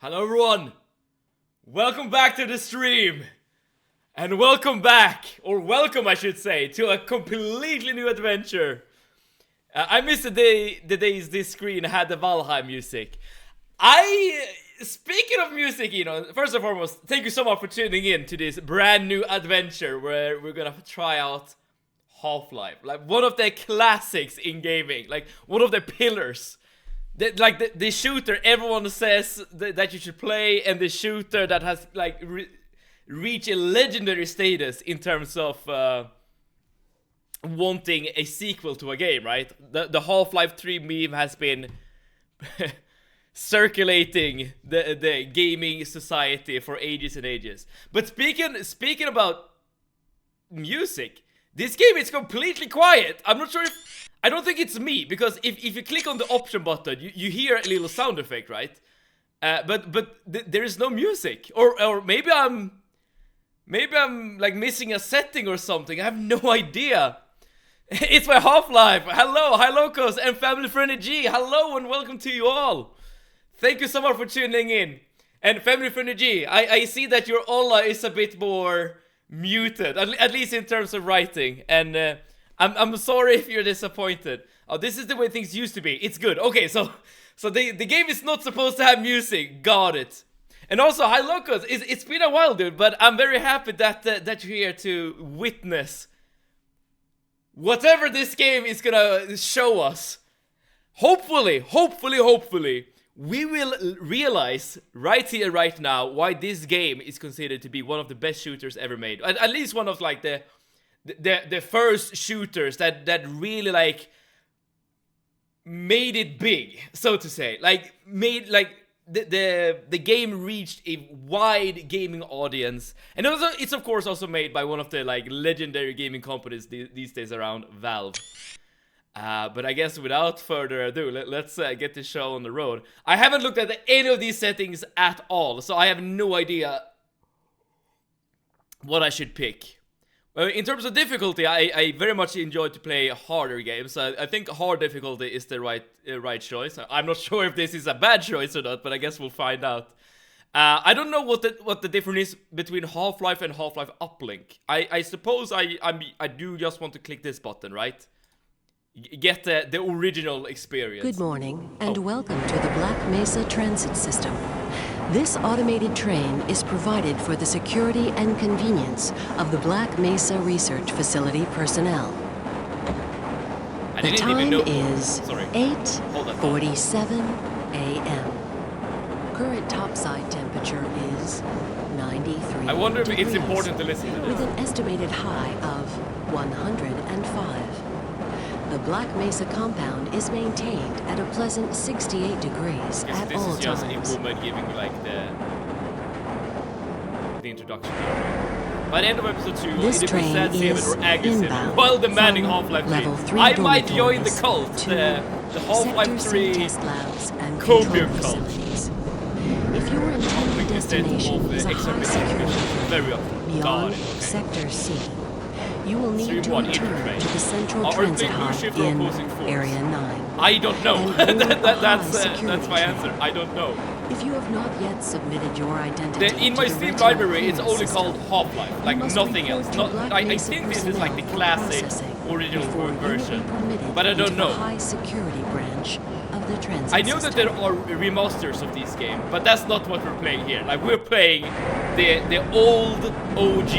Hello everyone, welcome back to the stream, and welcome back, or welcome I should say, to a completely new adventure. I missed the days this screen had the Valheim music. Speaking of music, first and foremost, thank you so much for tuning in to this brand new adventure where we're gonna try out Half-Life, like one of the classics in gaming, like one of the pillars. The shooter everyone says that you should play, and the shooter that has like reached a legendary status in terms of wanting a sequel to a game, right? The Half-Life 3 meme has been circulating the gaming society for ages and ages. But speaking about music, this game is completely quiet. I'm not sure if... I don't think it's me, because if you click on the option button, you hear a little sound effect, right? But there is no music, or maybe I'm like missing a setting or something. I have no idea. It's my Half-Life. Hello, hi locals and family friendly G. Hello and welcome to you all. Thank you so much for tuning in. And family friendly G, I see that your Ola is a bit more muted, at least in terms of writing, and. I'm sorry if you're disappointed. Oh, this is the way things used to be. It's good. Okay, so the game is not supposed to have music. Got it. And also, hi locals. It's been a while, dude, but I'm very happy that you're here to witness whatever this game is gonna show us. Hopefully, we will realize right here, right now, why this game is considered to be one of the best shooters ever made. At least one of like the first shooters that really like made it big, so to say. Like made like the game reached a wide gaming audience, and also it's of course also made by one of the like legendary gaming companies these days around, Valve. But I guess without further ado, let's get this show on the road. I haven't looked at any of these settings at all, so I have no idea what I should pick. In terms of difficulty, I very much enjoy to play harder games. I think hard difficulty is the right choice. I'm not sure if this is a bad choice or not, but I guess we'll find out. I don't know what the difference is between Half-Life and Half-Life Uplink. I suppose I do just want to click this button, right? Get the original experience. Good morning, and welcome to the Black Mesa Transit System. This automated train is provided for the security and convenience of the Black Mesa Research Facility personnel. The time is 8:47 a.m. Current topside temperature is 93 I wonder if degrees, it's important to listen to this. with an estimated high of 105. The Black Mesa compound is maintained at a pleasant 68 degrees at all This is just times. a woman giving like the introduction. By the end of episode 2, This it train sad David is or aggressive inbound while demanding from Half-Life level 3. 3 I might join the dormitories cult, to the Half-Life Sector 3 C test labs and copium control cult. facilities. If your intended destination is a high security Very often. beyond Okay. Sector C, you will need Stream to 1 return interface. to the central Or transit think blue hub shift or in opposing force? Area 9. I don't know. And board a that's high-security my train. answer. I don't know. If you have not yet submitted your identity In to my the Steam rental library, it's payment only system, called Half-Life, like you must nothing report else. to Not, Black I Mesa think this is like the personnel for classic processing original before you will be version, permitted but I into don't the know. high security branch of the transit I know that system. there are remasters of this game, but that's not what we're playing here. Like we're playing the old OG.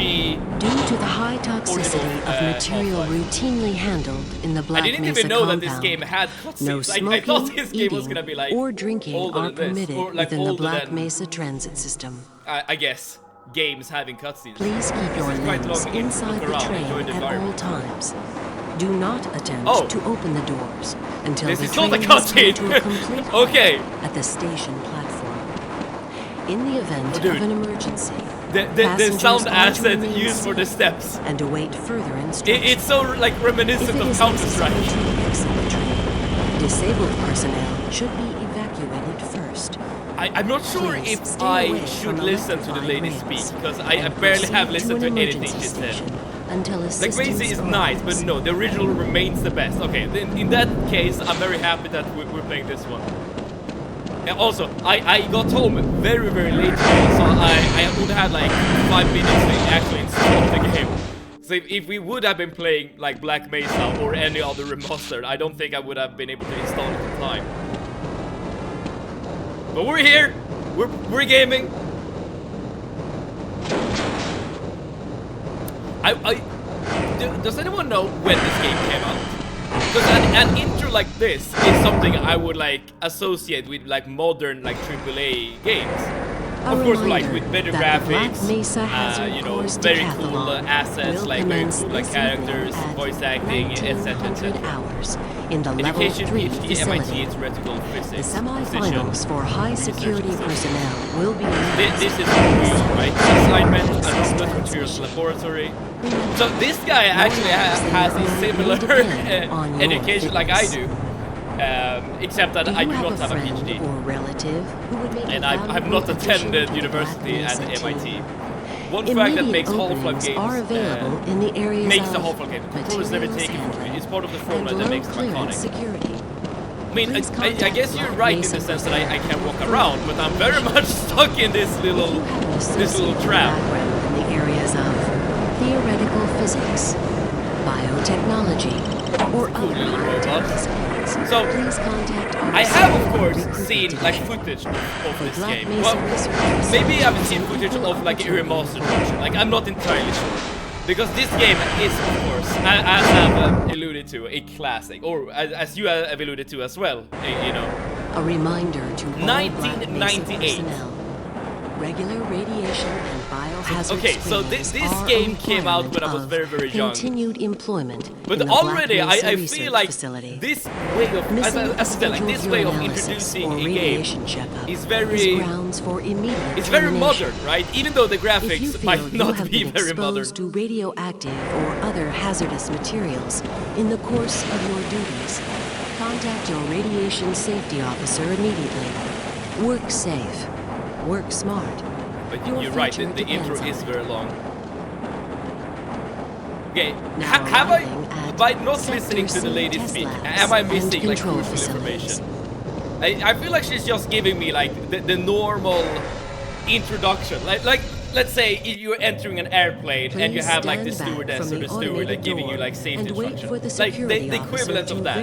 Due to the high toxicity of material Half-Life. routinely handled in the Black I didn't Mesa even know compound, that this game had no cutscenes. I smoking, thought this game was eating, gonna be like or drinking older are than this, permitted or like within the older Black than, Mesa transit system. I guess games having cutscenes. Please keep your This is quite limbs long in to inside look the around, train enjoy the at all environment. times. Do not attempt Oh. to open the doors until This the is not train a has come cutscene. to a complete halt Okay. at the station platform. In the event Oh, dude. of an emergency, The passengers sound are to asset remain used for the steps. and await further instructions. It's so like If reminiscent it of is Counter-Strike. necessary to exit the train, disabled personnel should be evacuated first. I'm not sure Please if stay I away should from listen to the electrified lady rails speak, because I and barely have proceed listened to an anything emergency she said. station until Like assistance Crazy is nice, but arrives. no, the original remains the best. Okay, then in that case, I'm very happy that we're playing this one. And also, I got home very, very late today, so I only had like 5 minutes to actually install the game. So if we would have been playing like Black Mesa or any other remastered, I don't think I would have been able to install it in time. But we're here. We're gaming. Does anyone know when this game came out? Because an intro like this is something I would like associate with like modern like AAA games. Of course, like with better graphics, you know, very cool assets, like very cool like characters, voice acting, etc. Education, PhD, MIT, theoretical physics. The semifinals for high security personnel will be. This is right? Assignment, adopted materials laboratory. So this guy actually has a similar education like I do. Except that I do not have a PhD. And I've not attended university at MIT. One fact that makes Half-Life games makes the Half-Life game. The control is never taken from you. It's part of the formula that makes them iconic. I mean, I guess you're right in the sense that I can walk around, but I'm very much stuck in this little trap. In the areas of theoretical physics, biotechnology, or cool other little robot. disciplines. So, please contact I have of course seen like footage of this game. Well, maybe I've seen footage of like a remastered version. Like I'm not entirely sure. Because this game is of course, as I've alluded to, a classic. Or as you have alluded to as well, you know. A reminder to all 1998. personnel. Regular radiation and biohazard Okay, so this game came out when I was very, very young. Continued employment. But already I feel like this way of this way of introducing a game is very modern, right? Even though the graphics might not be very modern. To radioactive or other hazardous materials in the course of your duties, contact your radiation safety officer immediately. Work safe. Work smart. But you're right, the intro is very long. Okay, have I, by not listening to the lady speak, am I missing like crucial information? I feel like she's just giving me like the normal introduction. Like let's say you're entering an airplane and you have like the stewardess or the steward like giving you like safety instructions. Like the equivalent of that.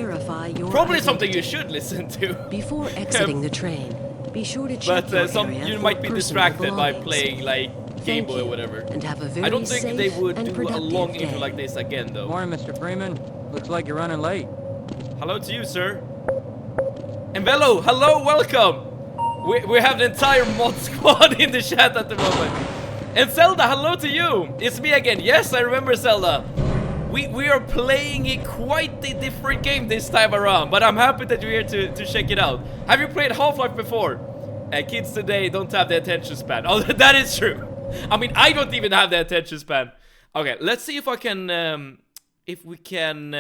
Probably something you should listen to. Before exiting the train. Be sure to check but you might be distracted by playing like Game Boy or whatever. And have a very I don't think they would do a long day. intro like this again though. Morning, Mr. Freeman. Looks like you're running late. Hello to you, sir. And Bello, hello, welcome. We have the entire mod squad in the chat at the moment. And Zelda, hello to you. It's me again. Yes, I remember Zelda. We are playing a quite a different game this time around, but I'm happy that you're here to check it out. Have you played Half-Life before? Kids today don't have the attention span. Oh, that is true. I mean, I don't even have the attention span. Okay, let's see if I can, if we can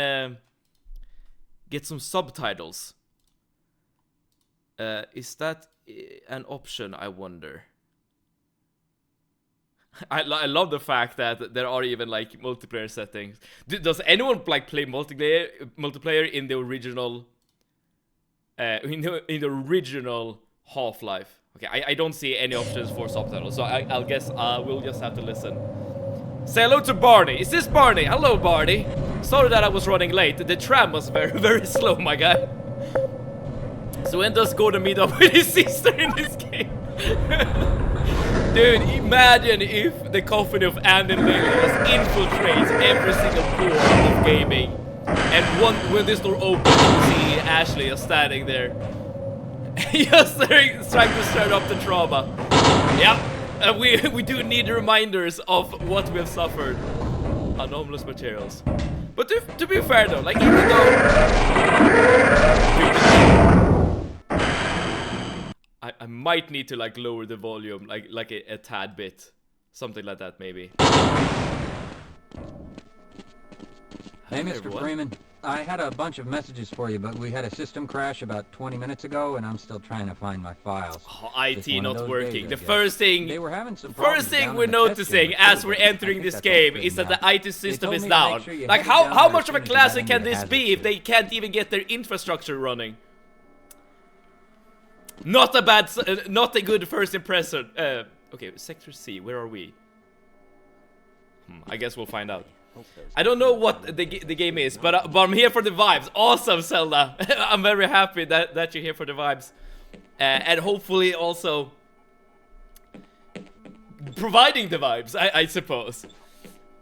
get some subtitles. Is that an option, I wonder? I love the fact that there are even like multiplayer settings. Does anyone like play multiplayer in the original in the original Half-Life? Okay, I don't see any options for subtitles, so I'll guess we'll just have to listen. Say hello to Barney. Is this Barney? Hello, Barney. Sorry that I was running late. The tram was very, very slow, my guy. So when does Gordon meet up with his sister in this game? Dude, imagine if the coffin of Andy Lillius infiltrates every single core of gaming. And when this door opens, you see Ashley is standing there. Just trying to stir up the trauma. Yeah, we do need reminders of what we have suffered. Anomalous materials. But to be fair though, like even though... I might need to like lower the volume like a tad bit. Something like that maybe. Hey, Mr. Freeman. I had a bunch of messages for you, but we had a system crash about 20 minutes ago, and I'm still trying to find my files. Oh, IT not working. Days, the first thing we're noticing as we're entering this game is that the IT system is down. Sure, like, head down how there as much of a soon as you got classic into can the this hazard be if suit. they can't even get their infrastructure running? Not a bad, not a good first impression. Okay, Sector C, where are we? I guess we'll find out. I don't know what the game is, but I'm here for the vibes. Awesome, Zelda. I'm very happy that you're here for the vibes. And hopefully also providing the vibes, I suppose.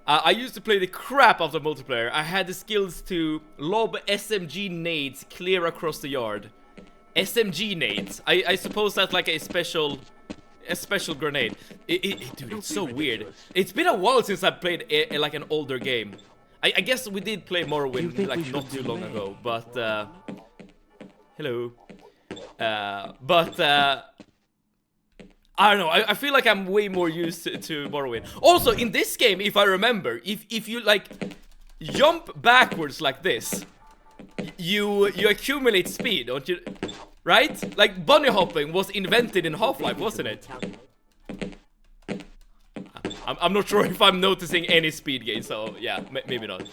I used to play the crap out of multiplayer. I had the skills to lob SMG nades clear across the yard. SMG nades. I suppose that's like a special grenade. Dude, it's so weird. It's been a while since I played like an older game. I guess we did play Morrowind like not too long ago, but hello. I don't know. I feel like I'm way more used to Morrowind. Also, in this game, if I remember, if you like jump backwards like this, you accumulate speed, don't you? Right? Like bunny hopping was invented in Half-Life, wasn't it? I'm not sure if I'm noticing any speed gain, so yeah, maybe not.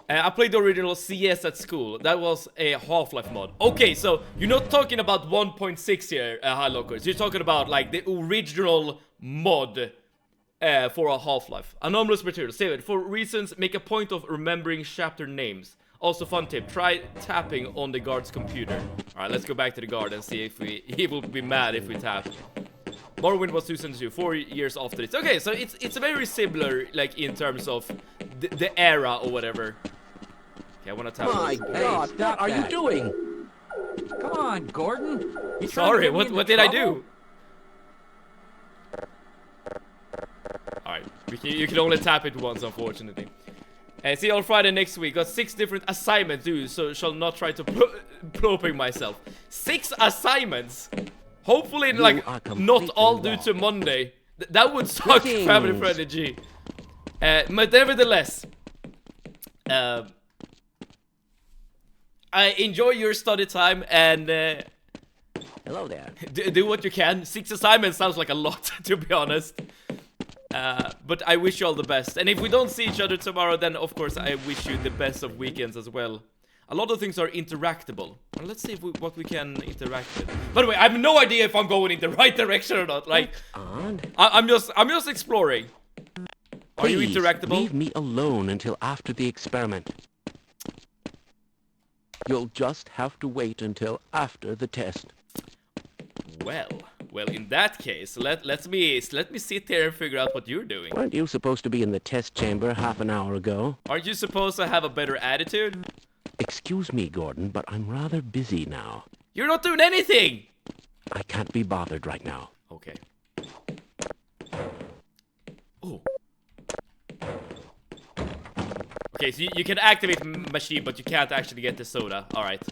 I played the original CS at school. That was a Half-Life mod. Okay, so you're not talking about 1.6 here, High Lockers. You're talking about like the original mod for a Half-Life. Anomalous material. Save it. For reasons, make a point of remembering chapter names. Also, fun tip, try tapping on the guard's computer. Alright, let's go back to the guard and see if he will be mad if we tap. Morrowind was 2002, 4 years after this. Okay, so it's very similar, like, in terms of the era or whatever. Okay, I wanna tap. My God, what are you doing? Come on, Gordon. Sorry, what did I do? Alright, you can only tap it once, unfortunately. See you on Friday next week. Got 6 different assignments due, so shall not try to ploping myself. 6 assignments. Hopefully, like, not all due to Monday. That would suck, family friendly G. But nevertheless, I enjoy your study time and hello there. Do what you can. 6 assignments sounds like a lot, to be honest. But I wish you all the best. And if we don't see each other tomorrow, then of course I wish you the best of weekends as well. A lot of things are interactable. Well, let's see what we can interact with. By the way, I have no idea if I'm going in the right direction or not. Like, I'm just exploring. Are you interactable? Leave me alone until after the experiment. You'll just have to wait until after the test. Well, in that case, let me sit here and figure out what you're doing. Weren't you supposed to be in the test chamber half an hour ago? Aren't you supposed to have a better attitude? Excuse me, Gordon, but I'm rather busy now. You're not doing anything! I can't be bothered right now. Okay. Oh. Okay, so you can activate machine, but you can't actually get the soda. Alright.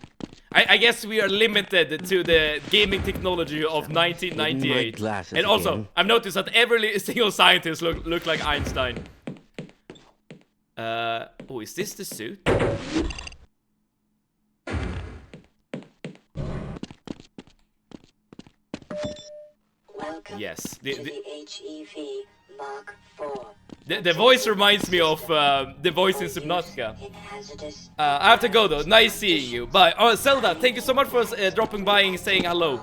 I guess we are limited to the gaming technology of 1998. And also, again. I've noticed that every single scientist look like Einstein. Oh, is this the suit? Welcome yes. to the HEV Mark IV. The voice reminds me of the voice in Subnautica. I have to go though. Nice seeing you. Bye. Oh, Zelda, thank you so much for dropping by and saying hello.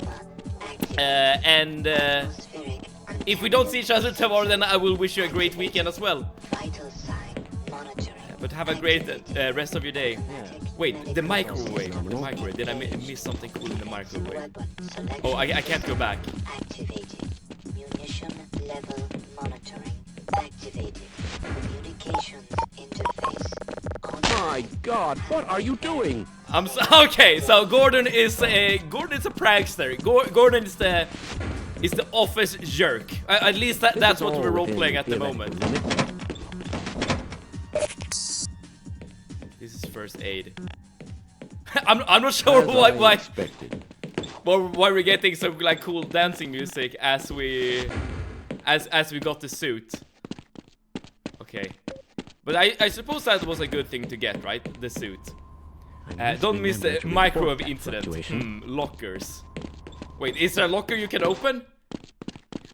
If we don't see each other tomorrow, then I will wish you a great weekend as well. But have a great rest of your day. Yeah. Wait, the microwave. The microwave. Did I miss something cool in the microwave? Oh, I can't go back. Activated. Munition level monitoring. Activated. Communications interface. My God, what are you doing? Okay, so Gordon is a prankster. Gordon is the office jerk. At least that's what we're role playing at the moment. This is first aid. I'm not sure why we're getting some like cool dancing music as we got the suit. Okay, but I suppose that was a good thing to get, right? The suit. Don't miss the microwave incident. Lockers. Wait, is there a locker you can open?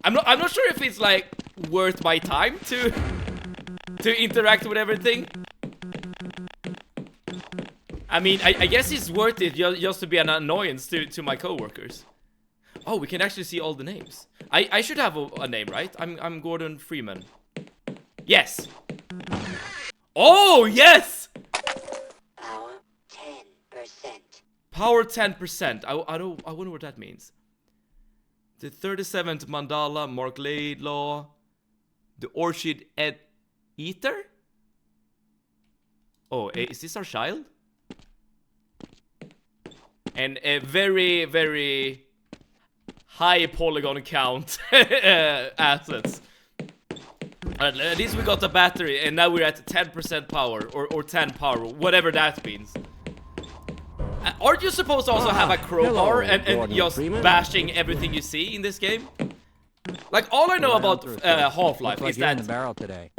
I'm not sure if it's like worth my time to interact with everything. I mean, I guess it's worth it just to be an annoyance to my coworkers. Oh, we can actually see all the names. I should have a name, right? I'm Gordon Freeman. Yes. Oh, yes! Power 10%. Power 10%. I wonder what that means. The 37th Mandala, Mark Laidlaw, the Orchid Eater? Oh, is this our child? And a very, very high polygon count assets. At least we got the battery, and now we're at 10% power, or 10 power, whatever that means. Aren't you supposed to also have a crowbar and just bashing everything you see in this game? Like, all I know about Half-Life is you're in the that barrel today.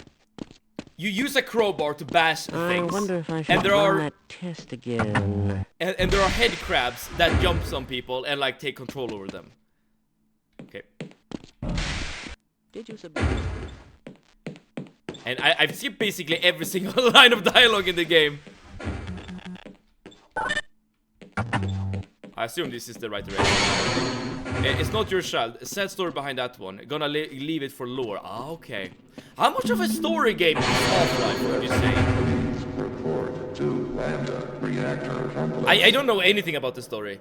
you use a crowbar to bash things. I wonder if I should And there run are that test again. and there are head crabs that jump on people and like take control over them. Okay. Did you And I've skipped basically every single line of dialogue in the game. I assume this is the right direction. It's not your child. A sad story behind that one. Gonna leave it for lore. Ah, okay. How much of a story game is Half-Life, would you say? I don't know anything about the story.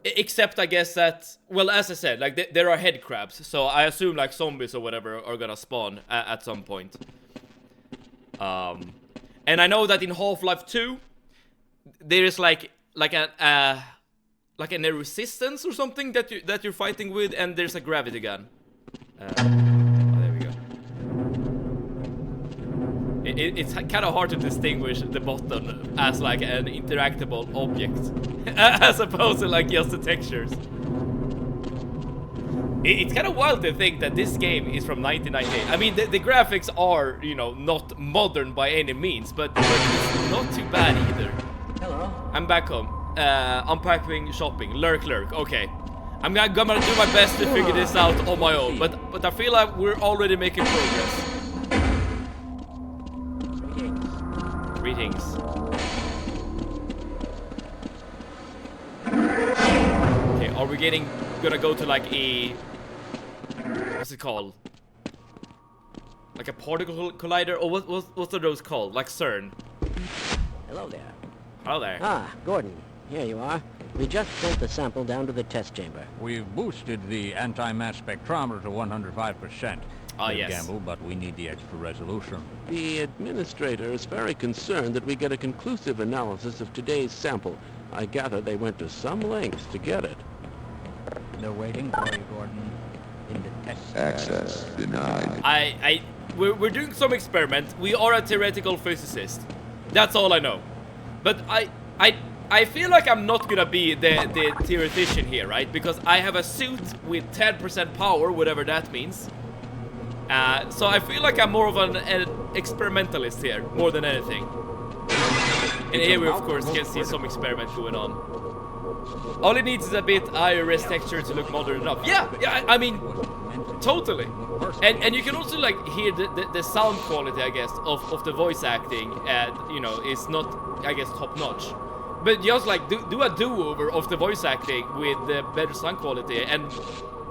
Except, I guess that... Well, as I said, like, there are head crabs. So I assume, like, zombies or whatever are gonna spawn at some point. And I know that in Half-Life 2, there is, like a resistance or something that you're fighting with, and there's a gravity gun. Oh, there we go. It's kind of hard to distinguish the button as like an interactable object, as opposed to like just the textures. It's kind of wild to think that this game is from 1998. I mean, the graphics are, you know, not modern by any means, but it's not too bad either. Hello. I'm back home. Unpacking, shopping, lurk. Okay, I'm gonna do my best to figure this out on my own, but I feel like we're already making progress. Greetings. Okay, are we gonna go to like a, what's it called? Like a particle collider, or what are those called? Like CERN. Hello there. Hello there. Ah, Gordon. Here you are. We just sent the sample down to the test chamber. We've boosted the anti-mass spectrometer to 105%. Ah, Bit yes. gamble, but we need the extra resolution. The administrator is very concerned that we get a conclusive analysis of today's sample. I gather they went to some lengths to get it. They're waiting for you, Gordon. In the test. Access denied. We're doing some experiment. We are a theoretical physicist. That's all I know. But I feel like I'm not gonna be the theoretician here, right? Because I have a suit with 10% power, whatever that means. So I feel like I'm more of an experimentalist here, more than anything. And here we of course can see some experiment going on. All it needs is a bit higher res texture to look modern enough. Yeah, I mean, totally. And you can also like hear the sound quality, I guess, of the voice acting. You know, is not, I guess, top notch. But just like do a do-over of the voice acting with the better sound quality, and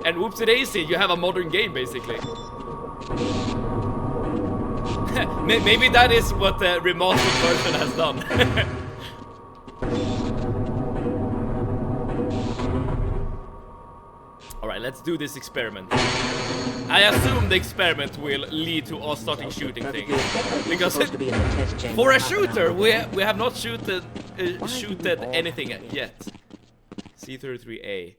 whoopsie-daisy, you have a modern game basically. Maybe that is what the remastered version has done. Alright, let's do this experiment. I assume the experiment will lead to us starting shooting things. Because for a shooter, we have not shooted anything yet. C-33A.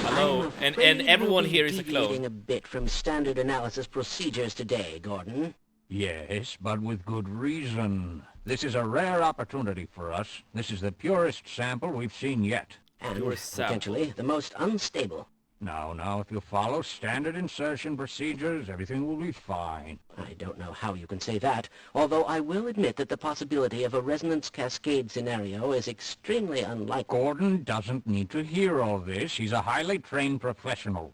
Hello, and everyone here is a clone. Deviating a bit from standard analysis procedures today, Gordon. Yes, but with good reason. This is a rare opportunity for us. This is the purest sample we've seen yet. And Your sample. potentially the most unstable. Now, if you follow standard insertion procedures, everything will be fine. I don't know how you can say that, although I will admit that the possibility of a resonance cascade scenario is extremely unlikely. Gordon doesn't need to hear all this. He's a highly trained professional.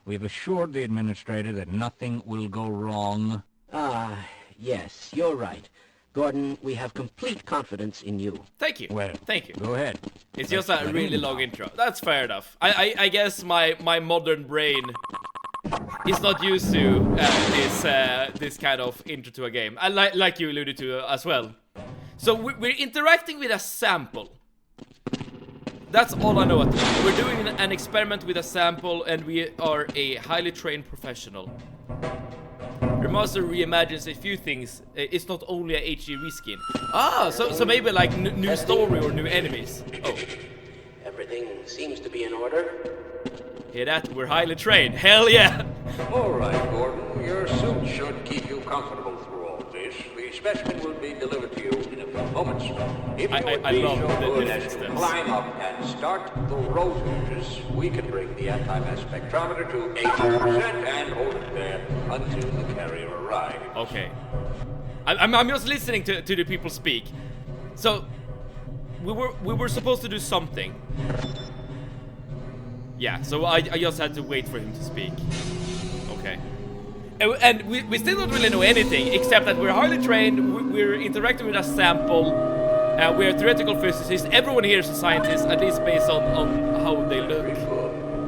We've assured the administrator that nothing will go wrong. Ah, yes, you're right. Gordon, we have complete confidence in you. Thank you. Well, Thank you. go ahead. It's just a really long intro. That's fair enough. I guess my modern brain is not used to this kind of intro to a game. I like you alluded to as well. So we're interacting with a sample. That's all I know at the moment. We're doing an experiment with a sample, and we are a highly trained professional. Remaster reimagines a few things. It's not only a HD reskin. Ah, so maybe like new story or new enemies. Oh. Everything seems to be in order. Hear that? We're highly trained. Hell yeah! All right, Gordon. Your suit should keep you comfortable through all this. The specimen will be delivered to you in a few moments. If you would be so good as to climb up and start the rotors, we can bring the anti-mass spectrometer to 80% and hold it there until the carrier arrives. Okay. I'm just listening to the people speak. So we were supposed to do something. Yeah, so I just had to wait for him to speak. Okay. And we still don't really know anything, except that we're highly trained, we're interacting with a sample, we're theoretical physicists, everyone here is a scientist, at least based on how they look.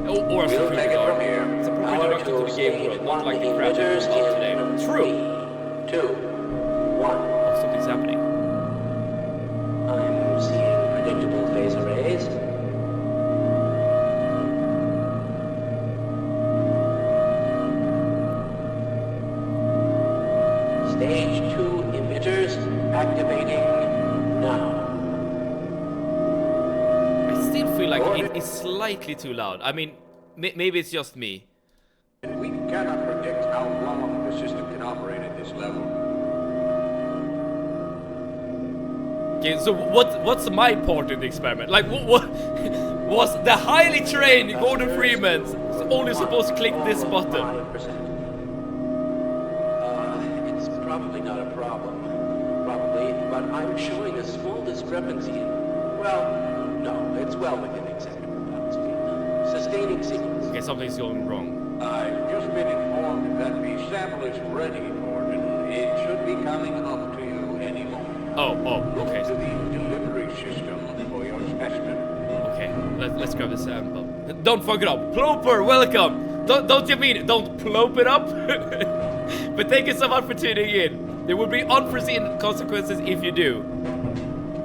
Or We'll take it from here. It's a proper introduction to the game world, not like the crap we're about today. True! 3, 2, 1. Oh, something's happening. I'm seeing predictable phase arrays. Stage 2 emitters activating now. I still feel like it's slightly too loud. I mean, maybe it's just me. We cannot predict how long the system can operate at this level. Okay, so what's my part in the experiment? Like, what was the highly trained Gordon Freeman only supposed to click this button? It's probably not a problem. Probably, but I'm showing a small discrepancy in... Well, no, it's well within acceptable bounds. Sustaining sequence. Okay, something's going wrong. I've just been informed that the sample is ready, Gordon. It should be coming up to you any moment. Oh, okay. To the delivery system for your specimen. Okay, let's grab the sample. Don't fuck it up. Ploper, welcome. Don't you mean don't plope it up? But thank you so much for tuning in. There will be unforeseen consequences if you do.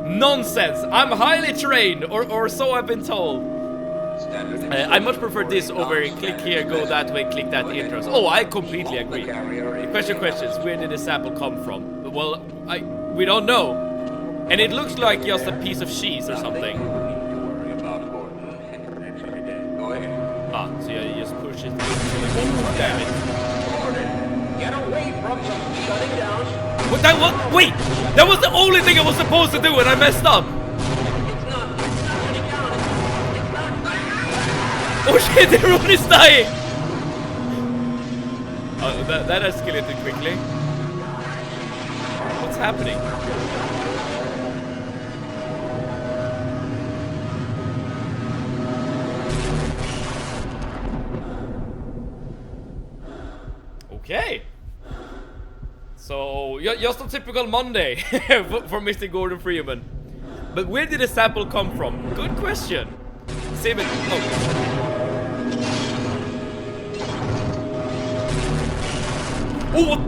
Nonsense. I'm highly trained, or so I've been told. I much prefer this over click here, go that way, click that intros. Oh, I completely agree. Questions. Where did the sample come from? Well, we don't know. And it looks like just a piece of cheese or something. Ah, so you just push it. Damn it. Get away from them. Shutting down. What that was? Wait! That was the only thing I was supposed to do and I messed up! Oh shit, everyone is dying! Oh, that escalated quickly. What's happening? Okay. So, just a typical Monday for Mr. Gordon Freeman. But where did the sample come from? Good question. Save it. Oh. Oh, what?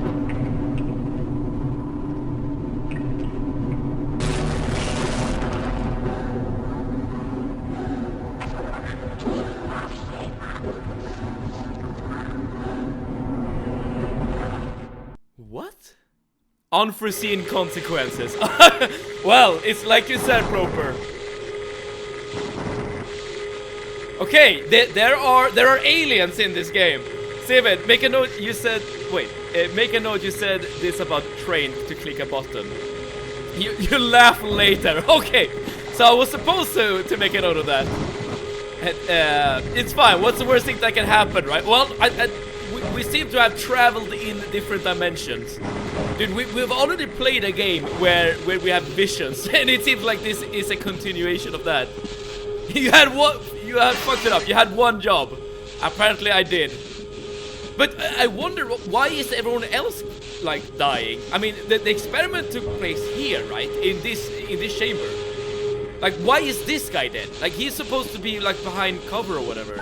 What? Unforeseen consequences. Well, it's like you said, Proper. Okay, there are aliens in this game. Steven, make a note. You said, wait, make a note. You said this about train to click a button. You laugh later. Okay, so I was supposed to make a note of that. It's fine. What's the worst thing that can happen, right? Well, we seem to have traveled in different dimensions. Dude, we've already played a game where we have visions, and it seems like this is a continuation of that. You had fucked it up. You had one job. Apparently I did. But I wonder, why is everyone else, like, dying? I mean, the experiment took place here, right? In this chamber. Like, why is this guy dead? Like, he's supposed to be, like, behind cover or whatever.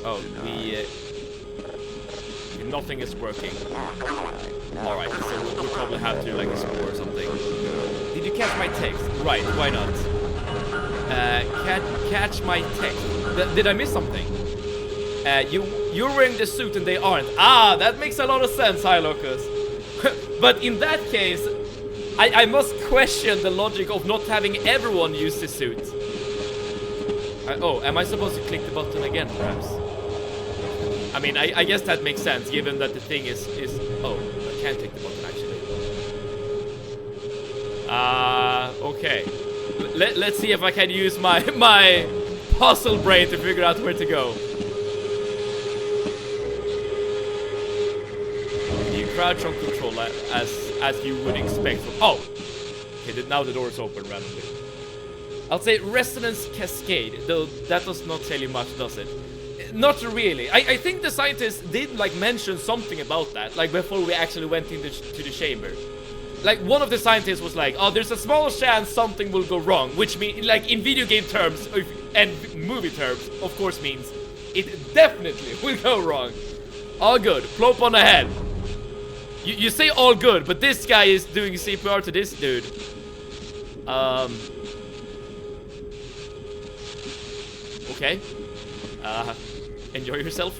Oh, nothing is working. Alright, so we'll probably have to, like, explore or something. Did you catch my text? Right, why not? Catch my text. Did I miss something? You're wearing the suit and they aren't. Ah, that makes a lot of sense, Hi Locus. But in that case, I must question the logic of not having everyone use the suit. Oh, am I supposed to click the button again, perhaps? I mean, I guess that makes sense, given that the thing is... Oh, I can't click the button, actually. Okay. Let's see if I can use my puzzle brain to figure out where to go. You crouch on control as you would expect from... Oh! Okay, now the door's open randomly. I'll say Resonance Cascade, though that does not tell you much, does it? Not really. I think the scientists did, like, mention something about that, like, before we actually went into the chamber. Like, one of the scientists was like, oh, there's a small chance something will go wrong, which means, like, in video game terms and movie terms, of course means it definitely will go wrong. All good. Plop on the head. You say all good, but this guy is doing CPR to this dude. Okay. Enjoy yourself.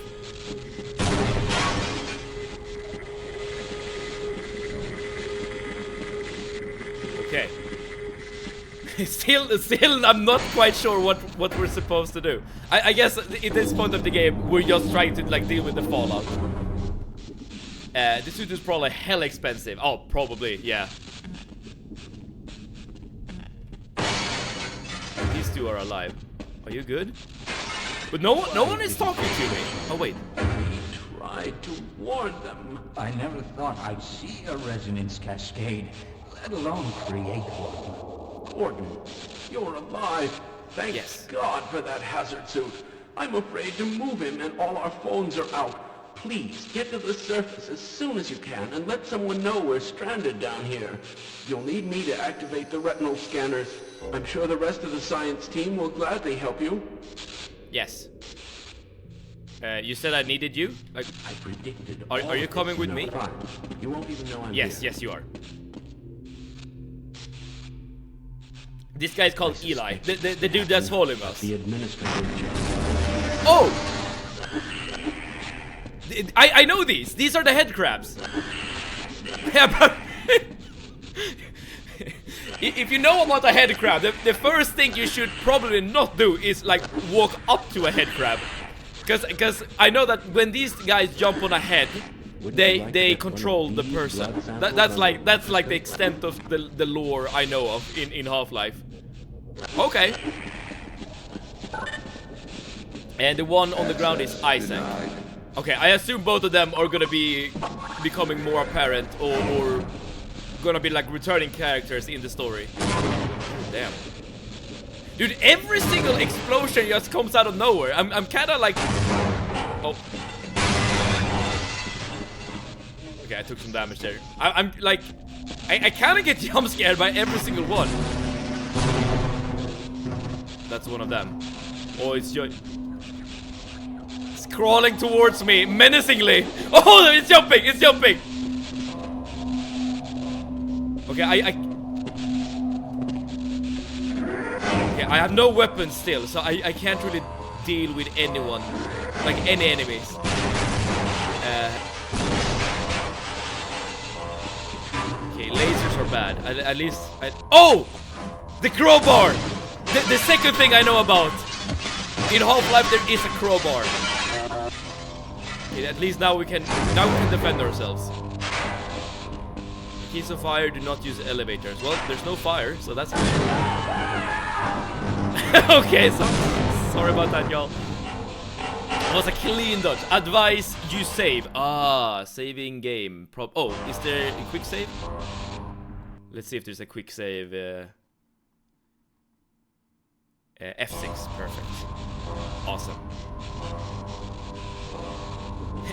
Okay. Still, I'm not quite sure what we're supposed to do. I guess at this point of the game, we're just trying to, like, deal with the fallout. This suit is probably hell expensive. Oh, probably, yeah. These two are alive. Are you good? But no one is talking to me. Oh, wait. We tried to warn them. I never thought I'd see a resonance cascade, let alone create one. Gordon, you're alive. Thank God for that hazard suit. I'm afraid to move him and all our phones are out. Please, get to the surface as soon as you can and let someone know we're stranded down here. You'll need me to activate the retinal scanners. I'm sure the rest of the science team will gladly help you. Yes. You said I needed you? Like, I predicted. Are you coming with me? You won't even know I'm here. Yes, you are. This guy's called Eli. The dude that's following us. The administrator. Oh! I know these. These are the head crabs. Yeah, but if you know about a head crab, the first thing you should probably not do is, like, walk up to a head crab, because I know that when these guys jump on a head, they control the person. That's like the extent of the lore I know of in Half-Life. Okay. And the one on the ground is Isaac. Okay, I assume both of them are gonna be becoming more apparent or gonna be, like, returning characters in the story. Damn. Dude, every single explosion just comes out of nowhere. I'm kinda like... Oh. Okay, I took some damage there. I'm like... I kinda get jump scared by every single one. That's one of them. Oh, it's just... It's crawling towards me, menacingly. Oh, it's jumping, it's jumping. Okay, okay, I have no weapons still, so I can't really deal with anyone, like any enemies. Okay, lasers are bad. At least oh! The crowbar! The second thing I know about. In Half-Life there is a crowbar. Okay, at least now we can defend ourselves. Keys of fire do not use elevators. Well, there's no fire, so that's good. Okay, so sorry about that, y'all. It was a clean dodge. Advise you save. Ah, saving game. Oh, is there a quick save? Let's see if there's a quick save. F6, perfect. Awesome.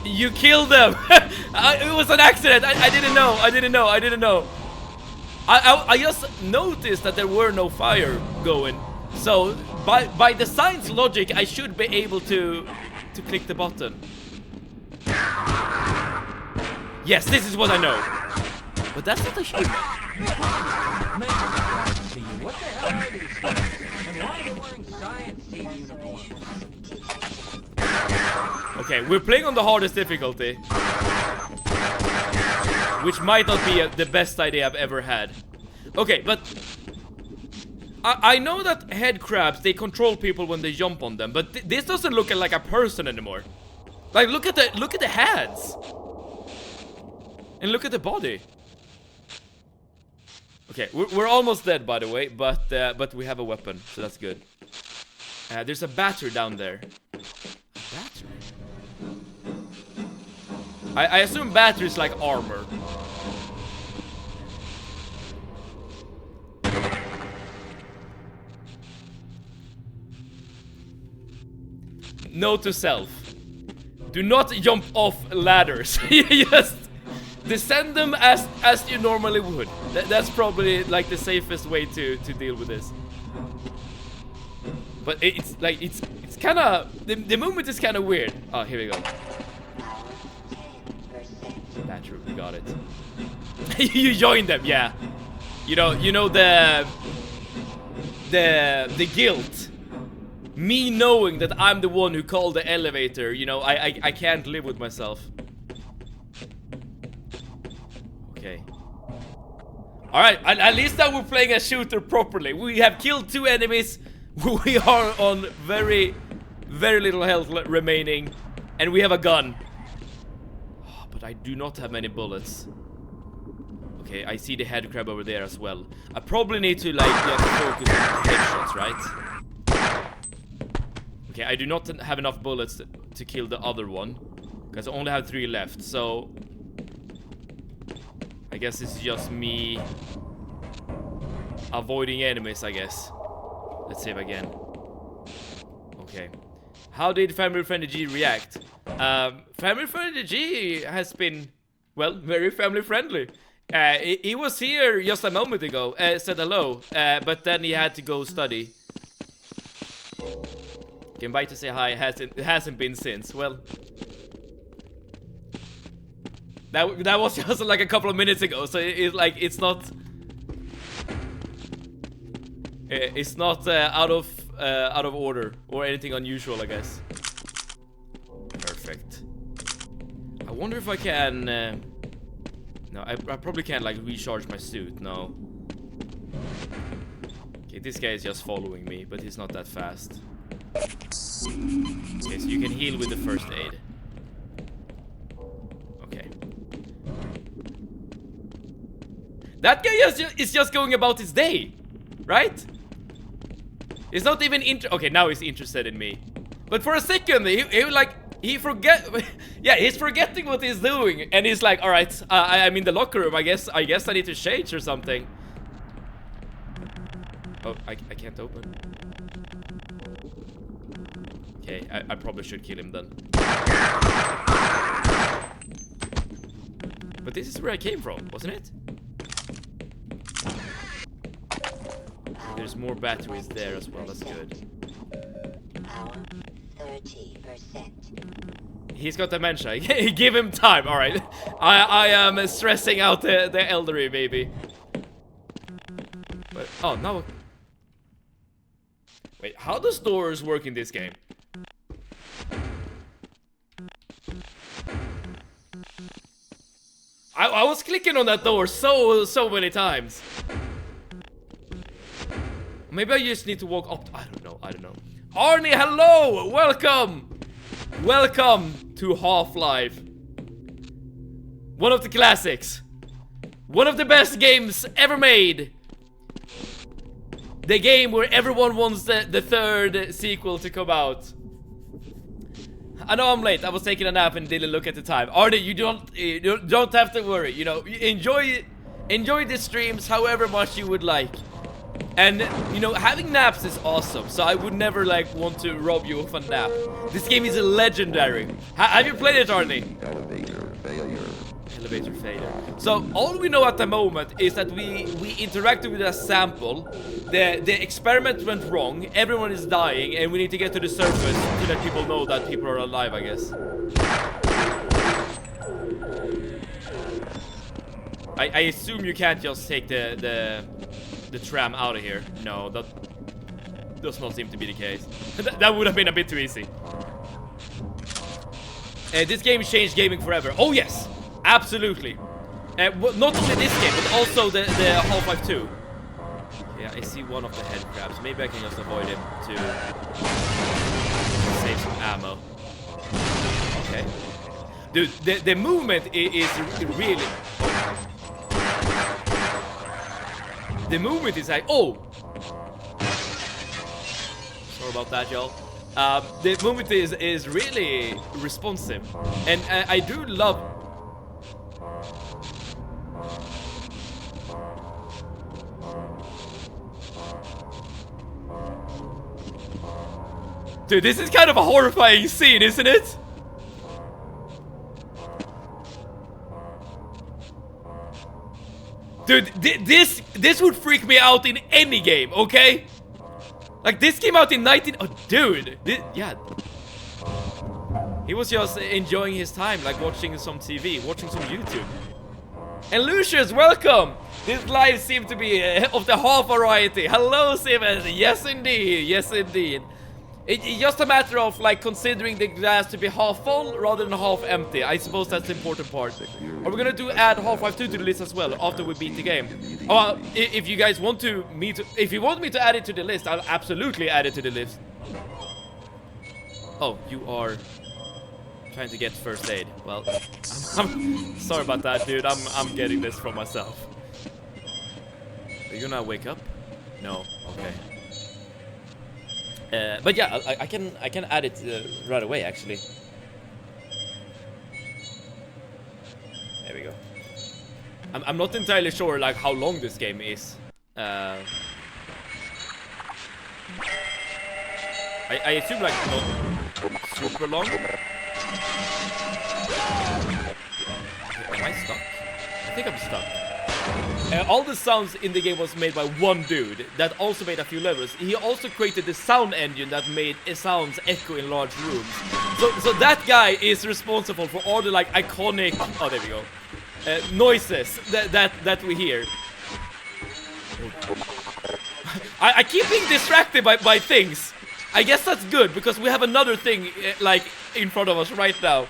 You killed them. It was an accident. I didn't know. I didn't know. I just noticed that there were no fire going. So by the science logic, I should be able to click the button. Yes, this is what I know. But that's not a human. What the hell are these things? And why are they wearing science team uniforms? Okay, we're playing on the hardest difficulty. Which might not be the best idea I've ever had. Okay, but I know that head crabs, they control people when they jump on them, but this doesn't look like a person anymore. Like, look at the heads. And look at the body. Okay, we're almost dead, by the way, but we have a weapon, so that's good. There's a battery down there. A battery? I assume battery is like armor. Note to self: do not jump off ladders. Just descend them as you normally would. That's probably like the safest way to deal with this. But it's like it's kind of the movement is kind of weird. Oh, here we go. Battery, we got it. You joined them, yeah. You know the guilt. Me knowing that I'm the one who called the elevator, you know, I can't live with myself. Okay. Alright, at least now we're playing a shooter properly. We have killed 2 enemies. We are on very little health remaining. And we have a gun. Oh, but I do not have many bullets. Okay, I see the head crab over there as well. I probably need to, like, just focus on headshots, right? Okay, I do not have enough bullets to kill the other one. Because I only have 3 left, so... I guess it's just me... avoiding enemies, I guess. Let's save again. Okay. How did Family Friendly G react? Family Friendly G has been, well, very family friendly. He was here just a moment ago, said hello, but then he had to go study. Came by to say hi, it hasn't been since. Well, that was just like a couple of minutes ago, so it's not out of order or anything unusual, I guess. Perfect. I wonder if I can. No, I probably can't like recharge my suit. No. Okay, this guy is just following me, but he's not that fast. Okay, so you can heal with the first aid. Okay. That guy is just going about his day, right? He's not even okay, now he's interested in me. But for a second, he forget. Yeah, he's forgetting what he's doing, and he's like, "All right, I'm in the locker room. I guess I need to change or something." Oh, I can't open. Okay, I probably should kill him then. But this is where I came from, wasn't it? There's more batteries there as well, that's good. Power 30%. He's got dementia. Give him time, alright. I am stressing out the elderly baby. But, oh, no. Wait, how does doors work in this game? I was clicking on that door so many times. Maybe I just need to walk up. I don't know. Arnie, hello! Welcome to Half-Life. One of the classics. One of the best games ever made. The game where everyone wants the third sequel to come out. I know I'm late. I was taking a nap and didn't look at the time. Arnie, you don't have to worry. You know, enjoy the streams however much you would like. And, you know, having naps is awesome, so I would never, like, want to rob you of a nap. This game is legendary. Have you played it, Arnie? Elevator failure. Elevator failure. So, all we know at the moment is that we interacted with a sample, the experiment went wrong, everyone is dying, and we need to get to the surface to let people know that people are alive, I guess. I assume you can't just take the tram out of here. No, that does not seem to be the case. That would have been a bit too easy. This game changed gaming forever. Oh yes, absolutely. Not only this game, but also the Half-Life 2. Yeah, I see one of the head crabs. Maybe I can just avoid him to save some ammo. Okay. Dude, the movement is really... The movement is like... Oh! Sorry about that, y'all. The movement is really responsive. And I do love... Dude, this is kind of a horrifying scene, isn't it? Dude, this would freak me out in any game, okay? Like, this came out in 19... Oh, dude. Yeah. He was just enjoying his time, like watching some TV, watching some YouTube. And Lucius, welcome! This live seems to be of the half variety. Hello, Simon. Yes, indeed. Yes, indeed. It's just a matter of, like, considering the glass to be half full rather than half empty. I suppose that's the important part. Are we gonna add Half-Life 2 to the list as well after we beat the game? Oh, if you guys want if you want me to add it to the list, I'll absolutely add it to the list. Oh, you are trying to get first aid. Well, I'm sorry about that, dude. I'm getting this from myself. Are you gonna wake up? No. Okay. But yeah, I can add it right away, actually. There we go. I'm not entirely sure like how long this game is. I assume like not super long. Am I stuck? I think I'm stuck. All the sounds in the game was made by one dude that also made a few levels. He also created the sound engine that made sounds echo in large rooms. So that guy is responsible for all the like iconic, oh there we go, noises that we hear. I keep being distracted by things. I guess that's good because we have another thing like in front of us right now.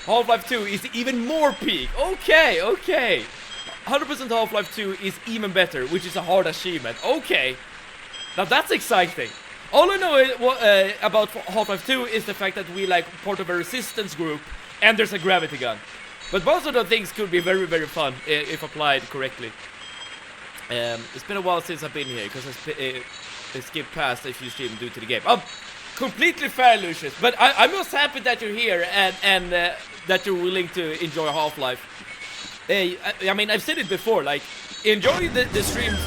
Half-Life 2 is even more peak. Okay, okay. 100% Half-Life 2 is even better, which is a hard achievement. Okay, now that's exciting. All I know about Half-Life 2 is the fact that we like part of a resistance group and there's a gravity gun. But both of the things could be very, very fun if applied correctly. It's been a while since I've been here because I skipped past a few streams due to the game. Completely fair, Lucius, but I'm just happy that you're here and that you're willing to enjoy Half-Life. I mean, I've said it before, like, enjoy the streams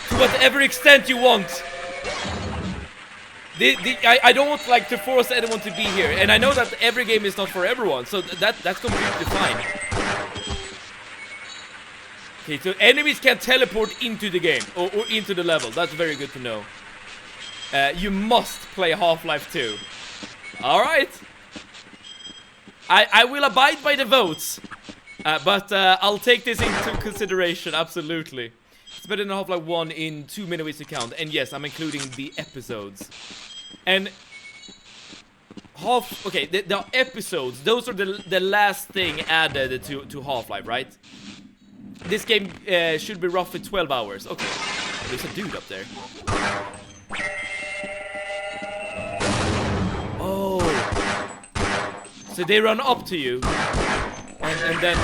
to whatever extent you want. I don't want, like, to force anyone to be here, and I know that every game is not for everyone, so that's completely fine. Okay, so enemies can teleport into the game, or into the level. That's very good to know. You must play Half-Life 2. Alright. I will abide by the votes. But I'll take this into consideration, absolutely. It's better than Half-Life 1 in too many ways to count. And yes, I'm including the episodes. And... Okay, the episodes, those are the last thing added to Half-Life, right? This game should be roughly 12 hours. Okay, there's a dude up there. Oh, so they run up to you, and then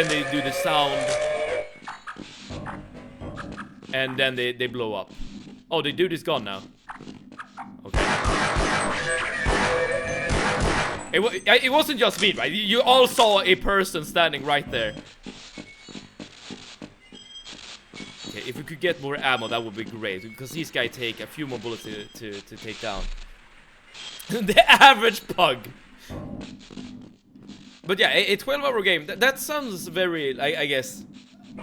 they do the sound, and then they blow up. Oh, the dude is gone now. Okay. It wasn't just me, right? You all saw a person standing right there. could get more ammo, that would be great, because these guys take a few more bullets to take down. The average pug. But yeah, a 12-hour game, that sounds very, I guess,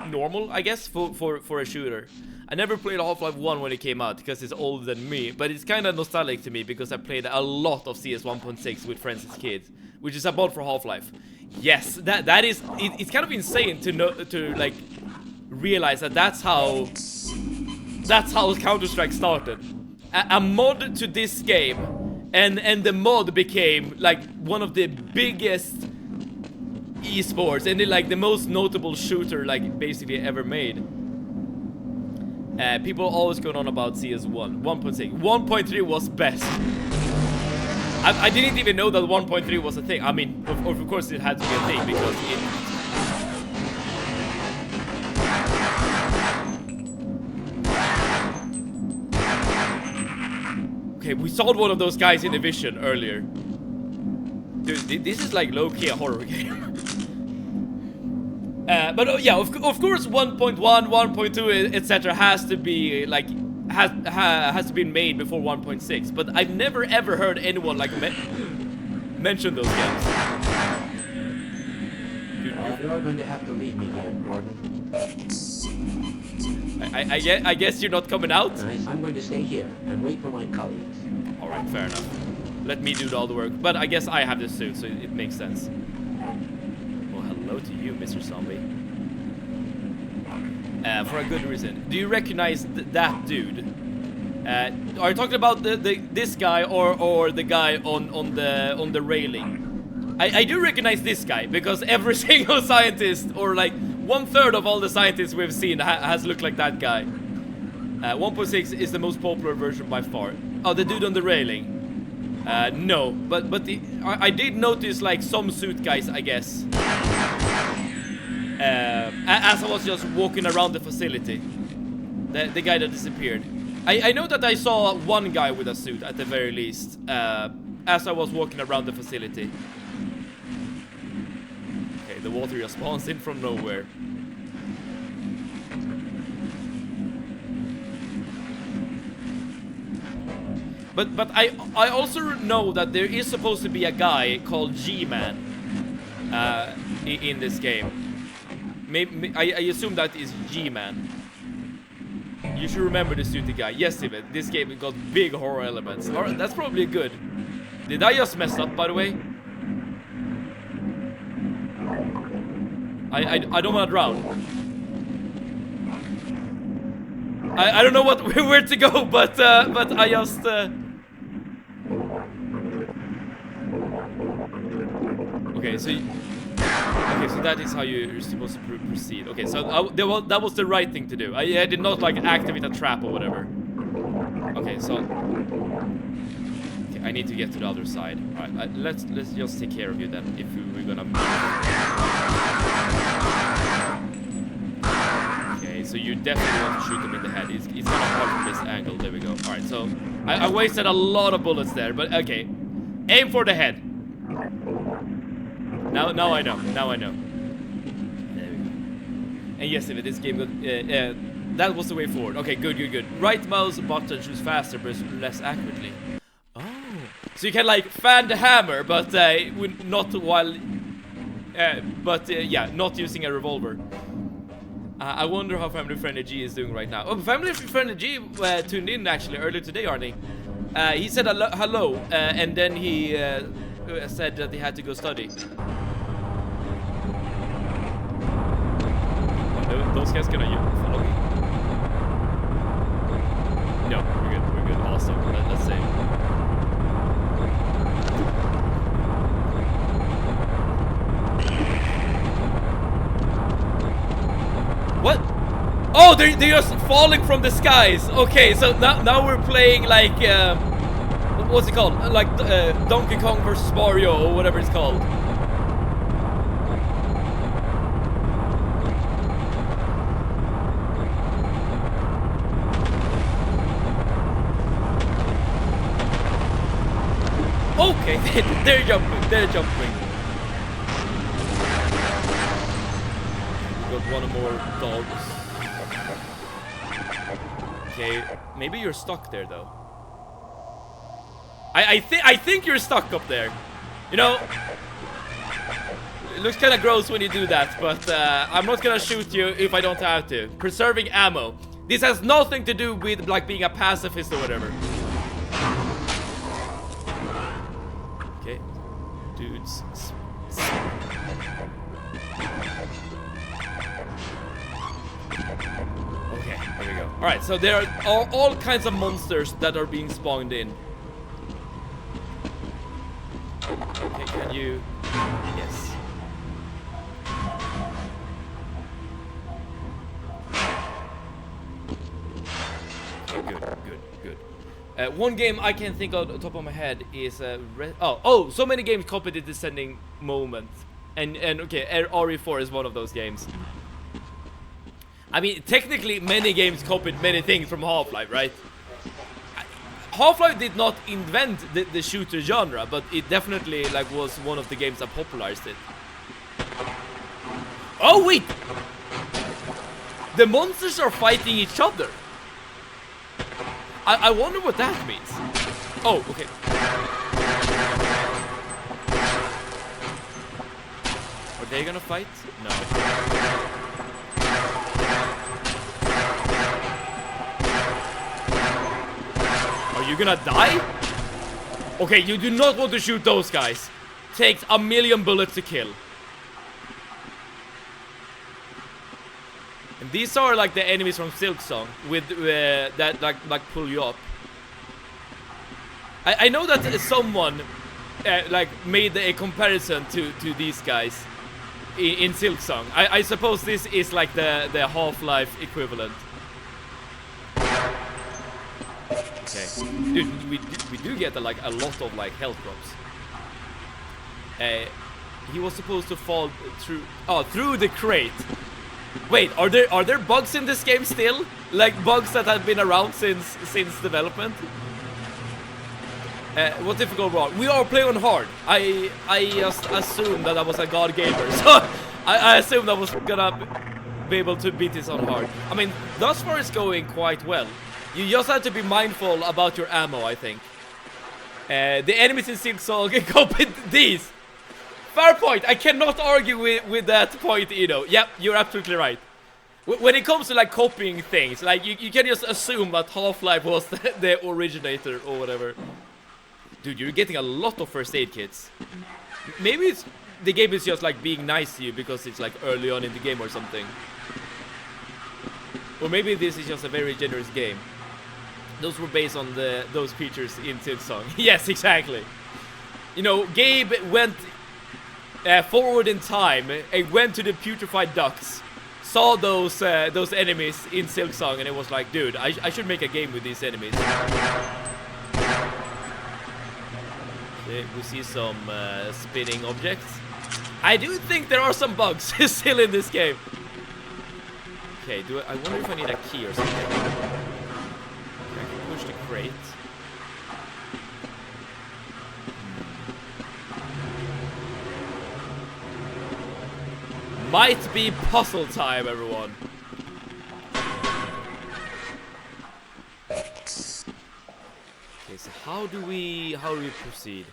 normal, I guess, for a shooter. I never played Half-Life 1 when it came out, because it's older than me, but it's kind of nostalgic to me, because I played a lot of CS 1.6 with friends as kids, which is a mod for Half-Life. Yes, that is, it's kind of insane to like, realize that that's how Counter-Strike started. A mod to this game, and the mod became like one of the biggest esports, and like the most notable shooter like basically ever made. People always going on about CS1, 1.6, 1.3 was best. I didn't even know that 1.3 was a thing. I mean, of course it had to be a thing, because it... Okay, we saw one of those guys in the vision earlier. Dude, this is like low-key a horror game. But yeah, of course 1.1, 1.2, etc. has to be like has to be made before 1.6. But I've never ever heard anyone like mention those games. You're going to have to leave me here, Gordon. I guess you're not coming out. I'm going to stay here and wait for my colleagues. All right, fair enough. Let me do all the work. But I guess I have this suit, so it makes sense. Hello to you, Mr. Zombie. For a good reason. Do you recognize that dude? Are you talking about this guy or the guy on the railing? I do recognize this guy, because every single scientist, or like 1/3 of all the scientists we've seen has looked like that guy. 1.6 is the most popular version by far. Oh, the dude on the railing. No, but I did notice like some suit guys, I guess. As I was just walking around the facility, the guy that disappeared. I know that I saw one guy with a suit at the very least, as I was walking around the facility. Okay, the water just spawns in from nowhere. But I also know that there is supposed to be a guy called G-Man in this game. Maybe I assume that is G-Man. You should remember the suited guy. Yes, Steven, this game got big horror elements. Alright, that's probably good. Did I just mess up, by the way? I don't want to drown. I don't know where to go, but I just okay, so that is how you're supposed to proceed. Okay, so that was the right thing to do. I did not like activate a trap or whatever. Okay, so okay, I need to get to the other side. All right, let's just take care of you then. If we're gonna move. Okay, so you definitely want to shoot him in the head. It's kind of hard from this angle. There we go. All right, so I wasted a lot of bullets there, but okay, aim for the head. Now I know. Now I know. There we go. And yes, if this game got that was the way forward. Okay, good. Right mouse button shoots faster but less accurately. Oh, so you can like fan the hammer, but not while. Yeah, not using a revolver. I wonder how Family Friendly G is doing right now. Oh, Family Friendly G tuned in actually earlier today, Arnie. He said hello, and then he said that he had to go study. Those guys gonna follow me? No, we're good. Awesome. Let's see. What? Oh, they're just falling from the skies. Okay, so now we're playing like what's it called? Like Donkey Kong versus Mario or whatever it's called. Okay, they're jumping. We got one more dogs. Okay, maybe you're stuck there though. I think you're stuck up there. You know, it looks kind of gross when you do that, but I'm not gonna shoot you if I don't have to. Preserving ammo. This has nothing to do with like being a pacifist or whatever. Okay, dudes. Okay, here we go. All right, so there are all kinds of monsters that are being spawned in. Okay, can you? Yes. Okay, good. One game I can think of the top of my head is so many games copied the Descending Moment, and okay, RE4 is one of those games. I mean, technically, many games copied many things from Half-Life, right? Half-Life did not invent the shooter genre, but it definitely like was one of the games that popularized it. Oh wait! The monsters are fighting each other. I wonder what that means. Oh, okay. Are they gonna fight? No. Are you gonna die? Okay, you do not want to shoot those guys. Takes 1,000,000 bullets to kill. And these are like the enemies from Silksong with that like pull you up. I know that someone like made a comparison to these guys in Silksong. I suppose this is like the Half-Life equivalent. Okay, dude, we do get like a lot of like health drops. He was supposed to fall through the crate. Wait, are there bugs in this game still? Like bugs that have been around since development? What difficult one? We are playing on hard. I just assumed that I was a god gamer, so I assumed I was gonna be able to beat this on hard. I mean, thus far it's going quite well. You just have to be mindful about your ammo, I think. The enemies in Silksong can copied these. Fair point. I cannot argue with that point, Eno. Yep, you're absolutely right. When it comes to like copying things, like you can just assume that Half-Life was the originator or whatever. Dude, you're getting a lot of first aid kits. Maybe the game is just like being nice to you because it's like early on in the game or something. Or maybe this is just a very generous game. Those were based on those creatures in Silksong. Yes, exactly. You know, Gabe went forward in time and went to the putrefied ducts, saw those enemies in Silksong, and it was like, dude, I should make a game with these enemies. Okay, we see some spinning objects. I do think there are some bugs still in this game. Okay, I wonder if I need a key or something. Okay, I can push the crate. Might be puzzle time, everyone. Okay, so how do we proceed?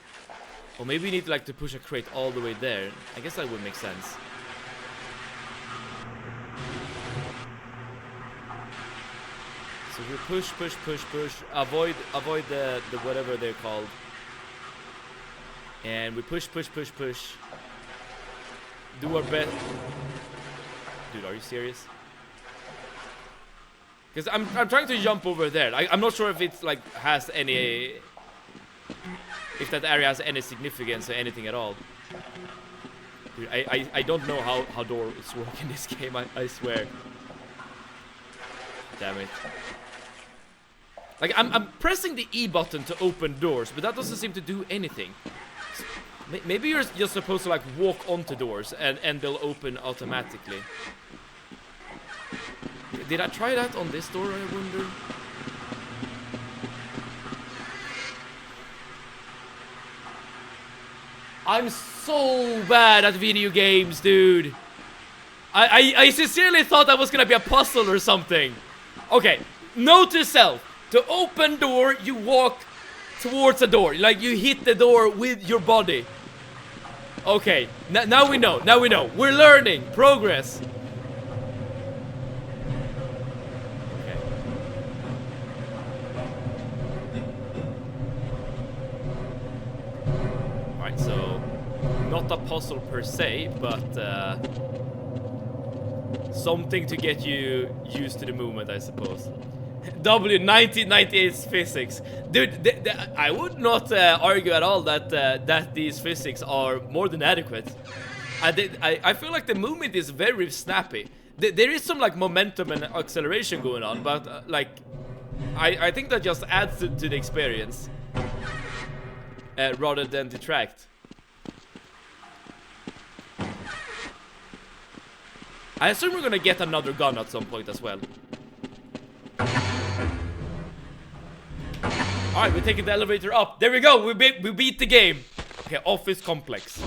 Or maybe we need like to push a crate all the way there. I guess that would make sense. So we push. Avoid the whatever they're called. And we push. Do our best. Dude, are you serious? Because I'm trying to jump over there. I'm not sure if it's like has any, if that area has any significance or anything at all. Dude, I don't know how doors work in this game. I swear. Damn it. Like I'm pressing the E button to open doors, but that doesn't seem to do anything. Maybe you're just supposed to like walk onto doors and they'll open automatically. Did I try that on this door, I wonder? I'm so bad at video games, dude. I sincerely thought that was gonna be a puzzle or something. Okay, Note to self. To open door, you walk towards a door. Like you hit the door with your body. Okay, now we know. Now we know. We're learning. Progress. Okay. Alright, so not a puzzle per se, but something to get you used to the movement, I suppose. W1998's physics, dude. I would not argue at all that that these physics are more than adequate. I feel like the movement is very snappy. There is some like momentum and acceleration going on, but like I think that just adds to the experience rather than detract. I assume we're gonna get another gun at some point as well. Alright, we're taking the elevator up. There we go, we beat the game. Okay, office complex.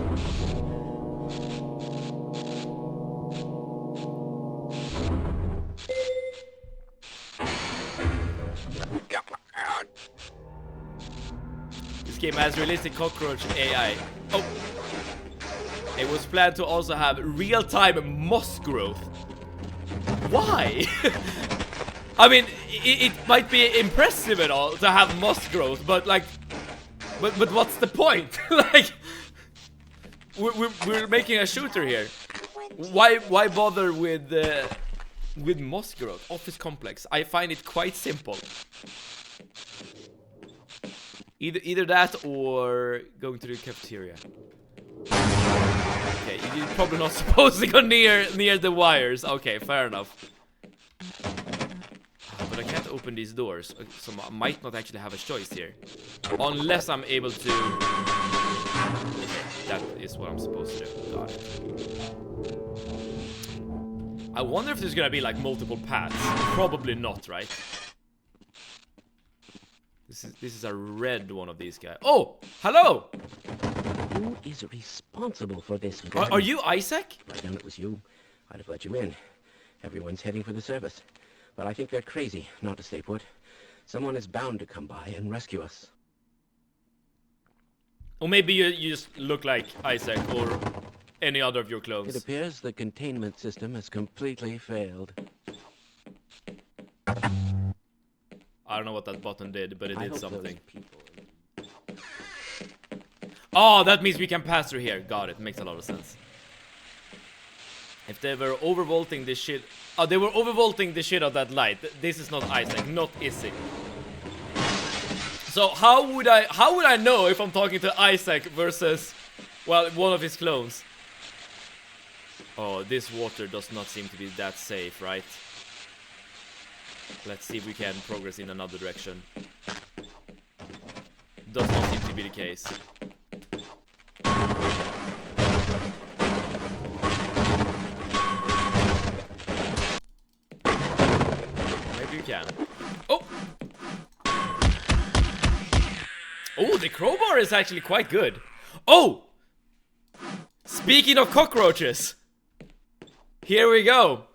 This game has realistic cockroach AI. Oh. It was planned to also have real-time moss growth. Why? I mean, it might be impressive and all to have moss growth, but like, but what's the point? Like, we're making a shooter here. Why bother with moss growth? Office complex. I find it quite simple. Either that or going to the cafeteria. Okay, you're probably not supposed to go near the wires. Okay, fair enough. But I can't open these doors, so I might not actually have a choice here. Unless I'm able to... That is what I'm supposed to do. Got it. I wonder if there's gonna be like multiple paths. Probably not, right? This is a red one of these guys. Oh! Hello! Who is responsible for this? Are you Isaac? If I'd known it was you, I'd have let you in. Everyone's heading for the service. But I think they're crazy not to stay put. Someone is bound to come by and rescue us. Or maybe you just look like Isaac or any other of your clones. It appears the containment system has completely failed. I don't know what that button did, but it did something. People... Oh, that means we can pass through here. Got it. Makes a lot of sense. If they were overvolting this shit... Oh, they were overvolting the shit of that light. This is not Isaac, not Izzy. So how would I know if I'm talking to Isaac versus, well, one of his clones? Oh, this water does not seem to be that safe, right? Let's see if we can progress in another direction. Does not seem to be the case. Maybe you can. Oh! Oh, the crowbar is actually quite good. Oh! Speaking of cockroaches, here we go.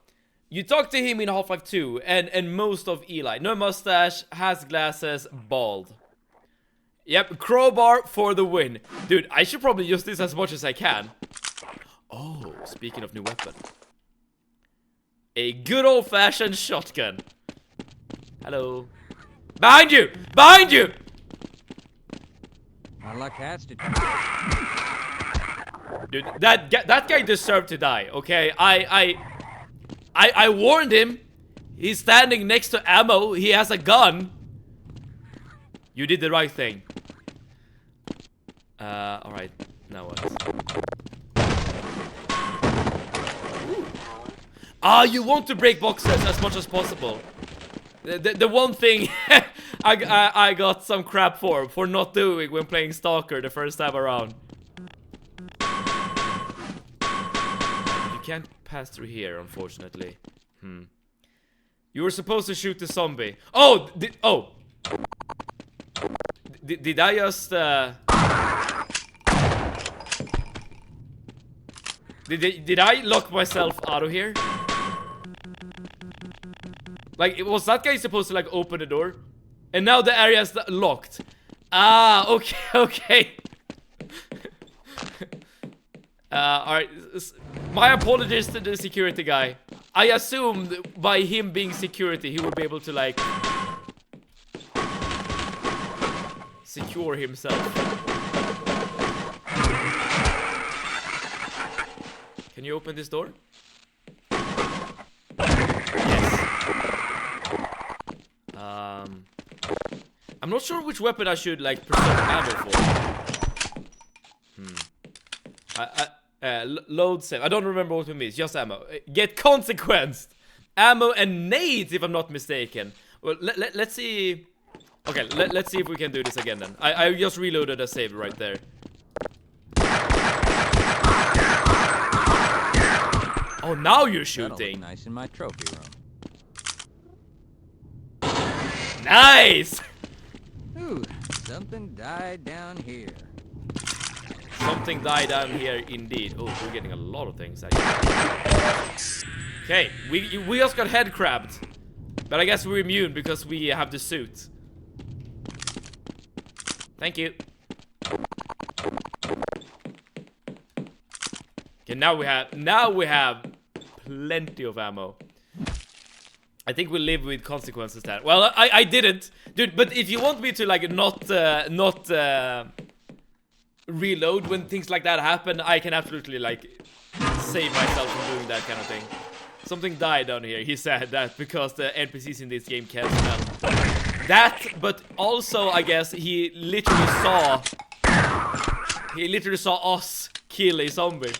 You talk to him in Half-Life 2 and most of Eli. No mustache, has glasses, bald. Yep, crowbar for the win. Dude, I should probably use this as much as I can. Oh, speaking of new weapon. A good old-fashioned shotgun. Hello. Behind you! Behind you! My luck has to... Dude, that guy deserved to die, okay? I warned him. He's standing next to ammo. He has a gun. You did the right thing. Alright. Now what? Ah, you want to break boxes as much as possible. The one thing I got some crap for not doing when playing Stalker the first time around. You can't pass through here, unfortunately. You were supposed to shoot the zombie. Oh! Did I just... Did I lock myself out of here? Like, was that guy supposed to like open the door? And now the area is locked. Ah, okay, okay. Alright, my apologies to the security guy. I assumed by him being security, he would be able to like secure himself. Can you open this door? Yes. I'm not sure which weapon I should like preserve ammo for. Load save. I don't remember what it means. Just ammo. Get consequenced. Ammo and nades, if I'm not mistaken. Well, let's see. Okay, let's see if we can do this again then. I just reloaded a save right there. Oh, now you're shooting. Nice in my trophy room. Nice. Ooh, something died down here. Something died down here indeed. Oh, we're getting a lot of things actually. Okay, we just got head crabbed. But I guess we're immune because we have the suit. Thank you. Okay, now we have plenty of ammo. I think we live with consequences there. Well, I didn't, dude. But if you want me to like not reload when things like that happen, I can absolutely like save myself from doing that kind of thing. Something died down here. He said that because the NPCs in this game can't smell that, but also I guess he literally saw us kill a zombie.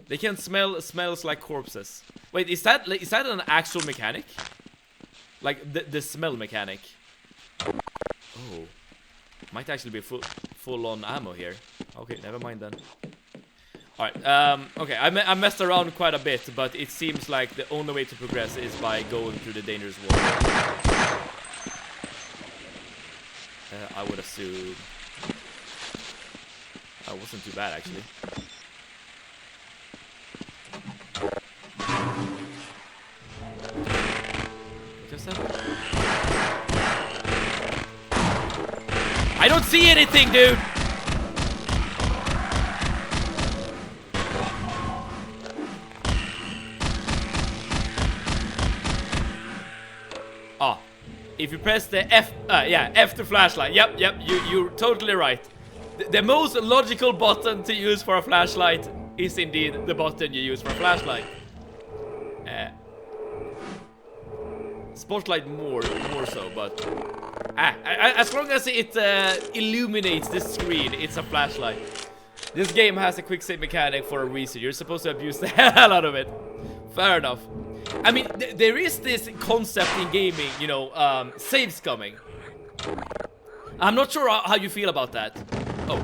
They can smells like corpses. Wait, is that an actual mechanic? Like the smell mechanic? Oh, might actually be full on ammo here. Okay, never mind then. Alright, okay, I messed around quite a bit, but it seems like the only way to progress is by going through the dangerous water. I would assume. That wasn't too bad actually. I don't see anything, dude. Oh, if you press the F, F to flashlight. Yep, you're totally right. The most logical button to use for a flashlight is indeed the button you use for a flashlight. Spotlight more so, but as long as it illuminates the screen, it's a flashlight. This game has a quick save mechanic for a reason. You're supposed to abuse the hell out of it. Fair enough. I mean, there is this concept in gaming, you know, save scumming. I'm not sure how you feel about that. Oh.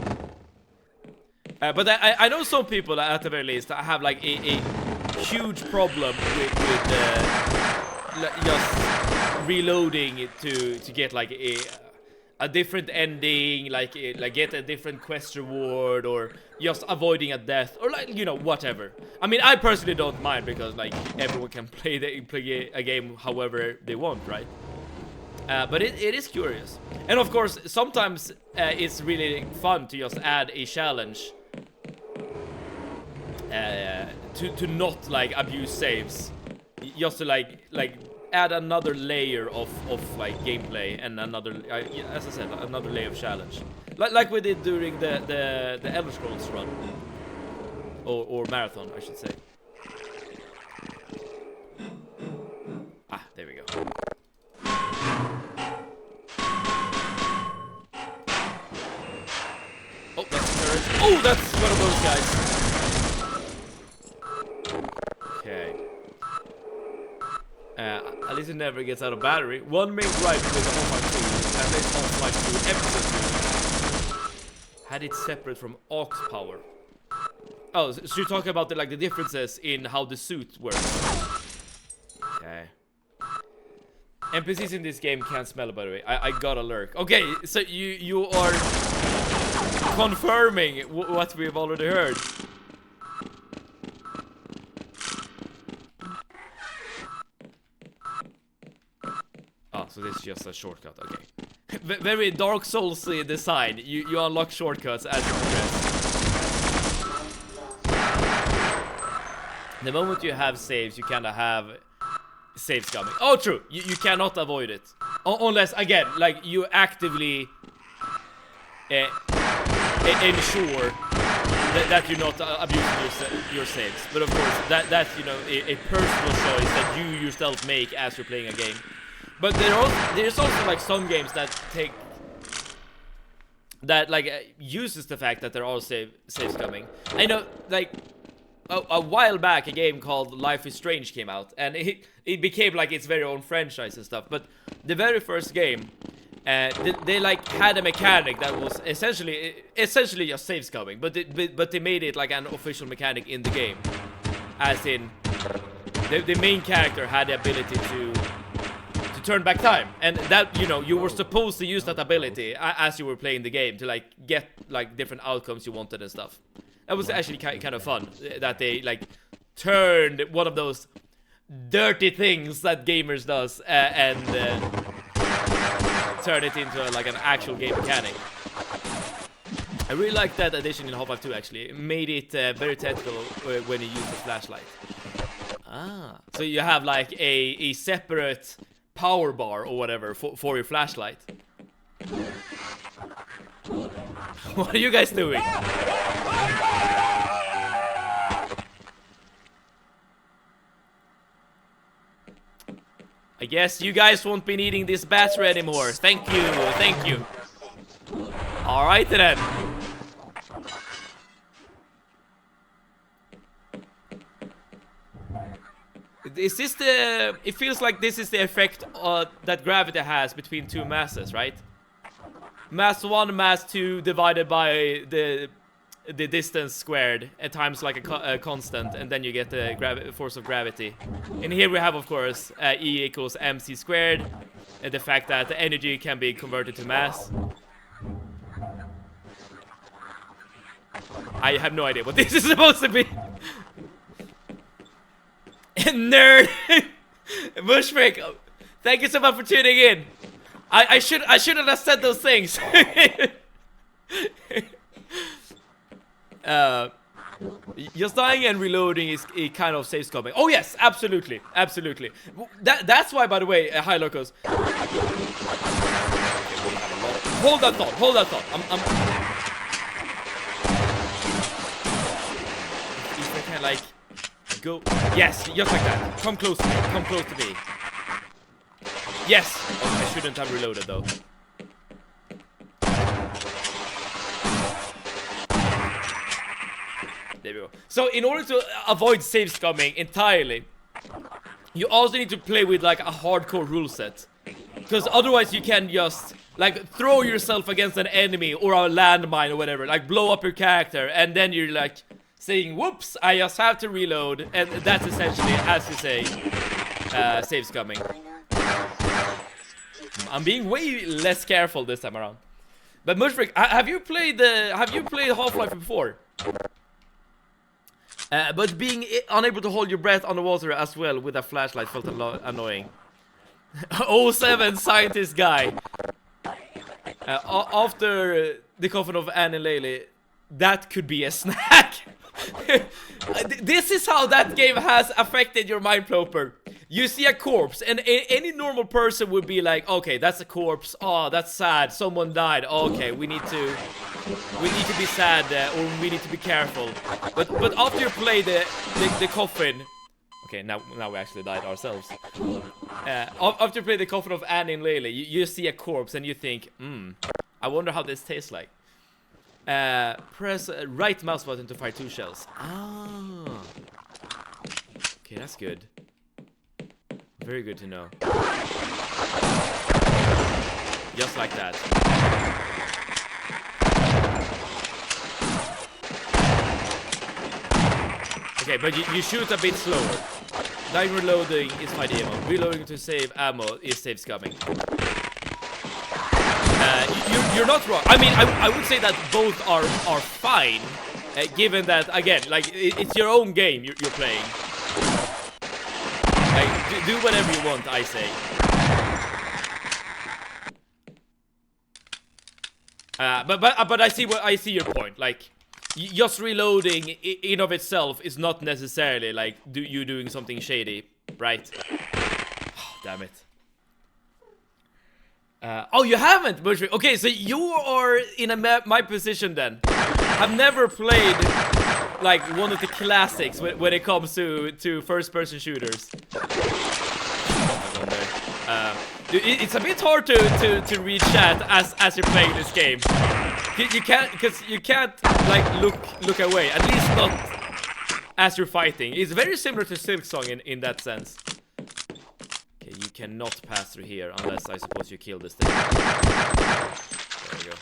But I know some people, at the very least, have like a huge problem with just reloading to get like a different ending, like get a different quest reward, or just avoiding a death, or like, you know, whatever. I mean, I personally don't mind because like everyone can play a game however they want, right? But it is curious, and of course sometimes it's really fun to just add a challenge to not like abuse saves. Just to like add another layer of like gameplay and another, as I said, another layer of challenge, like we did during the Elder Scrolls run, or marathon, I should say. Ah, there we go. Oh, that's a turret. Oh, that's one of those guys. Okay. At least it never gets out of battery. One main gripe with the Hallmark 2 and this Hallmark 2 episode 2 had it separate from aux power. Oh, so you're talking about the differences in how the suit works. Okay. NPCs in this game can't smell it, by the way. I got a lurk. Okay, so you are confirming what we've already heard. So this is just a shortcut, okay. Very Dark Souls-y design. You unlock shortcuts as you progress. The moment you have saves, you kinda have saves coming. Oh, true. You cannot avoid it. Unless, again, like, you actively ensure that you're not abusing your saves. But of course, that's, you know, a personal choice that you yourself make as you're playing a game. But there's also like some games that uses the fact that there are saves coming. I know, like, a while back, a game called Life is Strange came out, and it became like its very own franchise and stuff. But the very first game, they like had a mechanic that was essentially just saves coming, but they made it like an official mechanic in the game, as in the main character had the ability to turn back time, and that, you know, you were supposed to use that ability as you were playing the game to like get like different outcomes you wanted and stuff. That was actually kind of fun, that they like turned one of those dirty things that gamers does and turn it into like an actual game mechanic. I really like that addition in Half-Life 2 actually. It made it very technical when you use the flashlight. So you have like a separate power bar or whatever for your flashlight. What are you guys doing? I guess you guys won't be needing this battery anymore. Thank you, thank you. Alright then. Is this the... It feels like this is the effect that gravity has between two masses, right? Mass 1, mass 2 divided by the distance squared times like a constant, and then you get the force of gravity. And here we have, of course, E equals mc squared, and the fact that the energy can be converted to mass. I have no idea what this is supposed to be. Nerd! Bushwick, thank you so much for tuning in. I shouldn't have said those things. Just dying and reloading is a kind of saves coming. Oh yes, absolutely, absolutely. That's why, by the way, Hi Locos. Hold that thought. Hold that thought. If I can like go, yes, just like that. Come close to me. Come close to me. Yes. Oh, I shouldn't have reloaded though. There we go. So in order to avoid saves coming entirely, you also need to play with like a hardcore rule set. Because otherwise you can just like throw yourself against an enemy or a landmine or whatever, like blow up your character, and then you're like saying, whoops, I just have to reload, and that's essentially, as you say, saves coming. I'm being way less careful this time around. But Mushbrick, have you played Half-Life before? But being unable to hold your breath underwater as well with a flashlight felt annoying. 07 scientist guy. After the coffin of Anne and Laylee, that could be a snack. This is how that game has affected your mind, Ploper. You see a corpse, and any normal person would be like, okay, that's a corpse. Oh, that's sad. Someone died. Okay, we need to be sad, or we need to be careful. But after you play the coffin, okay, now we actually died ourselves. After you play the coffin of Anne and Laylee, you see a corpse and you think, I wonder how this tastes like. Press right mouse button to fire 2 shells. Ah. Okay, that's good. Very good to know. Just like that. Okay, but you shoot a bit slower. Dying reloading is fine ammo. Reloading to save ammo is saves coming. You're not wrong. I mean, I would say that both are fine, given that, again, like, it's your own game you're playing. Like, do whatever you want, I say. But I see your point. Like, just reloading in of itself is not necessarily like you doing something shady, right? Oh, damn it. Oh, you haven't, Bushwick. Okay, so you are in my position then. I've never played like one of the classics when it comes to first-person shooters. It's a bit hard to read chat as you're playing this game. You can't like look away. At least not as you're fighting. It's very similar to Silksong in that sense. Okay, you cannot pass through here unless I suppose you kill this thing. There you go.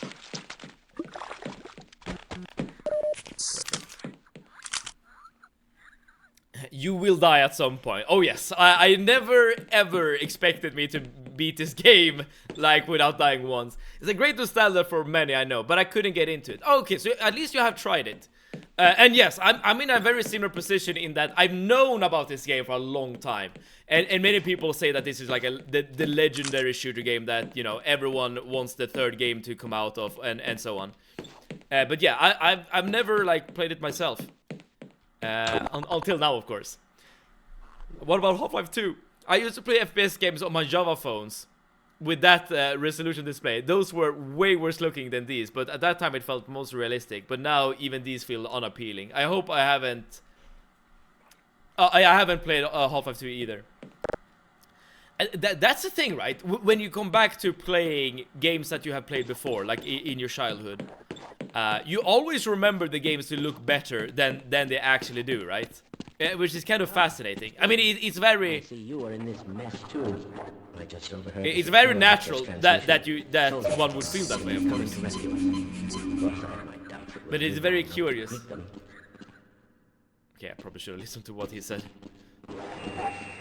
You will die at some point. Oh yes, I never ever expected me to beat this game like without dying once. It's a great nostalgia for many, I know, but I couldn't get into it. Okay, so at least you have tried it. And yes, I'm in a very similar position in that I've known about this game for a long time. And many people say that this is like the legendary shooter game that, you know, everyone wants the third game to come out of and so on. But yeah, I've never like played it myself. Until now, of course. What about Half-Life 2? I used to play FPS games on my Java phones with that resolution display. Those were way worse looking than these, but at that time it felt most realistic. But now even these feel unappealing. I hope I haven't played Half-Life 2 either. And that's the thing, right? When you come back to playing games that you have played before, like in your childhood, you always remember the games to look better than they actually do, right? Which is kind of fascinating. I mean, it's very. I see you are in this mess too. I just overheard. It's very natural that one would feel that way, of course. But it's very curious. Okay, I probably should have listened to what he said.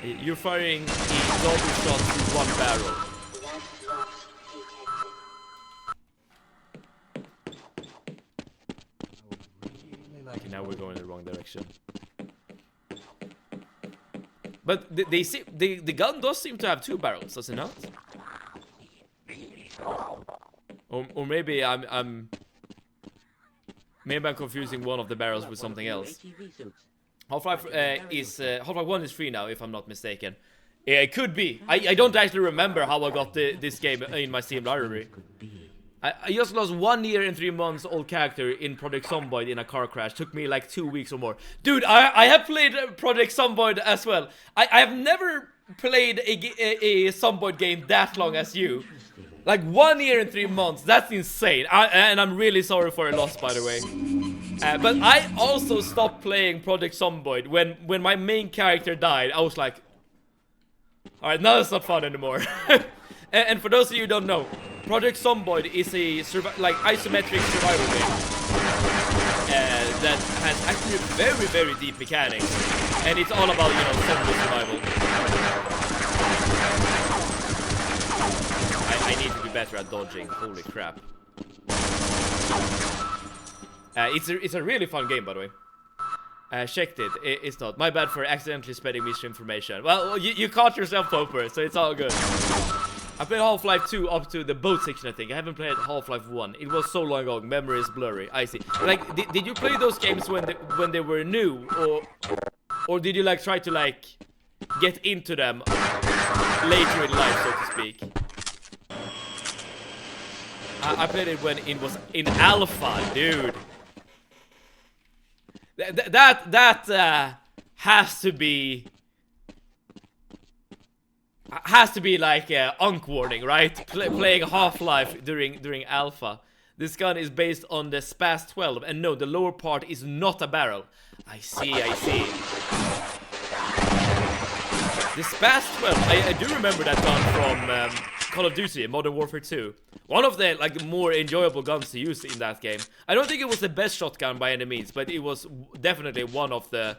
You're firing a double shot through one barrel. Okay, now we're going in the wrong direction. But the gun does seem to have two barrels, does it not? Or maybe I'm confusing one of the barrels with something else. Half-Life Half-Life 1 is free now, if I'm not mistaken. Yeah, it could be. I don't actually remember how I got this game in my Steam library. I just lost 1 year and 3 months old character in Project Zomboid in a car crash. Took me like 2 weeks or more. Dude, I have played Project Zomboid as well. I have never played a Zomboid game that long as you. Like 1 year and 3 months. That's insane. And I'm really sorry for your loss, by the way. But I also stopped playing Project Zomboid when my main character died. I was like, alright, now it's not fun anymore. and for those of you who don't know, Project Zomboid is a isometric survival game that has actually very, very deep mechanics, and it's all about, you know, zombie survival. I need to be better at dodging. Holy crap! It's a really fun game, by the way. Checked it. It's not. My bad for accidentally spreading misinformation. Well, you caught yourself, Poper, so it's all good. I played Half-Life 2 up to the boat section, I think. I haven't played Half-Life 1. It was so long ago. Memory is blurry. I see. Like, did you play those games when they were new, or did you like try to like get into them later in life, so to speak? I played it when it was in alpha, dude. That has to be like Unk warning, right? Playing Half-Life during alpha. This gun is based on the SPAS 12, and no, the lower part is not a barrel. I see. The SPAS 12, I do remember that gun from Call of Duty, Modern Warfare 2. One of the like more enjoyable guns to use in that game. I don't think it was the best shotgun by any means, but it was definitely one of the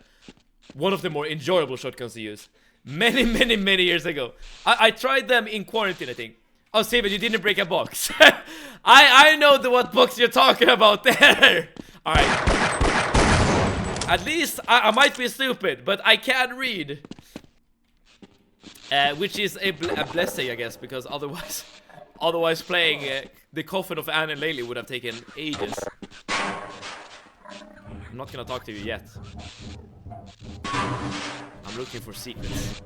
more enjoyable shotguns to use. Many years ago. I tried them in quarantine, I think. Oh, Steven, you didn't break a box. I know what box you're talking about there. Alright. At least I might be stupid, but I can read. Which is a blessing, I guess, because otherwise Otherwise, playing the Coffin of Anne and Laylee would have taken ages. I'm not gonna talk to you yet. I'm looking for secrets.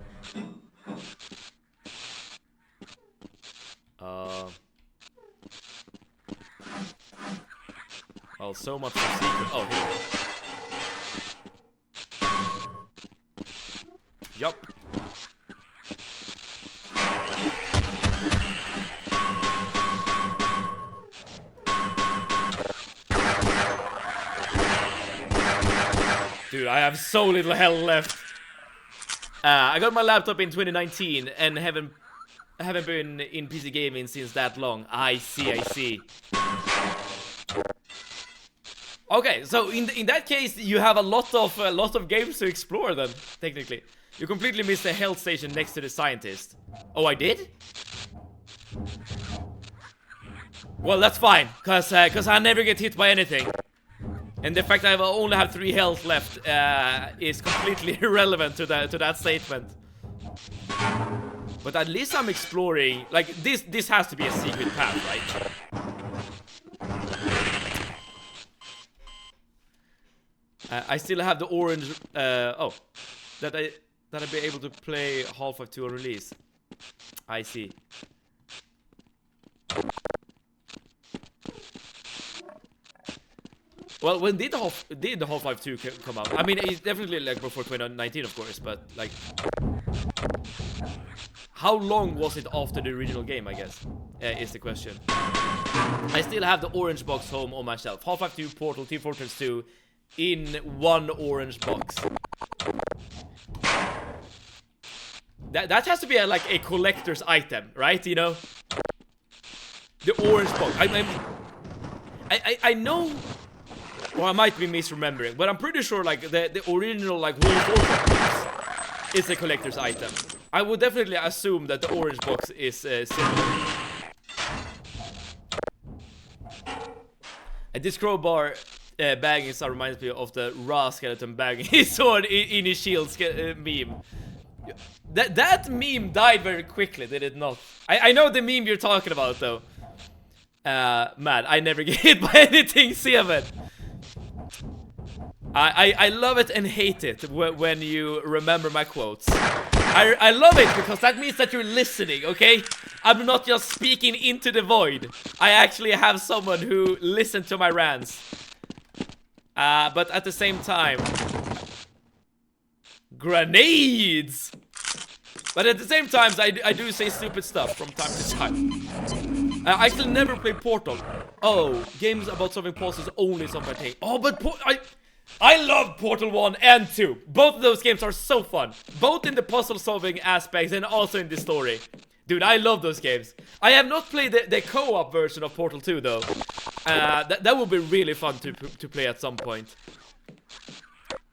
Well, so much for secret. Oh, here. Yup. Dude, I have so little health left. I got my laptop in 2019 and haven't been in PC gaming since that long. I see. Okay, so in that case, you have a lot of games to explore then, technically. You completely missed the health station next to the scientist. Oh, I did? Well, that's fine, cause I never get hit by anything. And the fact that I only have 3 health left is completely irrelevant to that statement. But at least I'm exploring. Like this has to be a secret path, right? I still have the orange. That I'd be able to play Half-Life 2 on release. I see. Well, when did the Half-Life 2 come out? I mean, it's definitely like before 2019, of course, but like, how long was it after the original game? I guess is the question. I still have the orange box home on my shelf. Half-Life 2, Portal, Team Fortress 2, in one orange box. That has to be like a collector's item, right? You know, the orange box. I know. Or I might be misremembering, but I'm pretty sure like the original like Wolf box is a collector's item. I would definitely assume that the orange box is similar. And this crowbar banging sound reminds me of the Ra skeleton banging his sword in his shield meme. That meme died very quickly, did it not? I know the meme you're talking about though. Man, I never get hit by anything, Seven. I love it and hate it when you remember my quotes. I love it because that means that you're listening, okay? I'm not just speaking into the void. I actually have someone who listens to my rants. But at the same time... Grenades! But at the same time, I do say stupid stuff from time to time. I still never play Portal. Oh, games about solving puzzles only some my take. Oh, but I love Portal 1 and 2. Both of those games are so fun. Both in the puzzle solving aspects and also in the story. Dude, I love those games. I have not played the co-op version of Portal 2 though. That would be really fun to play at some point.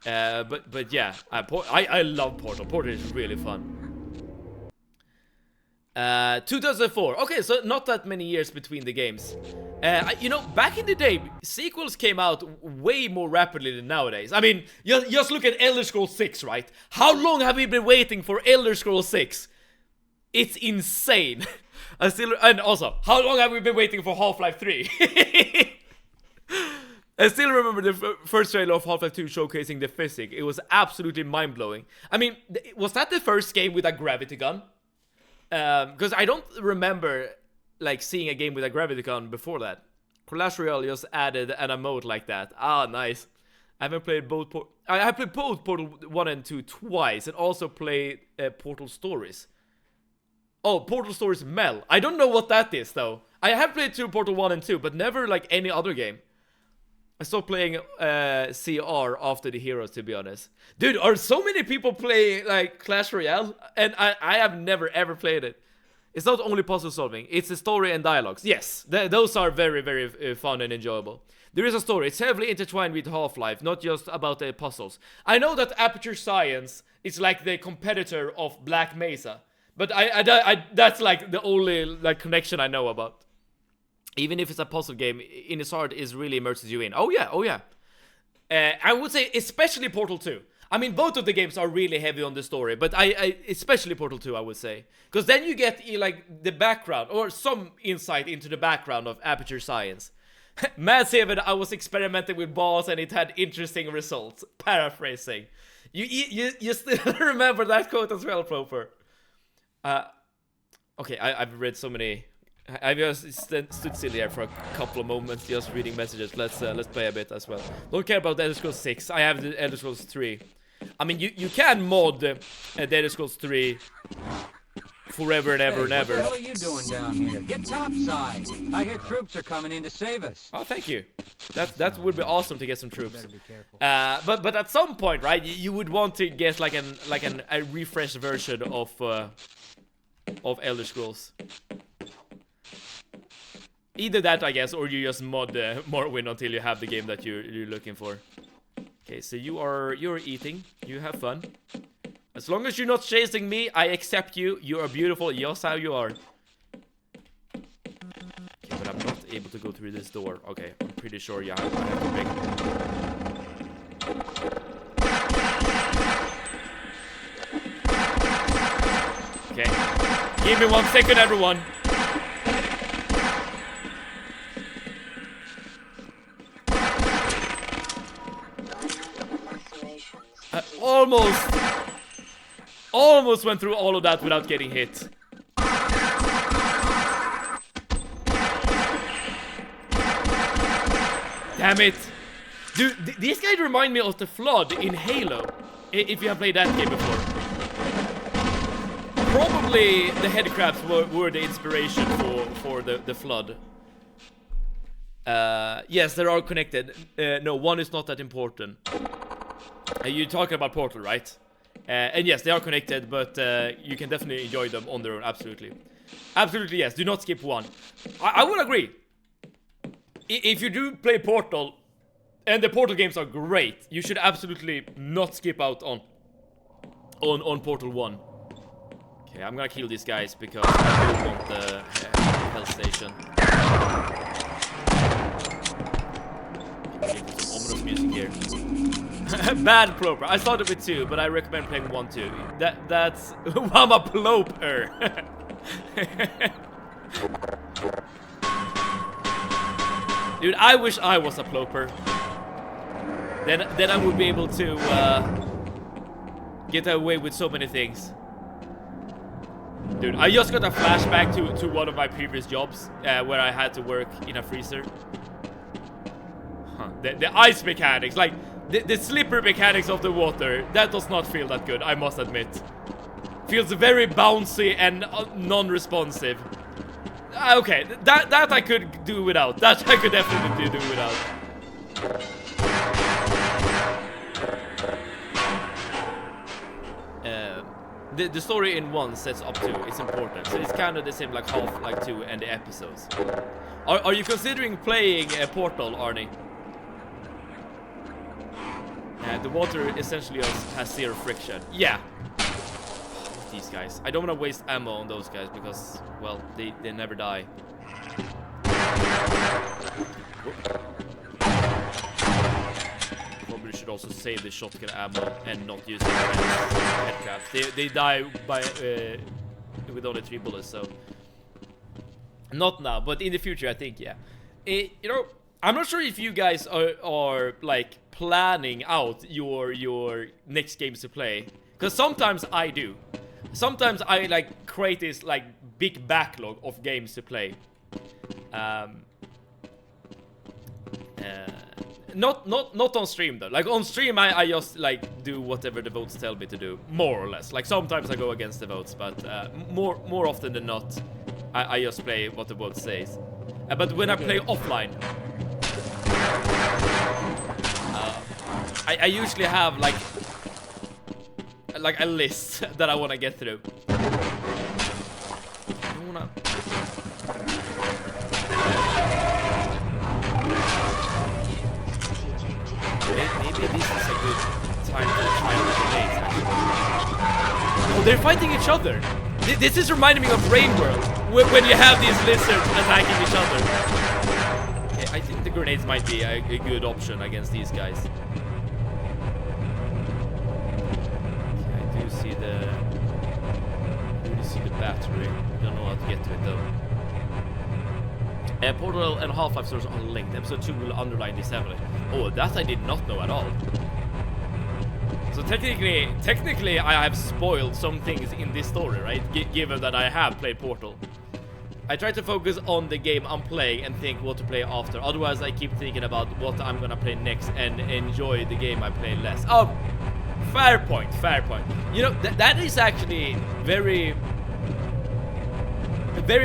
But yeah, I love Portal. Portal is really fun. 2004. Okay, so not that many years between the games. You know, back in the day, sequels came out way more rapidly than nowadays. I mean, just look at Elder Scrolls 6, right? How long have we been waiting for Elder Scrolls 6? It's insane. And also, how long have we been waiting for Half-Life 3? I still remember the first trailer of Half-Life 2 showcasing the physics. It was absolutely mind-blowing. I mean, was that the first game with a gravity gun? Because I don't remember like seeing a game with a gravity gun before that. Clash Royale just added an emote like that. Ah, nice. I haven't played both. I played both Portal 1 and 2 twice, and also played Portal Stories. Oh, Portal Stories Mel. I don't know what that is though. I have played through Portal 1 and 2, but never like any other game. I stopped playing CR after the Heroes, to be honest. Dude, are so many people playing like Clash Royale? And I have never ever played it. It's not only puzzle solving, it's the story and dialogues. Yes, those are very, very fun and enjoyable. There is a story. It's heavily intertwined with Half-Life, not just about the puzzles. I know that Aperture Science is like the competitor of Black Mesa, but I that's like the only like connection I know about. Even if it's a puzzle game, in its heart is really immerses you in. Oh yeah. I would say especially Portal 2. I mean, both of the games are really heavy on the story, but I especially Portal 2, I would say. Because then you get, like, the background, or some insight into the background of Aperture Science. Mad Seven, I was experimenting with balls and it had interesting results. Paraphrasing. You still remember that quote as well, Proper? Okay, I've read so many. I've just stood still here for a couple of moments, just reading messages. Let's play a bit as well. Don't care about Elder Scrolls 6. I have the Elder Scrolls 3. I mean, you can mod the Elder Scrolls 3 forever and ever and ever. What the hell are you doing down here? Get topside. I hear troops are coming in to save us. Oh, thank you. That would be awesome to get some troops. But at some point, right? You would want to get like a refreshed version of Elder Scrolls. Either that, I guess, or you just mod Morrowind until you have the game that you're looking for. Okay, so you're eating. You have fun. As long as you're not chasing me, I accept you. You are beautiful, just how you are. Okay, but I'm not able to go through this door. Okay, I'm pretty sure I have to break. Okay, give me 1 second, everyone. I almost went through all of that without getting hit. Damn it. Dude, these guys remind me of the Flood in Halo. If you have played that game before. Probably the headcrabs were the inspiration for the Flood. Yes, they are connected. No, one is not that important. You're talking about Portal, right? And yes, they are connected, but you can definitely enjoy them on their own, absolutely. Absolutely, yes. Do not skip one. I would agree. If you do play Portal, and the Portal games are great, you should absolutely not skip out on Portal 1. Okay, I'm gonna kill these guys because I don't want the health station. Some ominous music here. Bad ploper. I started with 2, but I recommend playing 1 too. That's I'm a ploper. Dude, I wish I was a ploper. Then I would be able to get away with so many things. Dude, I just got a flashback to one of my previous jobs where I had to work in a freezer. Huh. The ice mechanics, like the slipper mechanics of the water, that does not feel that good, I must admit. Feels very bouncy and non-responsive. Okay, that I could do without. That I could definitely do without. The story in 1 sets up 2. It's important, so it's kind of the same like Half-Life 2 and the episodes. Are you considering playing a Portal, Arnie? The water essentially has 0 friction. Yeah. These guys. I don't want to waste ammo on those guys because, well, they never die. Probably should also save the shotgun ammo and not use the headcrabs. They die by with only 3 bullets, so not now, but in the future, I think, yeah. You know, I'm not sure if you guys are like planning out your next games to play, because sometimes I do. Sometimes I like create this like big backlog of games to play. Not on stream though. Like on stream I just like do whatever the votes tell me to do, more or less. Like sometimes I go against the votes, but more often than not I just play what the vote says. But when I play offline, I usually have like a list that I want to get through. I don't wanna... Maybe this is a good time to try out the grenades, actually. Oh, they're fighting each other. This is reminding me of Rain World, when you have these lizards attacking each other. Okay, I think the grenades might be a good option against these guys. see the battery. Don't know how to get to it though. Portal and Half-Life stores are linked. Episode 2 will underline this heavily. Oh, that I did not know at all. So technically I have spoiled some things in this story, right? Given that I have played Portal. I try to focus on the game I'm playing and think what to play after. Otherwise, I keep thinking about what I'm gonna play next and enjoy the game I play less. Oh, fair point, fair point. You know, that is actually very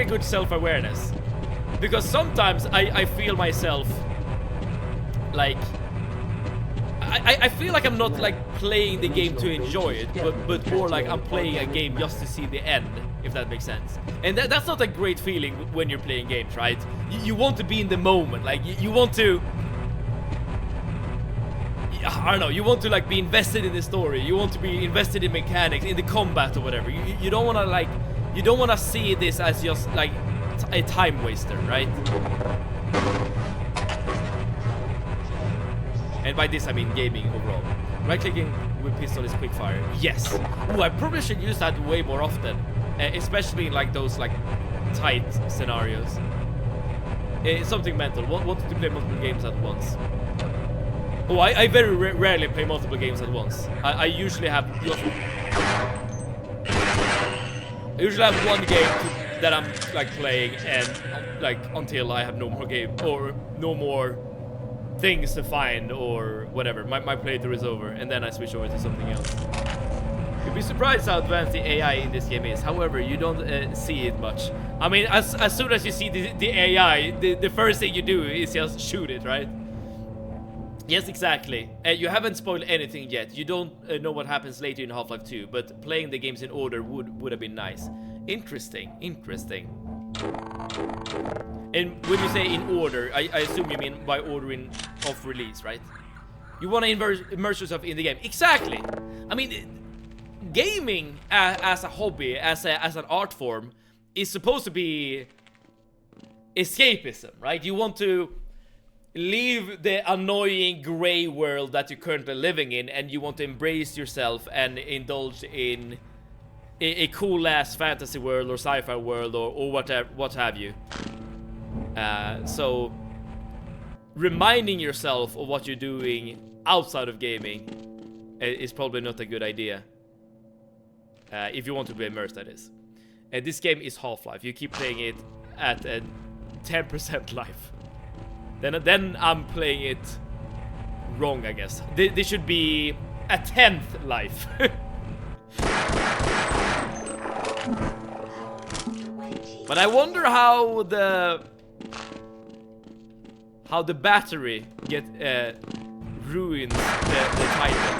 good self-awareness. Because sometimes I feel myself like I feel like I'm not like playing the game to enjoy it, but more like I'm playing a game just to see the end, if that makes sense. And that's not a great feeling when you're playing games, right? You want to be in the moment, like you want to, I don't know, you want to like be invested in the story, you want to be invested in mechanics, in the combat or whatever. You don't want to like, you don't want to see this as just like a time waster, right? And by this I mean gaming overall. Right-clicking with pistol is quickfire. Yes. Ooh, I probably should use that way more often, especially in like those like tight scenarios. It's something mental. Wanted to play multiple games at once. Oh, I very rarely play multiple games at once. I usually have one game that I'm like playing and like until I have no more game or no more things to find or whatever. My playthrough is over and then I switch over to something else. You'd be surprised how advanced the AI in this game is. However, you don't see it much. I mean, as soon as you see the AI, the first thing you do is just shoot it, right? Yes, exactly. You haven't spoiled anything yet. You don't know what happens later in Half-Life 2, but playing the games in order would have been nice. Interesting, interesting. And when you say in order, I assume you mean by ordering of release, right? You want to immerse yourself in the game. Exactly! I mean, gaming as a hobby, as an art form, is supposed to be escapism, right? You want to leave the annoying gray world that you're currently living in, and you want to embrace yourself and indulge in a cool-ass fantasy world or sci-fi world or whatever, what have you. So reminding yourself of what you're doing outside of gaming is probably not a good idea. If you want to be immersed, that is. And this game is Half-Life. You keep playing it at a 10% life. Then I'm playing it wrong, I guess. This should be a 10th life. But I wonder how the battery ruins the title.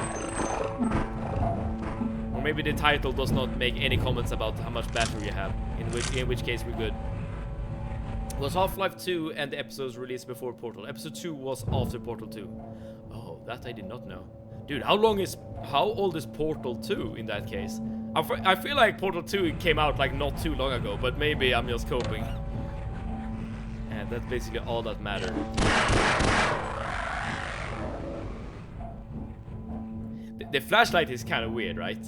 Or maybe the title does not make any comments about how much battery you have, in which case we're good. Was Half-Life 2 and the episodes released before Portal? Episode 2 was after Portal 2. Oh, that I did not know. Dude, how old is Portal 2 in that case? I feel like Portal 2 came out like not too long ago, but maybe I'm just coping. And that's basically all that matters. The flashlight is kind of weird, right?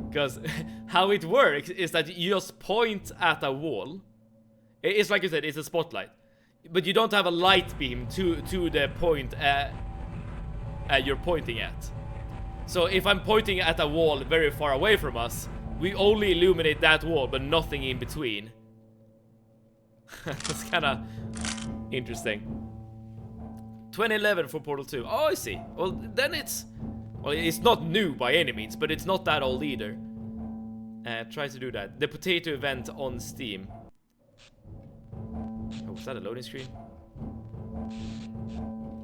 Because how it works is that you just point at a wall. It's like you said, it's a spotlight. But you don't have a light beam to the point you're pointing at. So if I'm pointing at a wall very far away from us, we only illuminate that wall, but nothing in between. That's kind of interesting. 2011 for Portal 2. Oh, I see. Well, then it's not new by any means, but it's not that old either. Try to do that. The potato event on Steam. Oh, was that a loading screen?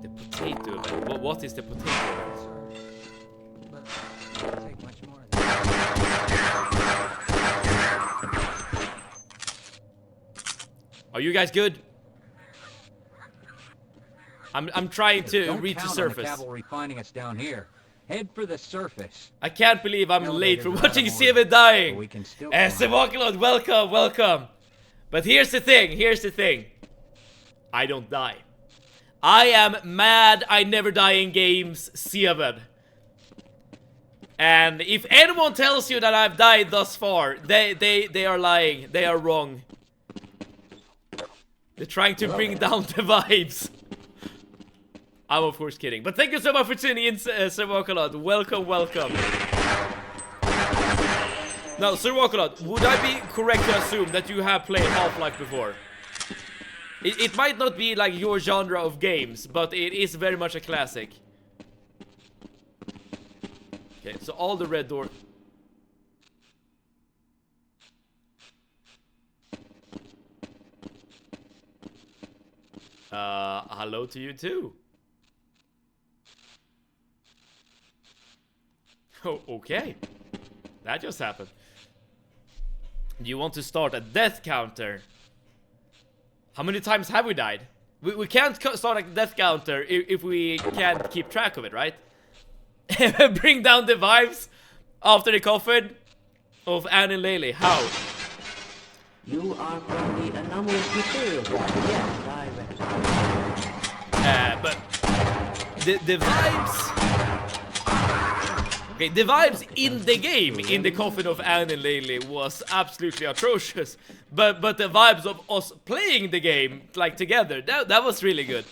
The potato event. What is the potato event? Take much more. Are you guys good? I'm trying to reach the surface. Don't count on the cavalry finding us down here. Head for the surface. I can't believe I'm late for watching Steven dying. We can still Sevakulot, welcome. But here's the thing. I don't die. I am mad I never die in games, Steven. And if anyone tells you that I've died thus far, they are lying. They are wrong. They're trying to bring down the vibes. I'm of course kidding. But thank you so much for tuning in, Sir Walkalot. Welcome, welcome. Now, Sir Walkalot, would I be correct to assume that you have played Half-Life before? It might not be like your genre of games, but it is very much a classic. Okay, so all the red door... hello to you too. Oh, okay. That just happened. Do you want to start a death counter? How many times have we died? We can't start a death counter if we can't keep track of it, right? Bring down the vibes after the coffin of Anne and Laylee. How? You are from the anomalous material guy. Yes, I recognize. But the vibes... Okay, the vibes in the game, in the coffin of Anne and Laylee, was absolutely atrocious. But the vibes of us playing the game, like, together, that was really good.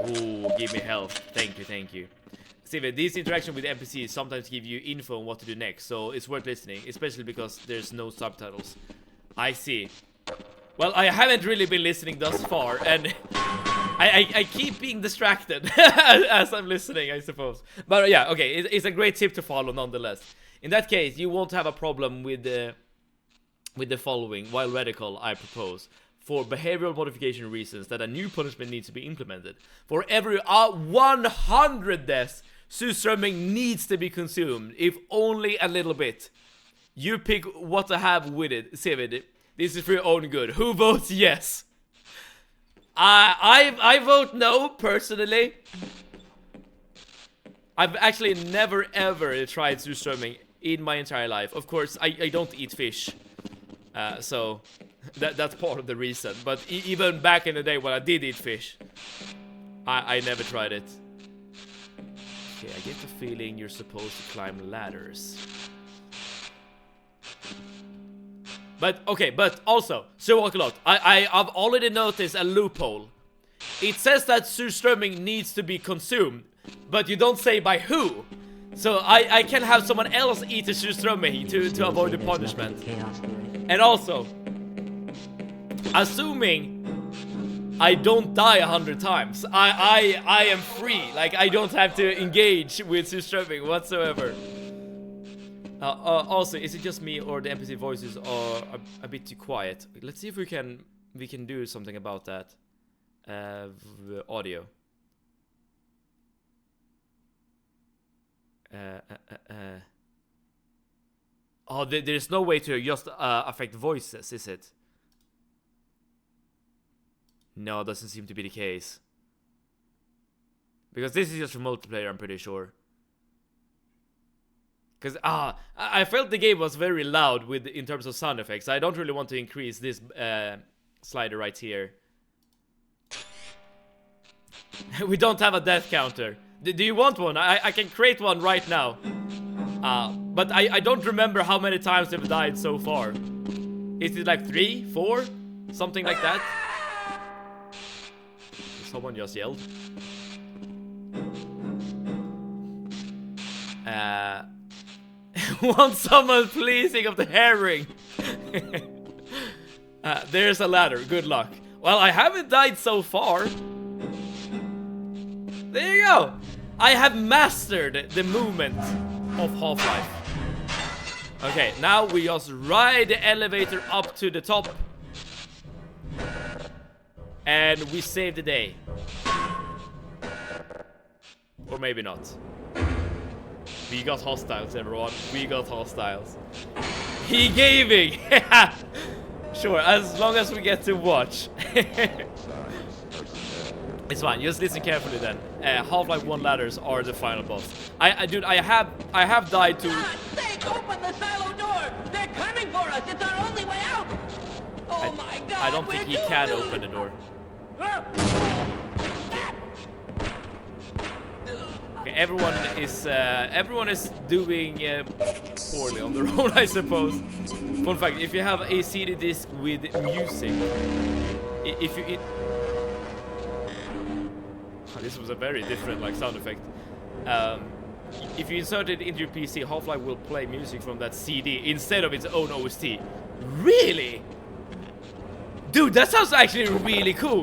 Ooh, give me health. Thank you, thank you. Steven, these interactions with NPCs sometimes give you info on what to do next, so it's worth listening, especially because there's no subtitles. I see. Well, I haven't really been listening thus far, and I keep being distracted as I'm listening, I suppose. But yeah, okay, it's a great tip to follow nonetheless. In that case, you won't have a problem with the following, while radical, I propose. For behavioral modification reasons, that a new punishment needs to be implemented. For every 100 deaths, surströmming needs to be consumed, if only a little bit. You pick what to have with it, Sevid. This is for your own good. Who votes yes? I vote no, personally. I've actually never ever tried surströmming in my entire life. Of course, I don't eat fish. So that's part of the reason. But even back in the day when I did eat fish, I never tried it. Okay, I get the feeling you're supposed to climb ladders. But, okay, but also, Sir Walkalot, I've already noticed a loophole. It says that surströmming needs to be consumed, but you don't say by who. So I can have someone else eat the surströmming to avoid the punishment. And also, assuming I don't die 100 times, I am free. Like, I don't have to engage with surströmming whatsoever. Also, is it just me or the NPC voices are a bit too quiet? Let's see if we can do something about that. Audio. Oh, there's no way to just affect voices, is it? No, doesn't seem to be the case. Because this is just for multiplayer, I'm pretty sure. Because, I felt the game was very loud in terms of sound effects. I don't really want to increase this slider right here. We don't have a death counter. Do you want one? I can create one right now. But I don't remember how many times they've died so far. Is it like 3, 4? Something like that? Someone just yelled. Want someone pleasing of the herring? There's a ladder. Good luck. Well, I haven't died so far. There you go. I have mastered the movement of Half-Life. Okay, now we just ride the elevator up to the top. And we save the day. Or maybe not. We got hostiles, everyone. We got hostiles. He gaming! Sure, as long as we get to watch. It's fine, just listen carefully then. Half-Life 1 ladders are the final boss. Dude, I have died to... Sake, open the silo door! They're coming for us! It's our only way out! Oh my god! I don't think he can open the door. Okay, everyone is doing poorly on their own, I suppose. Fun fact: if you have a CD disc with music, if you this was a very different like sound effect. If you insert it into your PC, Half-Life will play music from that CD instead of its own OST. Really? Dude, that sounds actually really cool.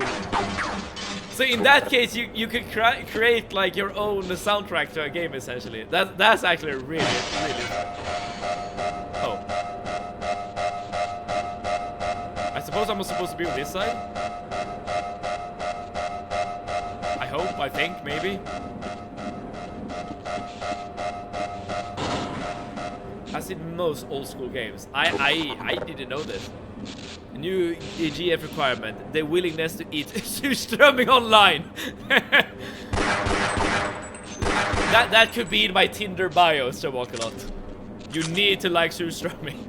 So in that case, you could create like your own soundtrack to a game essentially. That's actually really. Oh. I suppose I'm supposed to be on this side. I hope. I think maybe. As in most old school games, I didn't know this. New GF requirement: the willingness to eat surströmming online. that could be in my Tinder bio, so walk a lot. You need to like surströmming.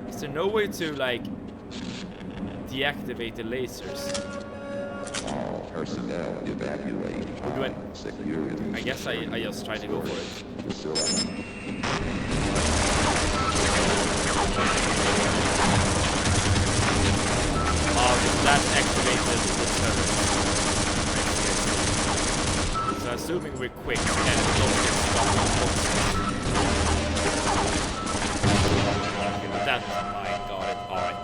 Is there no way to like deactivate the lasers? All personnel evacuate. I guess I just tried to go for it. Oh, that activated the turret. So assuming we're quick and don't get stuck on boxes. Okay, but that was mine. Got it. Alright.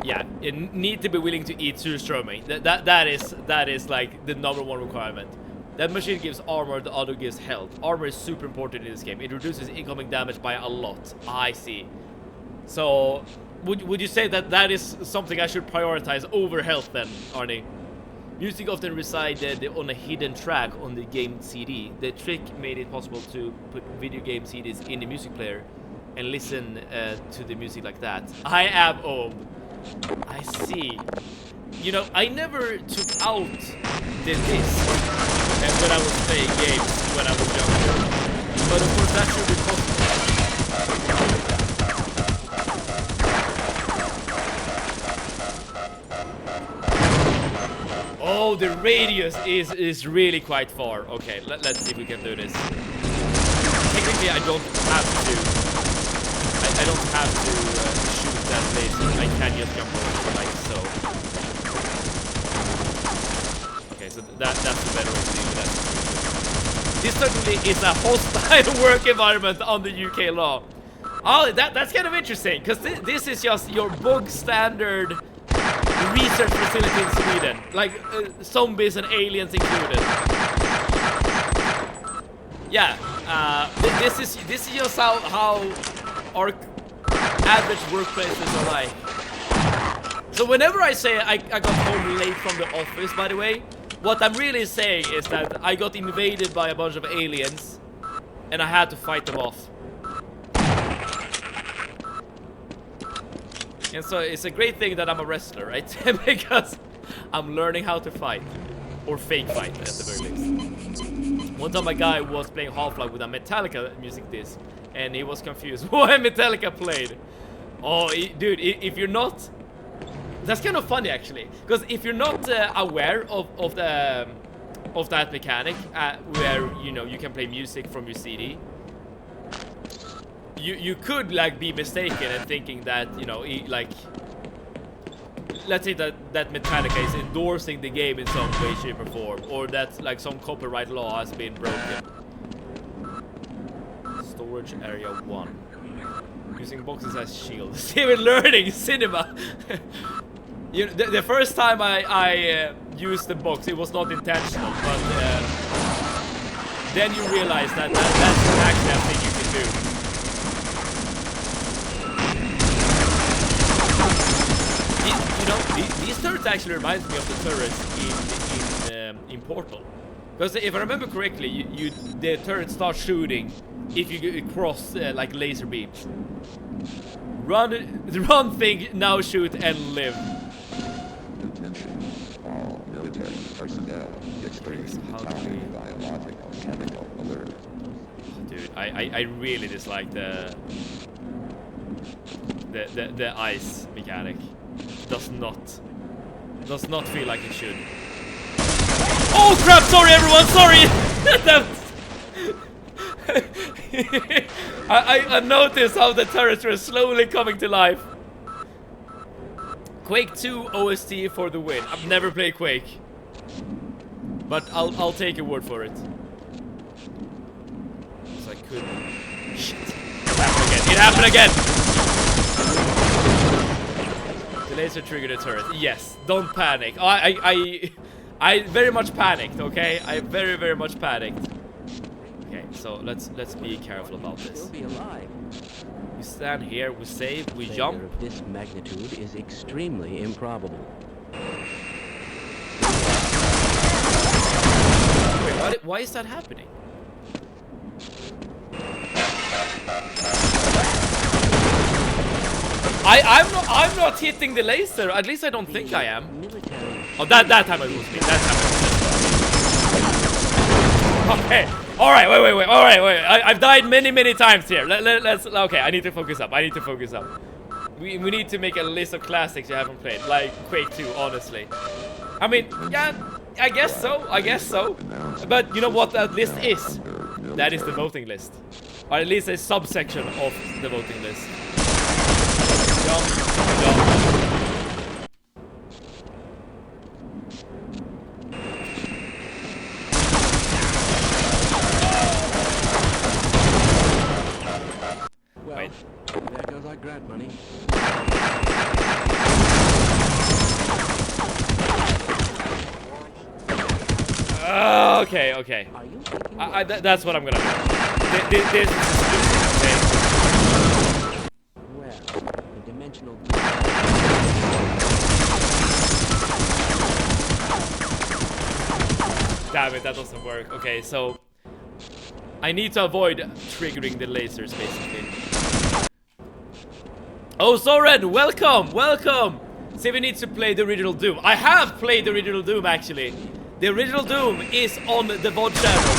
Yeah, you need to be willing to eat surströmming. That is like the #1 requirement. That machine gives armor, the other gives health. Armor is super important in this game. It reduces incoming damage by a lot. I see. So, would you say that is something I should prioritize over health then, Arnie? Music often resided on a hidden track on the game CD. The trick made it possible to put video game CDs in the music player and listen to the music like that. I am old. I see. You know, I never took out the disc when I was playing games when I was younger. But of course that should be possible. Oh, the radius is really quite far. Okay, let's see if we can do this. Technically, I don't have to. I don't have to shoot that laser. I can just jump over like so. Okay, so that's the better way to do that. This certainly is a hostile work environment on the UK law. Oh, that's kind of interesting, because this is just your bog standard research facility in Sweden, like zombies and aliens included. Yeah, this is just how our average workplaces are like. So whenever I say I got home late from the office, by the way, what I'm really saying is that I got invaded by a bunch of aliens and I had to fight them off. And so it's a great thing that I'm a wrestler, right? Because I'm learning how to fight. Or fake fight, at the very least. One time a guy was playing Half-Life with a Metallica music disc, and he was confused why Metallica played. Oh, dude, if you're not... That's kind of funny, actually. Because if you're not aware of that mechanic, where, you know, you can play music from your CD, you could like be mistaken and thinking that, you know, like, let's say that Metallica is endorsing the game in some way, shape or form, or that like some copyright law has been broken. Storage area 1. Using boxes as shields. Even learning cinema. You know, the first time I used the box, it was not intentional, but then you realize that that's actually a thing you can do. You know, these turrets actually remind me of the turrets in Portal. Because if I remember correctly, the turret starts shooting if you cross like laser beams. Run, think, now shoot, and live. Attention, all military personnel experiencing biological chemical alert. Dude, I really dislike the the ice mechanic. Does not feel like it should. Oh crap! Sorry everyone, sorry! I noticed how the turrets were slowly coming to life. Quake 2 OST for the win. I've never played Quake, but I'll take your word for it. So I could. Shit! It happened again! The laser triggered the turret. Yes. Don't panic. Oh, I very much panicked. Okay, I very much panicked. Okay, so let's be careful about this. We stand here, we save, we jump. Of this magnitude is extremely improbable. Wait, why is that happening? I'm not hitting the laser. At least I don't think I am. Oh, that time I was me. That time I was. Okay. All right. Wait. All right. Wait. I've died many times here. Let's. Okay. I need to focus up. We need to make a list of classics you haven't played, like Quake 2. Honestly. I mean, yeah. I guess so. But you know what that list is? That is the voting list, or at least a subsection of the voting list. Jump. Well, wait. There goes our grant money. Okay. That's what I'm gonna do. This is okay. Well, the dimensional. Damn it, that doesn't work. Okay, so I need to avoid triggering the lasers, basically. Oh, Soren, welcome! Seven needs to play the original Doom. I have played the original Doom, actually. The original Doom is on the VOD channel.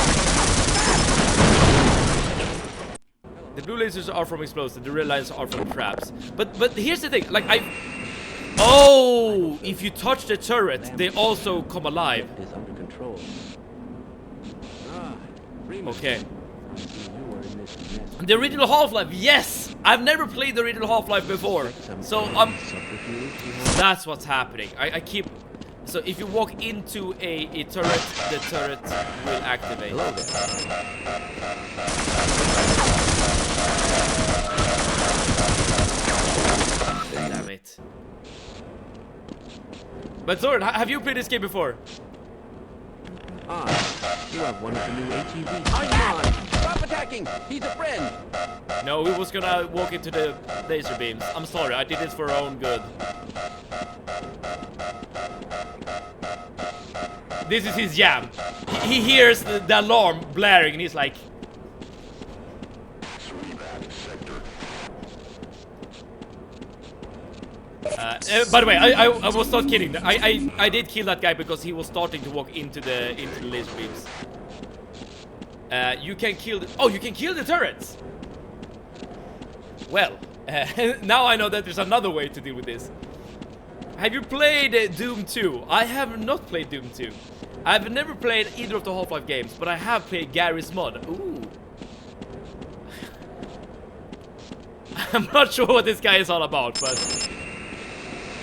The blue lasers are from explosives, the red lines are from traps. But here's the thing, like oh, if you touch the turret, they also come alive. Is under control. Okay. The original Half-Life, yes! I've never played the original Half-Life before. So that's what's happening. I keep. So if you walk into a turret, the turret will activate. Damn it. But Zoran, have you played this game before? You have one of the new ATVs. Come stop attacking! He's a friend! No, we was gonna walk into the laser beams. I'm sorry, I did this for our own good. This is his jam. He hears the alarm blaring and he's like... by the way, I was not kidding. I did kill that guy because he was starting to walk into the laser beams. You can kill you can kill the turrets. Well, now I know that there's another way to deal with this. Have you played Doom 2? I have not played Doom 2. I've never played either of the Half-Life games, but I have played Gary's mod. Ooh. I'm not sure what this guy is all about, but...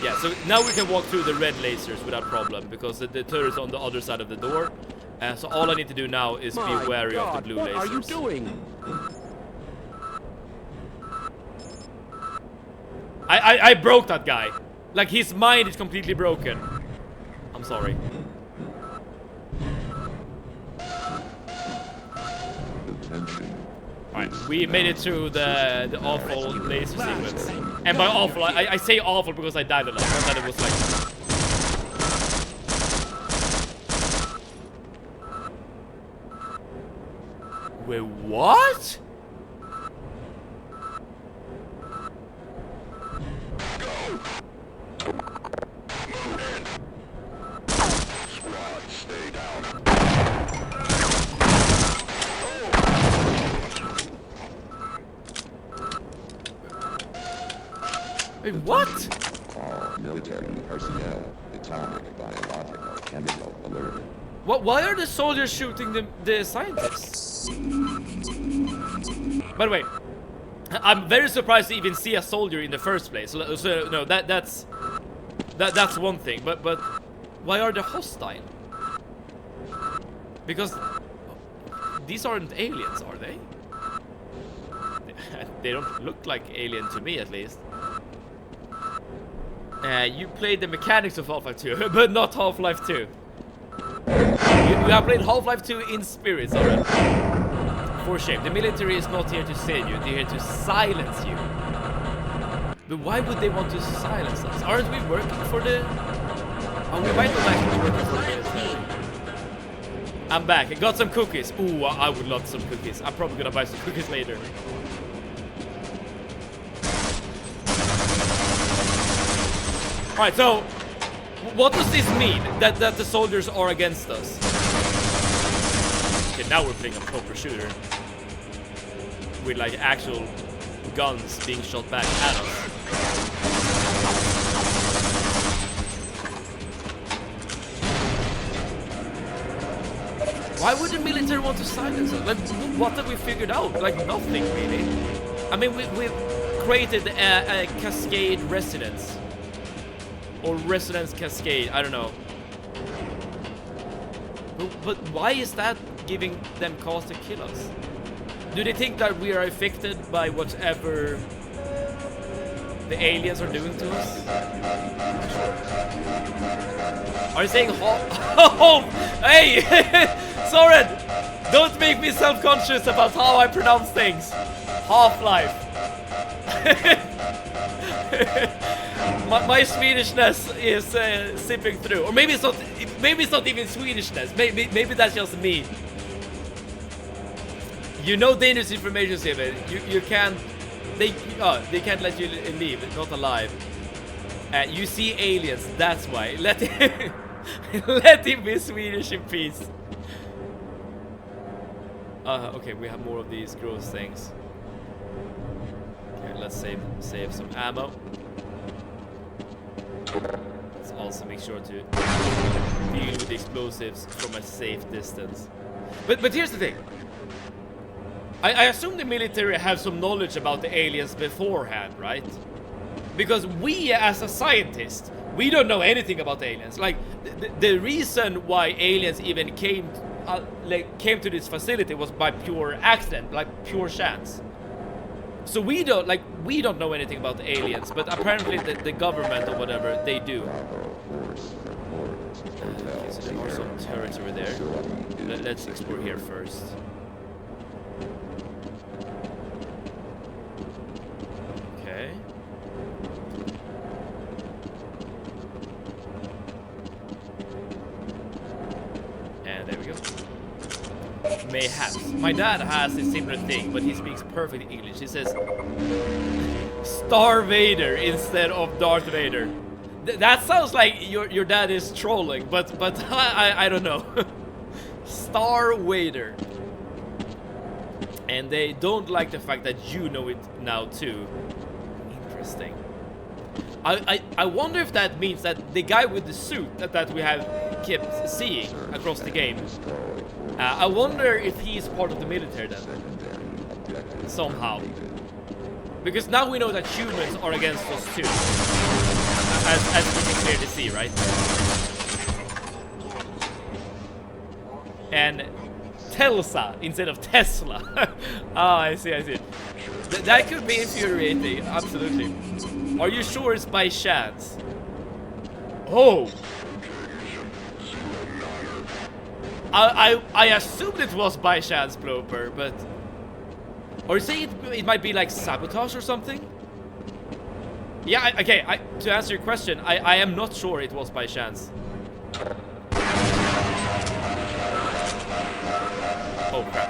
Yeah, so now we can walk through the red lasers without problem, because the turret's on the other side of the door. So all I need to do now is be wary of the blue lasers. What are you doing? I broke that guy. Like, his mind is completely broken. I'm sorry. Alright, we made it through the awful laser sequence. And by awful, I say awful because I died a lot. Not that it was like... Wait, what? Wait, what? All military personnel, atomic, biological, chemical alert. What? Why are the soldiers shooting the scientists? By the way, I'm very surprised to even see a soldier in the first place. So no, that's one thing. But why are they hostile? Because these aren't aliens, are they? They don't look like alien to me, at least. You played the mechanics of Half-Life 2, but not Half-Life 2. You have played Half-Life 2 in spirits already. For shame. The military is not here to save you, they're here to silence you. But why would they want to silence us? Aren't we working for the... Oh, we might not actually be working for the military. I'm back. I got some cookies. Ooh, I would love some cookies. I'm probably gonna buy some cookies later. Alright, so what does this mean? That the soldiers are against us? Okay, now we're playing a proper shooter. With like actual guns being shot back at us. Why would the military want to silence us? Like, what have we figured out? Like, nothing really. I mean, we've created a cascade resonance. Or resonance cascade, I don't know. But why is that giving them cause to kill us? Do they think that we are affected by whatever the aliens are doing to us? Are you saying oh, hey! Soren! Don't make me self-conscious about how I pronounce things. Half-Life. My Swedishness is sipping through. Or maybe it's not even Swedishness. Maybe that's just me. You know dangerous information, Steven. You can't... They can't let you leave. Not alive. You see aliens. That's why. Let him be Swedish in peace. Okay, we have more of these gross things. Okay, let's save some ammo. Let's also make sure to deal with the explosives from a safe distance. But here's the thing. I assume the military have some knowledge about the aliens beforehand, right? Because we, as a scientist, we don't know anything about aliens. Like, the reason why aliens even came to this facility was by pure accident, like pure chance. So we don't know anything about the aliens, but apparently the government or whatever, they do. Okay, so there are some turrets over there. Let's explore here first. Okay. And there we go. Mayhaps. My dad has a similar thing, but he speaks perfect English. He says Star Vader instead of Darth Vader. That sounds like your dad is trolling, but I don't know. Star Vader. And they don't like the fact that you know it now too. Interesting. I wonder if that means that the guy with the suit that we have kept seeing across the game, I wonder if he's part of the military then, somehow. Because now we know that humans are against us too, as we can clearly see, right? And Telsa instead of Tesla. Ah, I see. That could be infuriating, absolutely. Are you sure it's by chance? Oh! I assumed it was by chance, Bloper, but... Or you say it might be like sabotage or something? Yeah, okay, to answer your question, I am not sure it was by chance. Oh crap.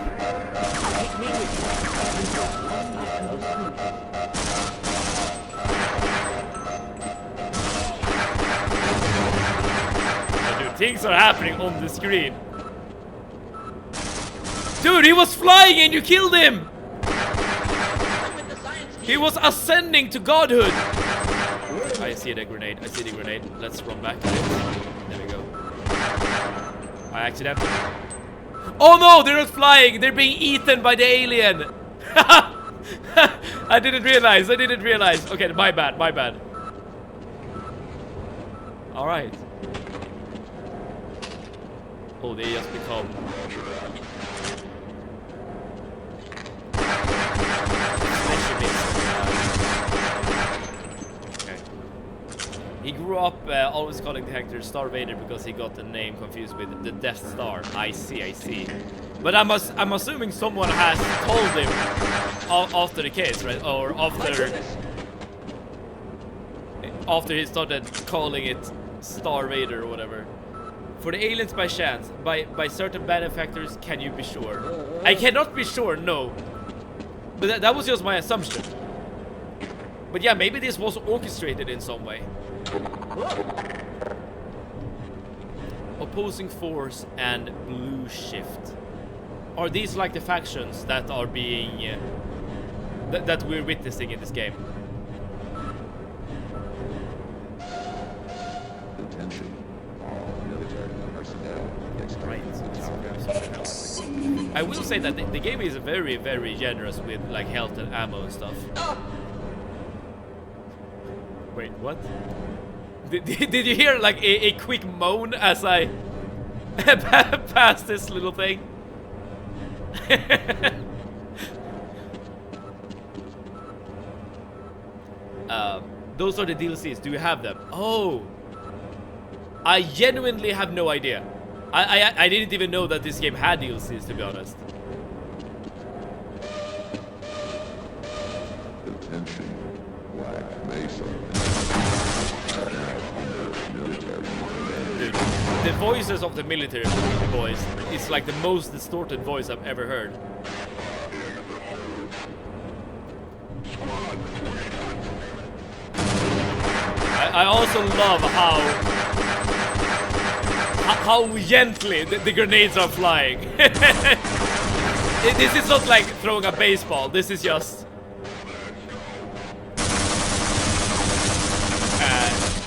Oh, dude, things are happening on the screen. Dude, he was flying and you killed him! He was ascending to godhood! see the grenade. I see the grenade. Let's run back. There we go. I accidentally. Oh no, they're not flying. They're being eaten by the alien. I didn't realize. Okay, my bad. All right. Oh, they just become. Okay. He grew up always calling the Hector Star Vader because he got the name confused with the Death Star. I see. But I'm assuming someone has told him after the case, right? Or after he started calling it Star Vader or whatever. For the aliens by chance, by certain benefactors, can you be sure? I cannot be sure, no. But that was just my assumption. But yeah, maybe this was orchestrated in some way. Opposing Force and Blue Shift. Are these like the factions that are being... that we're witnessing in this game? Attention. All military personnel. Right. I will say that the game is very, very generous with like health and ammo and stuff. Wait, what? Did you hear like a quick moan as I passed this little thing? Those are the DLCs. Do you have them? Oh, I genuinely have no idea. I didn't even know that this game had DLCs, to be honest. Attention. Black Mesa. Dude, the voices of the military boys is like the most distorted voice I've ever heard. I also love how gently the grenades are flying. This is not like throwing a baseball. This is just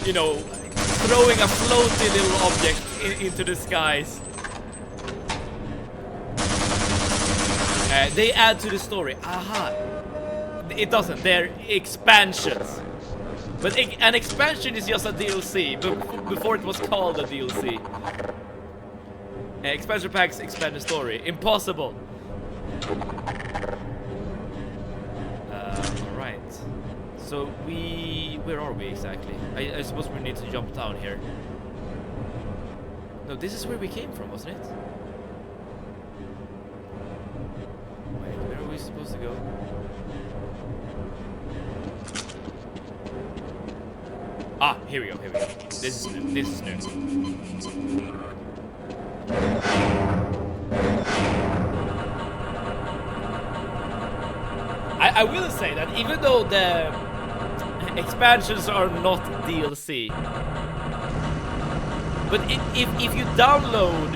you know, throwing a floaty little object into the skies. They add to the story. Aha. It doesn't. They're expansions. But an expansion is just a DLC, before it was called a DLC. Expansion packs expand the story. Impossible. Alright. So where are we exactly? I suppose we need to jump down here. No, this is where we came from, wasn't it? Wait, where are we supposed to go? Ah, here we go. This is new. I will say that even though the expansions are not DLC, but if you download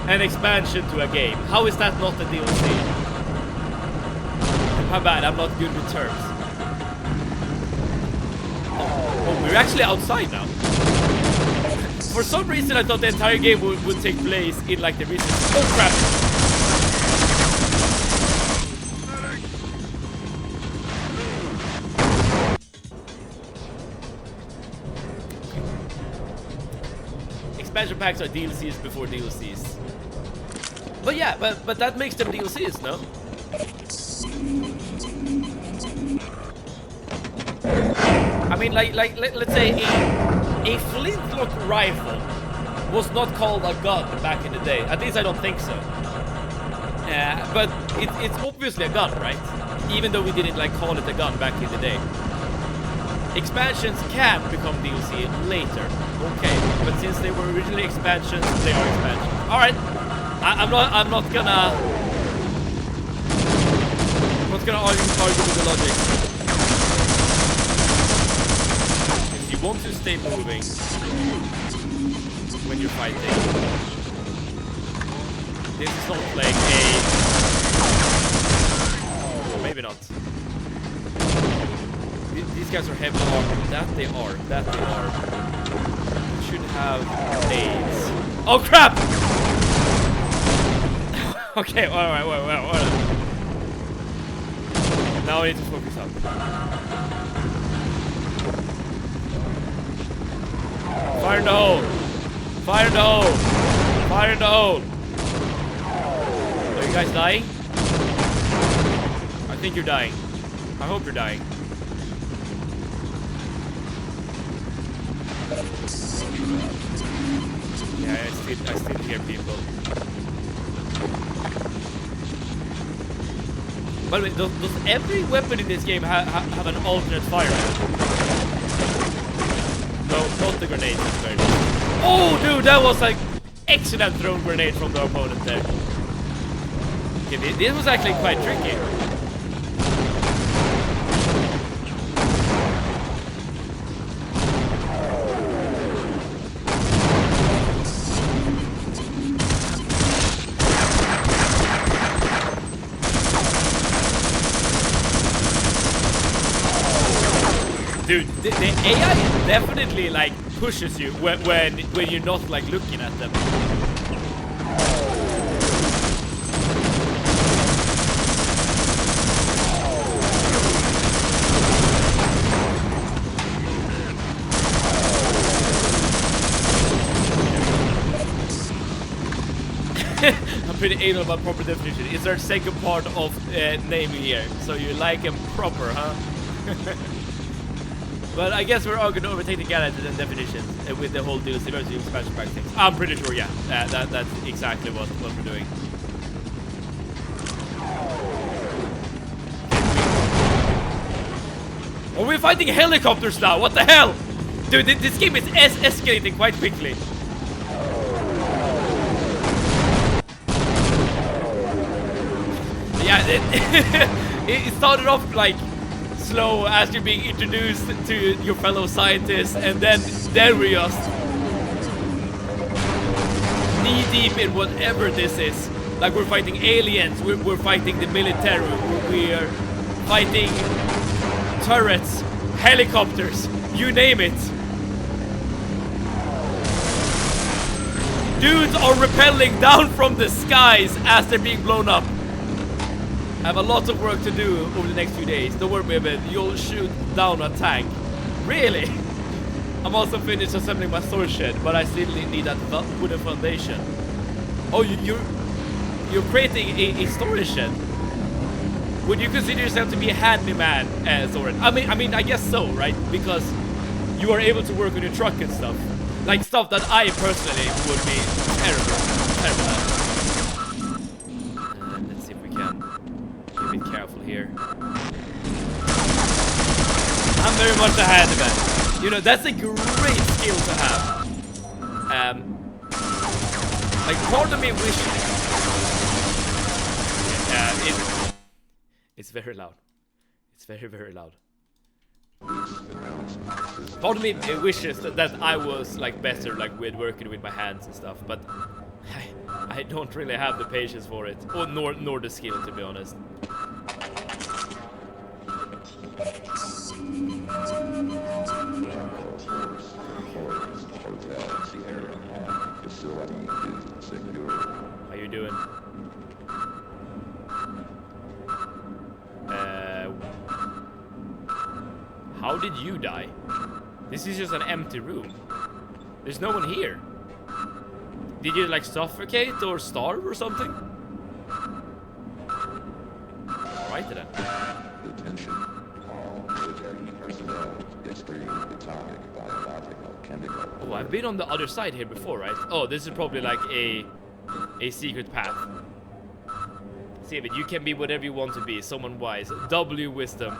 an expansion to a game, how is that not a DLC? My bad, I'm not good with terms. Oh, we're actually outside now. For some reason I thought the entire game would take place in like the recent... Oh crap! Expansion packs are DLCs before DLCs. But yeah, but that makes them DLCs, no? I mean, like let's say a flintlock rifle was not called a gun back in the day. At least I don't think so. But it's obviously a gun, right? Even though we didn't like call it a gun back in the day. Expansions can become DLC later, okay. But since they were originally expansions, they are expansions. All right, I'm not gonna argue with the logic. If you want to stay moving when you're fighting, this is not like a... Or maybe not. This these guys are heavily armored. That they are. Should have nades. Oh crap! Okay, alright. Now I need to focus up. Fire in the hole! Fire in the hole! Fire in the hole! Are you guys dying? I think you're dying. I hope you're dying. Yeah, I still hear people. By the way, does every weapon in this game have an alternate fire? No, not the grenades. Oh, dude, that was like excellent thrown grenade from the opponent there. Okay, this was actually quite tricky. Dude, the AI definitely like pushes you when you're not like looking at them. I'm pretty anal about proper definition. It's our second part of naming here. So you like them proper, huh? But I guess we're all going to overtake the Galaxy and definition with the whole DLC versus expansion pack things. I'm pretty sure, yeah. That's exactly what we're doing. Are we fighting helicopters now? What the hell? Dude, this game is escalating quite quickly. Yeah, it started off like slow as you're being introduced to your fellow scientists, and then we're just knee deep in whatever this is. Like we're fighting aliens, we're fighting the military, we're fighting turrets, helicopters, you name it. Dudes are rappelling down from the skies as they're being blown up. I have a lot of work to do over the next few days. Don't worry about it. You'll shoot down a tank. Really? I'm also finished assembling my storage shed, but I still need that wooden foundation. Oh, you're creating a storage shed? Would you consider yourself to be a handyman, Soren? I mean, I guess so, right? Because you are able to work on your truck and stuff. Like stuff that I personally would be terrible at. Let's see if we can. Be a bit careful here. I'm very much a handyman. You know, that's a great skill to have. Like, part of me wishes... it's very loud. It's very, very loud. Part of me wishes that I was, like, better, like, with working with my hands and stuff, but... I don't really have the patience for it, or nor the skill, to be honest. How you doing? How did you die? This is just an empty room. There's no one here. Did you like suffocate or starve or something? Alright then. Attention. All military personnel. Extreme atomic, biological, chemical. Oh, I've been on the other side here before, right? Oh, this is probably like a secret path. See, but you can be whatever you want to be. Someone wise. W wisdom.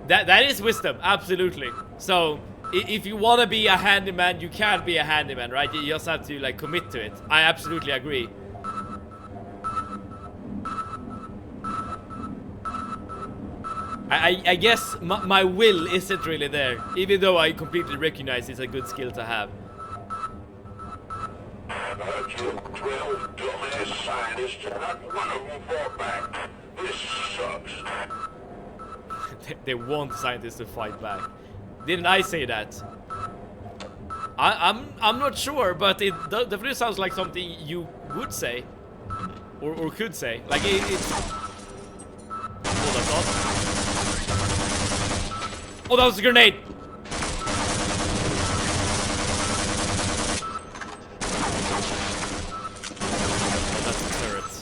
That is wisdom, absolutely. So if you want to be a handyman, you can be a handyman, right? You just have to like commit to it. I absolutely agree. I guess my will isn't really there, even though I completely recognize it's a good skill to have. I've heard you 12 dumbass scientists, and not one of them fought back. This sucks. They want scientists to fight back. Didn't I say that? I'm not sure, but it definitely sounds like something you would say, or could say. Like it's. Oh, that's awesome. Oh, that was a grenade. Oh, that's a turret.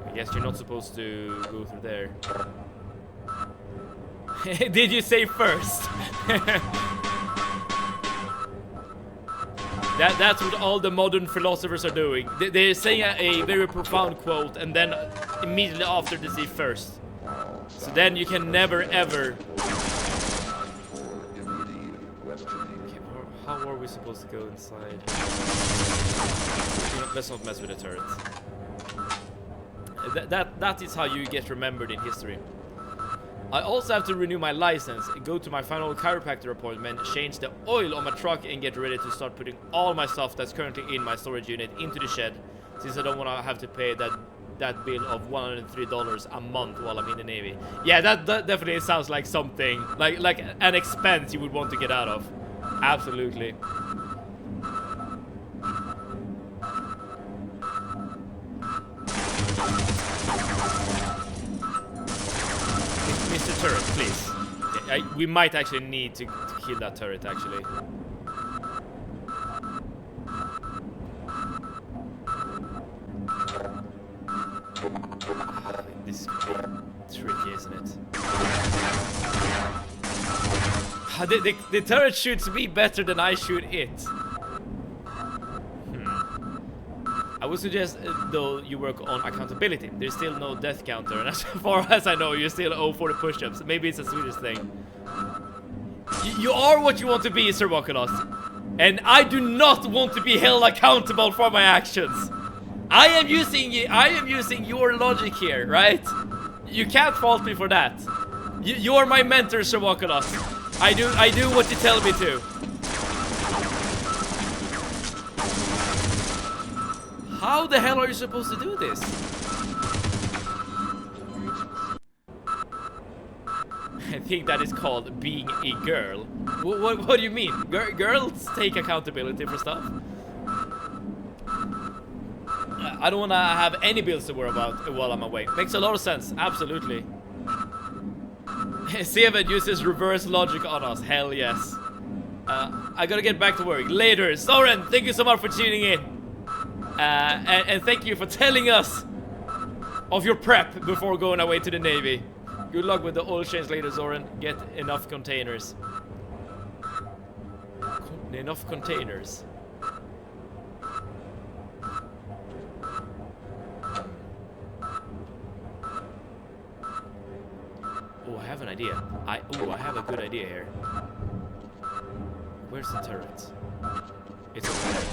I guess you're not supposed to go through there. Did you say first? That's what all the modern philosophers are doing. They're saying a very profound quote and then immediately after they say first. So then you can never ever... Okay, how are we supposed to go inside? Let's not mess with the turret. That is how you get remembered in history. I also have to renew my license, go to my final chiropractor appointment, change the oil on my truck and get ready to start putting all my stuff that's currently in my storage unit into the shed, since I don't want to have to pay that bill of $103 a month while I'm in the Navy. Yeah, that definitely sounds like something, like an expense you would want to get out of. Absolutely. Mr. Turret, please. We might actually need to kill that turret, actually. This is tricky, isn't it? The turret shoots me better than I shoot it. I would suggest, though, you work on accountability. There's still no death counter, and as far as I know, you still owe 40 push-ups. Maybe it's a Swedish thing. You are what you want to be, Sir Wakalos. And I do not want to be held accountable for my actions. I am using your logic here, right? You can't fault me for that. You are my mentor, Sir Wakalos. I do what you tell me to. How the hell are you supposed to do this? I think that is called being a girl. What do you mean? Girls take accountability for stuff? I don't want to have any bills to worry about while I'm away. Makes a lot of sense, absolutely. Seven uses reverse logic on us, hell yes. I gotta get back to work. Later, Soren, thank you so much for tuning in. And thank you for telling us of your prep before going away to the Navy. Good luck with the oil change later, Zoran. Get enough containers. Enough containers. Oh, I have an idea. I have a good idea here. Where's the turret? It's over there.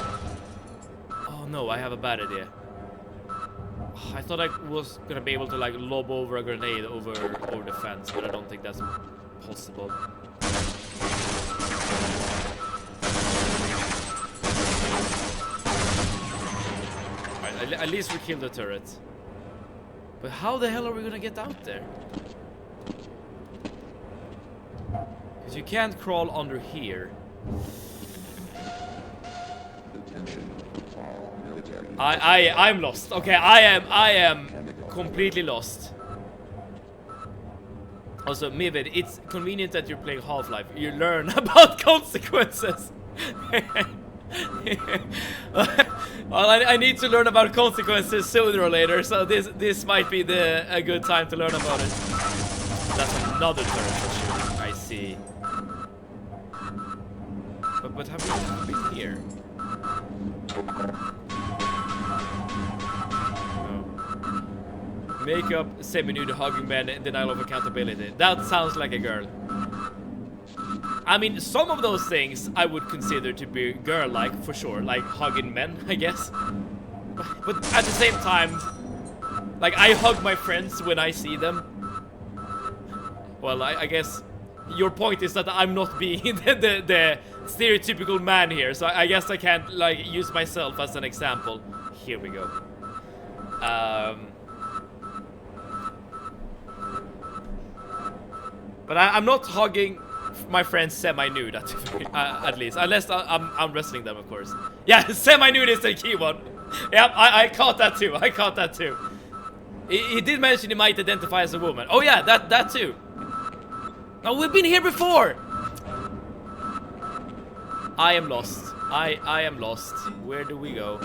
Oh no, I have a bad idea. I thought I was gonna be able to like lob over a grenade over the fence, but I don't think that's possible. Alright, at least we killed the turret. But how the hell are we gonna get out there? Because you can't crawl under here. I'm lost. Okay, I am completely lost. Also, Mivid, it's convenient that you're playing Half-Life. You learn about consequences. Well, I need to learn about consequences sooner or later, so this might be a good time to learn about it. That's another turret for shooting. I see. But have we been here? Makeup, semi-nude, hugging men, denial of accountability. That sounds like a girl. I mean, some of those things I would consider to be girl-like, for sure. Like hugging men, I guess. But at the same time, like, I hug my friends when I see them. Well, I guess your point is that I'm not being the stereotypical man here. So I guess I can't, like, use myself as an example. Here we go. But I'm not hugging my friends semi-nude at least, unless I'm wrestling them, of course. Yeah, semi-nude is the key one. Yep, I caught that too. I caught that too. He did mention he might identify as a woman. Oh yeah, that too. Oh, we've been here before. I am lost. I am lost. Where do we go?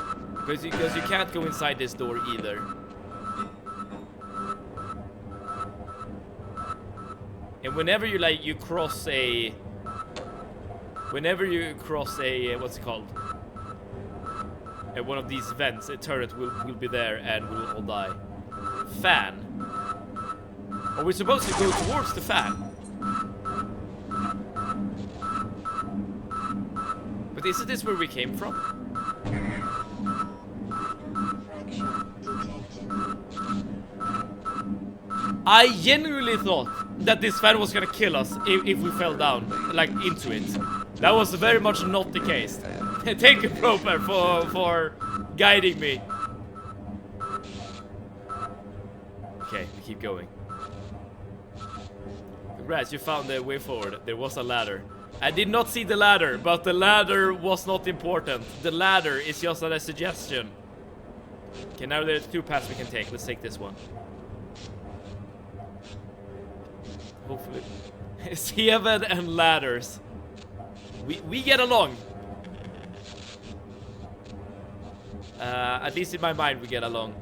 Because you can't go inside this door either. And whenever you cross a what's it called? One of these vents, a turret will be there and we'll all die. Fan. Are we supposed to go towards the fan? But isn't this where we came from? I genuinely thought that this fan was gonna kill us if we fell down, like, into it. That was very much not the case. Thank you, Proper, for guiding me. Okay, we keep going. Congrats, you found the way forward. There was a ladder. I did not see the ladder, but the ladder was not important. The ladder is just a suggestion. Okay, now there's 2 paths we can take. Let's take this one. Hopefully. It's heaven and ladders. We get along. At least in my mind we get along.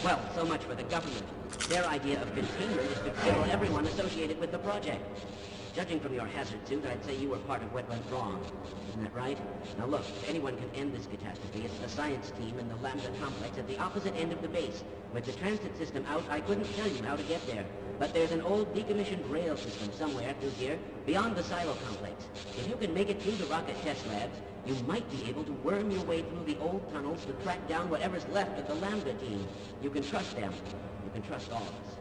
Well, so much for the government. Their idea of containment is to kill everyone associated with the project. Judging from your hazard suit, I'd say you were part of what went wrong. Isn't that right? Now look, if anyone can end this catastrophe, it's the science team in the Lambda complex at the opposite end of the base. With the transit system out, I couldn't tell you how to get there. But there's an old decommissioned rail system somewhere through here, beyond the silo complex. If you can make it through the rocket test labs, you might be able to worm your way through the old tunnels to track down whatever's left of the Lambda team. You can trust them. You can trust all of us.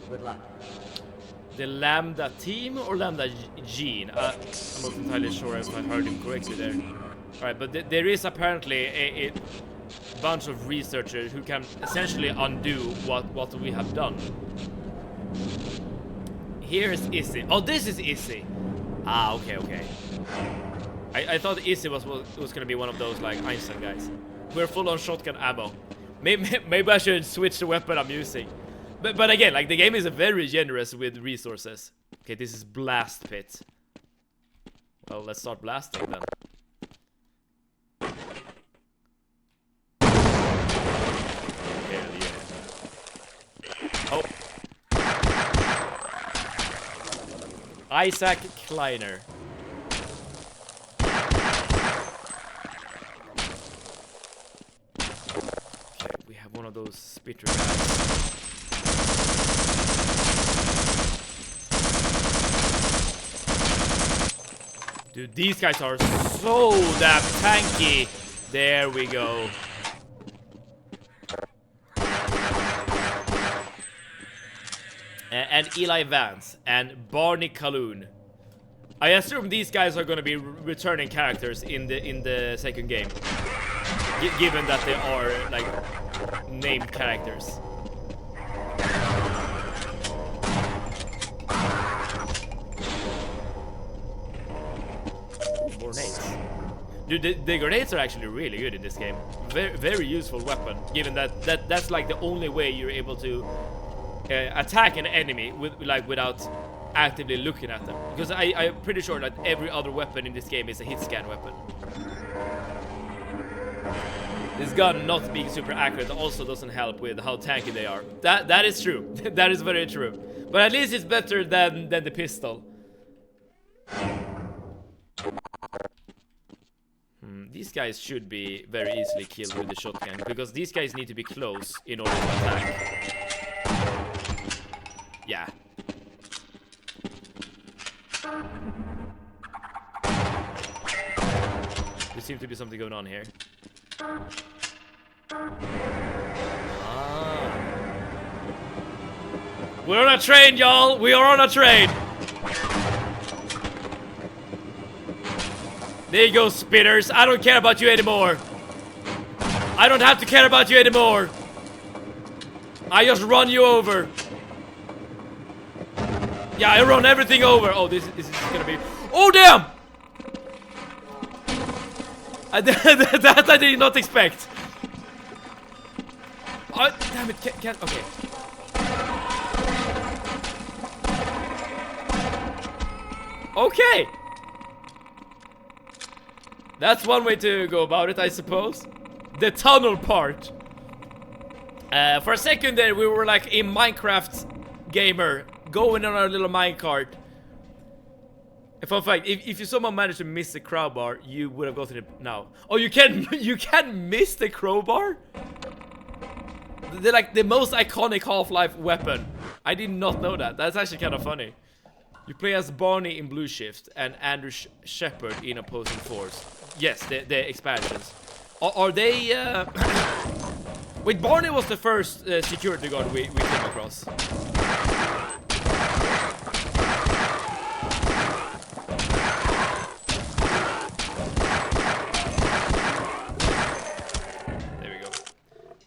Good luck. The Lambda team or Lambda gene? I'm not entirely sure if I heard him correctly there. Alright, but there is apparently a bunch of researchers who can essentially undo what we have done. Here's Izzy. Oh, this is Izzy. Ah, okay. I thought Izzy was gonna be one of those like Einstein guys. We're full on shotgun ammo. Maybe I should switch the weapon I'm using. But again, like, the game is very generous with resources. Okay, this is blast pit. Well, let's start blasting then. Hell yeah. Oh. Isaac Kleiner. Okay, we have one of those spitter guys. Dude, these guys are so damn tanky. There we go. And Eli Vance and Barney Calhoun. I assume these guys are going to be returning characters in the second game, given that they are like named characters. Grenades. Dude, the grenades are actually really good in this game. Very useful weapon, given that's like the only way you're able to attack an enemy without actively looking at them. Because I'm pretty sure that every other weapon in this game is a hit scan weapon. This gun not being super accurate also doesn't help with how tanky they are. That is true. That is very true. But at least it's better than the pistol. These guys should be very easily killed with the shotgun, because these guys need to be close in order to attack. Yeah. There seems to be something going on here. Ah. We're on a train, y'all! We are on a train! There you go, spitters. I don't care about you anymore. I don't have to care about you anymore. I just run you over. Yeah, I run everything over. Oh, this is gonna be... Oh, damn! That I did not expect. Oh, damn it, can't... Okay. Okay! That's one way to go about it, I suppose. The tunnel part. For a second there, we were like a Minecraft gamer going on our little minecart. A fun fact, if you somehow managed to miss the crowbar, you would have gotten it now. Oh, you can miss the crowbar? They're like the most iconic Half-Life weapon. I did not know that. That's actually kind of funny. You play as Barney in Blue Shift and Andrew Shepard in Opposing Force. Yes, the expansions. Are they... Wait, Barney was the first security guard we came across.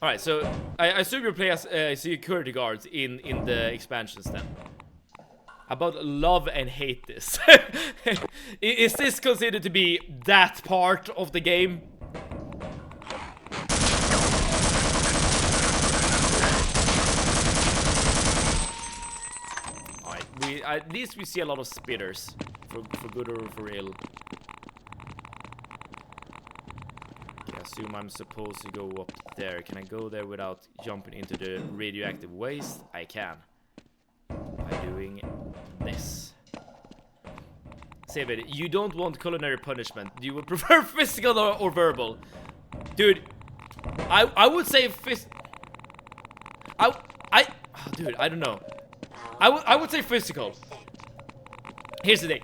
Alright, so I assume you play as security guards in the expansions then. How about love and hate this? Is this considered to be that part of the game? Alright, at least we see a lot of spitters. For good or for ill. I assume I'm supposed to go up there. Can I go there without jumping into the radioactive waste? I can. By doing this. Save it. You don't want culinary punishment. You would prefer physical or verbal. Dude, I would say dude, I don't know. I would say physical. Here's the thing.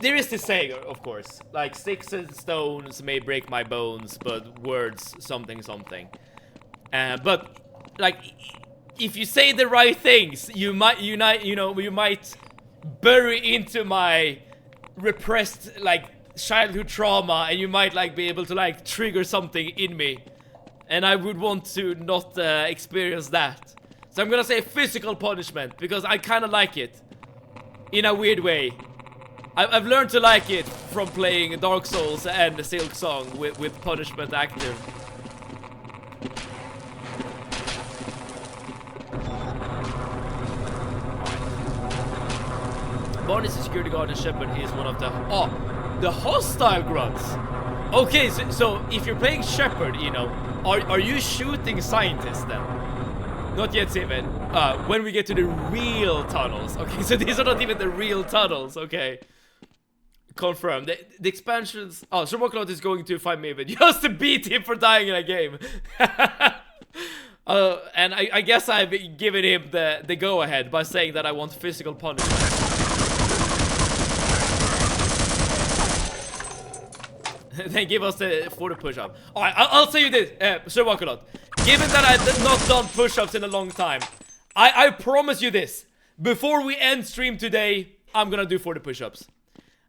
There is this saying, of course, like sticks and stones may break my bones, but words something. But like, if you say the right things, you might bury into my repressed like childhood trauma, and you might like be able to like trigger something in me, and I would want to not experience that. So I'm gonna say physical punishment because I kind of like it in a weird way. I've learned to like it from playing Dark Souls and the Silk Song with punishment active. Barney's security guard and Shepard is one of the hostile grunts. Okay, so if you're playing Shepard, you know, are you shooting scientists then? Not yet, Steven. When we get to the real tunnels. Okay, so these are not even the real tunnels, okay. Confirmed. The expansions... Oh, Shermocolot is going to find Maven just to beat him for dying in a game. And I guess I've given him the go-ahead by saying that I want physical punishment. Then give us the 40 push-up. Alright, I'll say you this, Shermocolot. Given that I've not done push-ups in a long time, I promise you this. Before we end stream today, I'm gonna do 40 push-ups.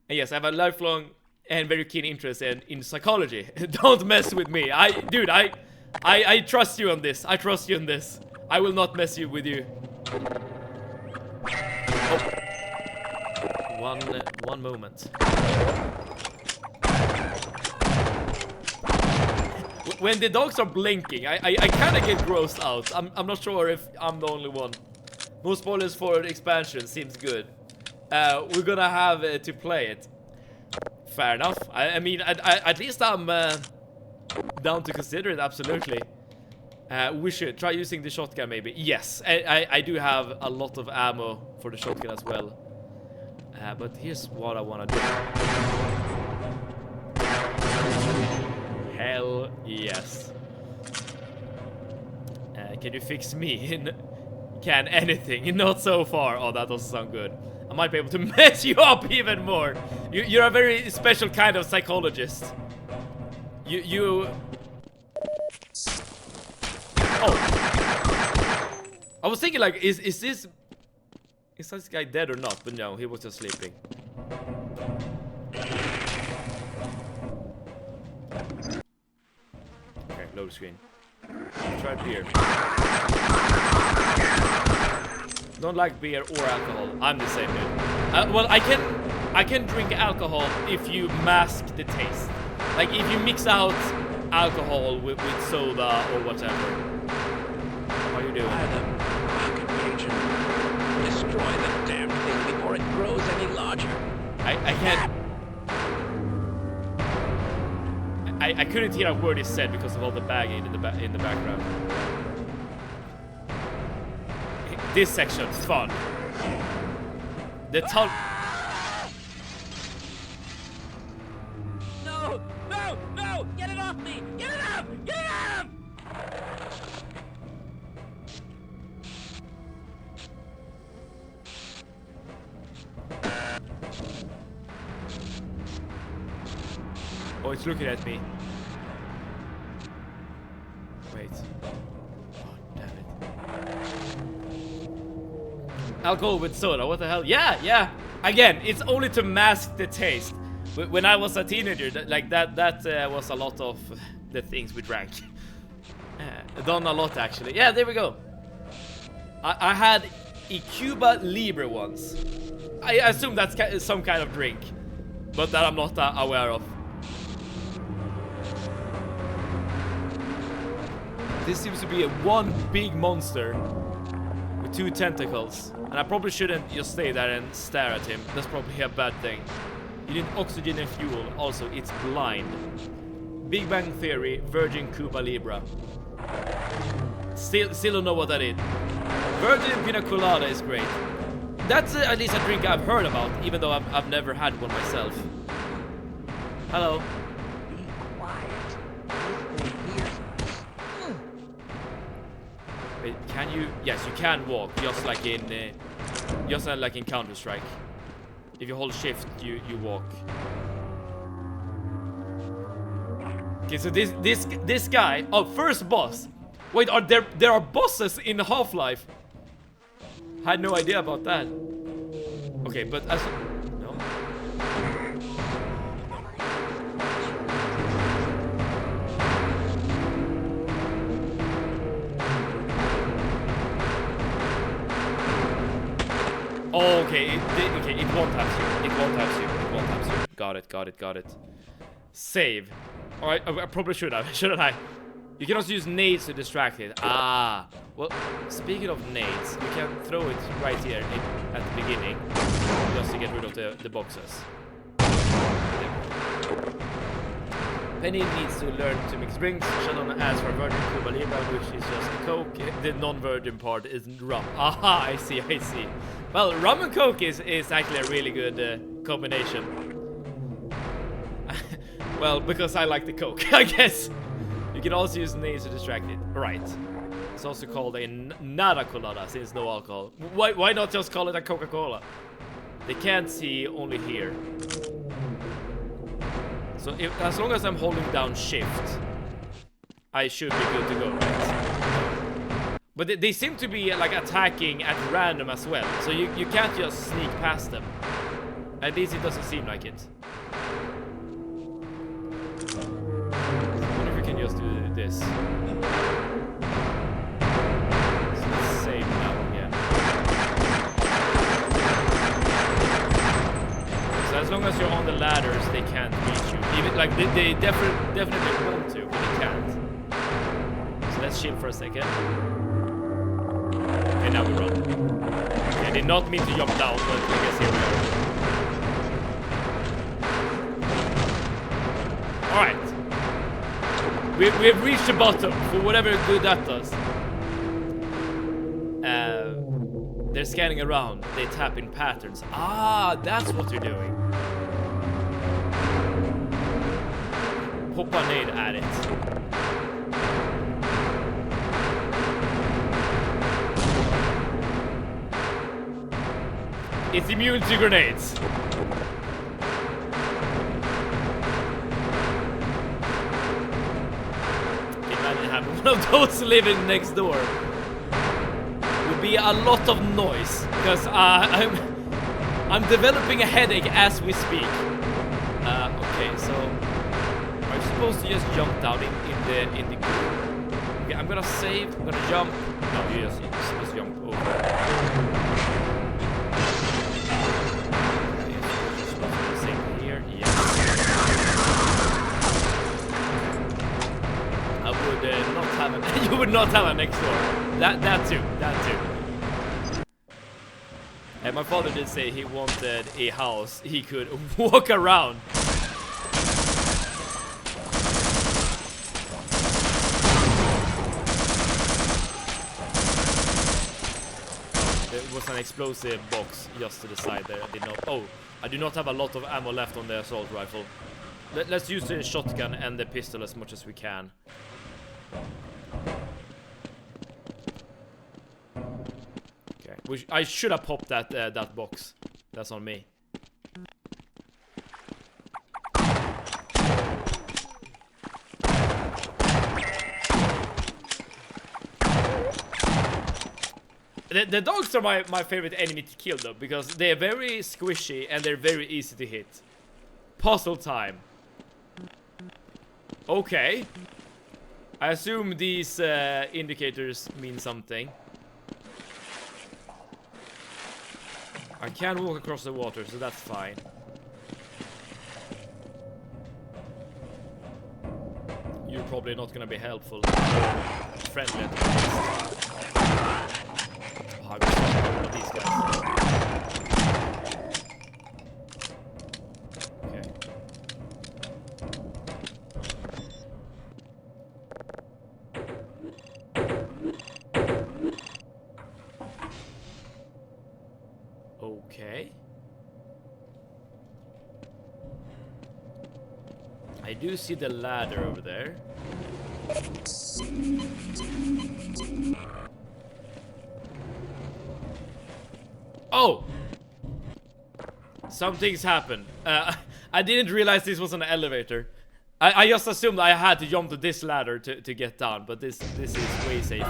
And yes, I have a lifelong and very keen interest in psychology. Don't mess with me. Dude, I trust you on this. I trust you on this. I will not mess with you. Oh. One moment. When the dogs are blinking, I kind of get grossed out. I'm not sure if I'm the only one. No spoilers for the expansion. Seems good. We're gonna have to play it. Fair enough. I mean, at least I'm down to consider it, absolutely. We should try using the shotgun, maybe. Yes, I do have a lot of ammo for the shotgun as well. But here's what I want to do. Hell yes. Can you fix me? Can anything? Not so far. Oh, that doesn't sound good. I might be able to mess you up even more. You're a very special kind of psychologist. Oh. I was thinking like, is this guy dead or not? But no, he was just sleeping. screen. Try beer. Don't like beer or alcohol. I'm the same dude. Well, I can drink alcohol if you mask the taste. Like if you mix out alcohol with soda or whatever. How are you doing? Rocket agent. Destroy the damn thing before it grows any larger. I can't. I couldn't hear a word he said because of all the bagging in the background. This section is fun. The tunnel. No! No! No! Get it off me! Get it off! Get it off! Oh, it's looking at me. Wait. Oh, damn it. Alcohol with soda, what the hell? Yeah! Again, it's only to mask the taste. When I was a teenager, that was a lot of the things we drank. Done a lot, actually. Yeah, there we go. I had a Cuba Libre once. I assume that's some kind of drink, but that I'm not aware of. This seems to be one big monster with 2 tentacles. And I probably shouldn't just stay there and stare at him. That's probably a bad thing. You need oxygen and fuel. Also, it's blind. Big Bang Theory, Virgin Cuba Libre. Still don't know what that is. Virgin Pina Colada is great. That's at least a drink I've heard about, even though I've never had one myself. Hello. Be quiet. Wait, can you? Yes, you can walk, just like in Counter-Strike. If you hold shift, you walk. Okay, so this guy. Oh, first boss. Wait, there are bosses in Half-Life? Had no idea about that. Okay, but as no. Oh, okay, it won't have you. It won't have you. It won't have you. Got it. Save. Alright, I probably should have, shouldn't I? You can also use nades to distract it. Ah. Well, speaking of nades, you can throw it right here at the beginning. Just to get rid of the boxes. Penny needs to learn to mix drinks. Shannon asks for Virgin Cuba Libre, which is just a Coke. The non-virgin part isn't rum. Aha, I see. Well, rum and Coke is actually a really good combination. Well, because I like the Coke, I guess. You can also use nades to distract it. Right. It's also called a nada colada, since no alcohol. Why not just call it a Coca-Cola? They can't see, only here. So as long as I'm holding down shift, I should be good to go, right? But they seem to be like attacking at random as well, so you can't just sneak past them. At least it doesn't seem like it. I wonder if we can just do this. So let's save now again. So as long as you're on the ladders, they can't reach you. Even like they definitely want to, but they can't. So let's chill for a second. Okay, now we run. Okay, I did not mean to jump down, but I guess here we are. Alright. We've reached the bottom for whatever good that does. They're scanning around. They tap in patterns. Ah, that's what they're doing. Pop a nade at it. It's immune to grenades. Imagine having one of those living next door. Would be a lot of noise because I'm developing a headache as we speak. Okay, so are you supposed to just jump down in the okay, I'm gonna save, I'm gonna jump. No, you're supposed to jump over. Okay, you're supposed to save here, yeah. I would not have an you would not have an next door. That too. And my father did say he wanted a house he could walk around. There was an explosive box just to the side there. I did not. Oh, I do not have a lot of ammo left on the assault rifle. Let's use the shotgun and the pistol as much as we can. Okay, I should have popped that box. That's on me. The dogs are my favorite enemy to kill though, because they're very squishy and they're very easy to hit. Puzzle time. Okay. I assume these indicators mean something. I can walk across the water, so that's fine. You're probably not gonna be helpful. Friendly at least. Oh, I was one of these guys. Okay. Okay. I do see the ladder over there. Oh! Something's happened. I didn't realize this was an elevator. I just assumed I had to jump to this ladder to get down, but this is way safer.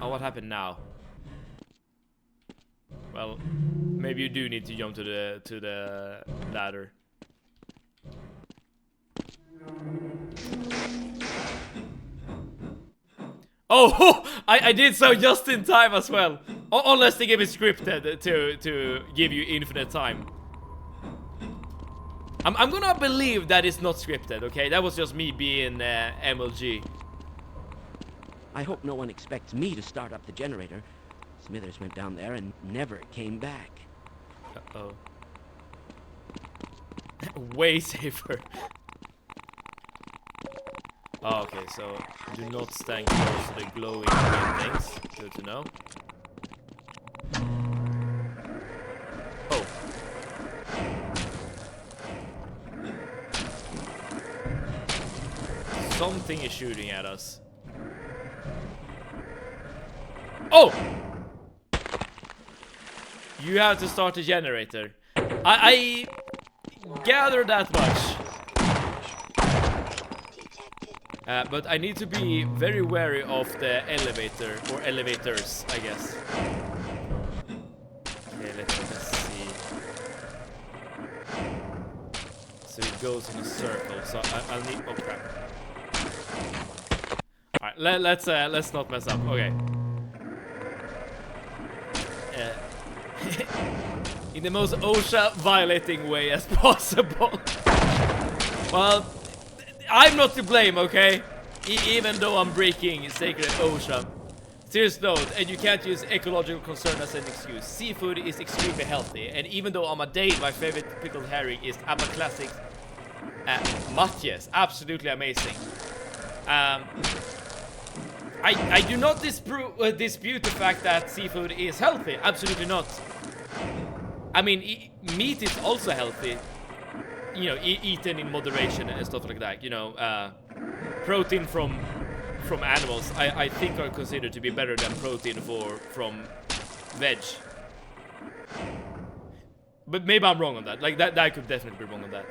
Oh, what happened now? Well, maybe you do need to jump to the ladder. Oh, I did so just in time as well. Unless the game is scripted to give you infinite time. I'm gonna believe that it's not scripted, okay? That was just me being MLG. I hope no one expects me to start up the generator. Smithers went down there and never came back. Uh-oh. Way safer. Oh, okay, so do not stand close to the glowing green things. Good to know. Oh. Something is shooting at us. Oh! You have to start a generator. I gather that much. But I need to be very wary of the elevator, or elevators, I guess. Okay, let's see. So it goes in a circle, so I'll need... Oh, crap. Alright, let's not mess up. Okay. In the most OSHA violating way as possible. Well, I'm not to blame, okay? Even though I'm breaking sacred OSHA. Serious note, and you can't use ecological concern as an excuse. Seafood is extremely healthy, and even though I'm a Dane, my favorite pickled herring is Abba Classic Matjes. Absolutely amazing. I do not dispute the fact that seafood is healthy. Absolutely not. I mean, meat is also healthy. You know, eaten in moderation and stuff like that. You know, protein from animals, I think are considered to be better than protein from veg. But maybe I'm wrong on that. Like that I could definitely be wrong on that.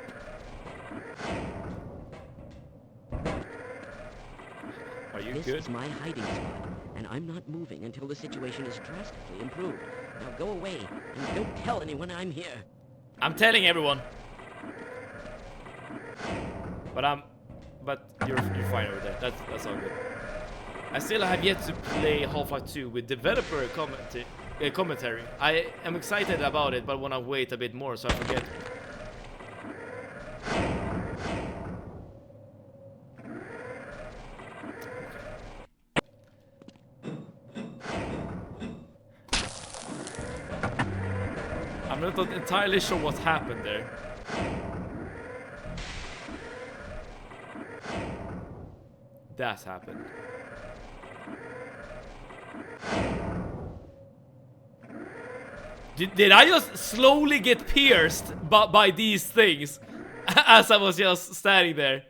Are you good? This is my hiding spot, and I'm not moving until the situation is drastically improved. Now go away, and don't tell anyone I'm here. I'm telling everyone. But you're fine over there. That's all good. I still have yet to play Half-Life 2 with developer commentary. I am excited about it, but want to wait a bit more so I forget. I'm not entirely sure what happened there. That happened. Did I just slowly get pierced by these things as I was just standing there?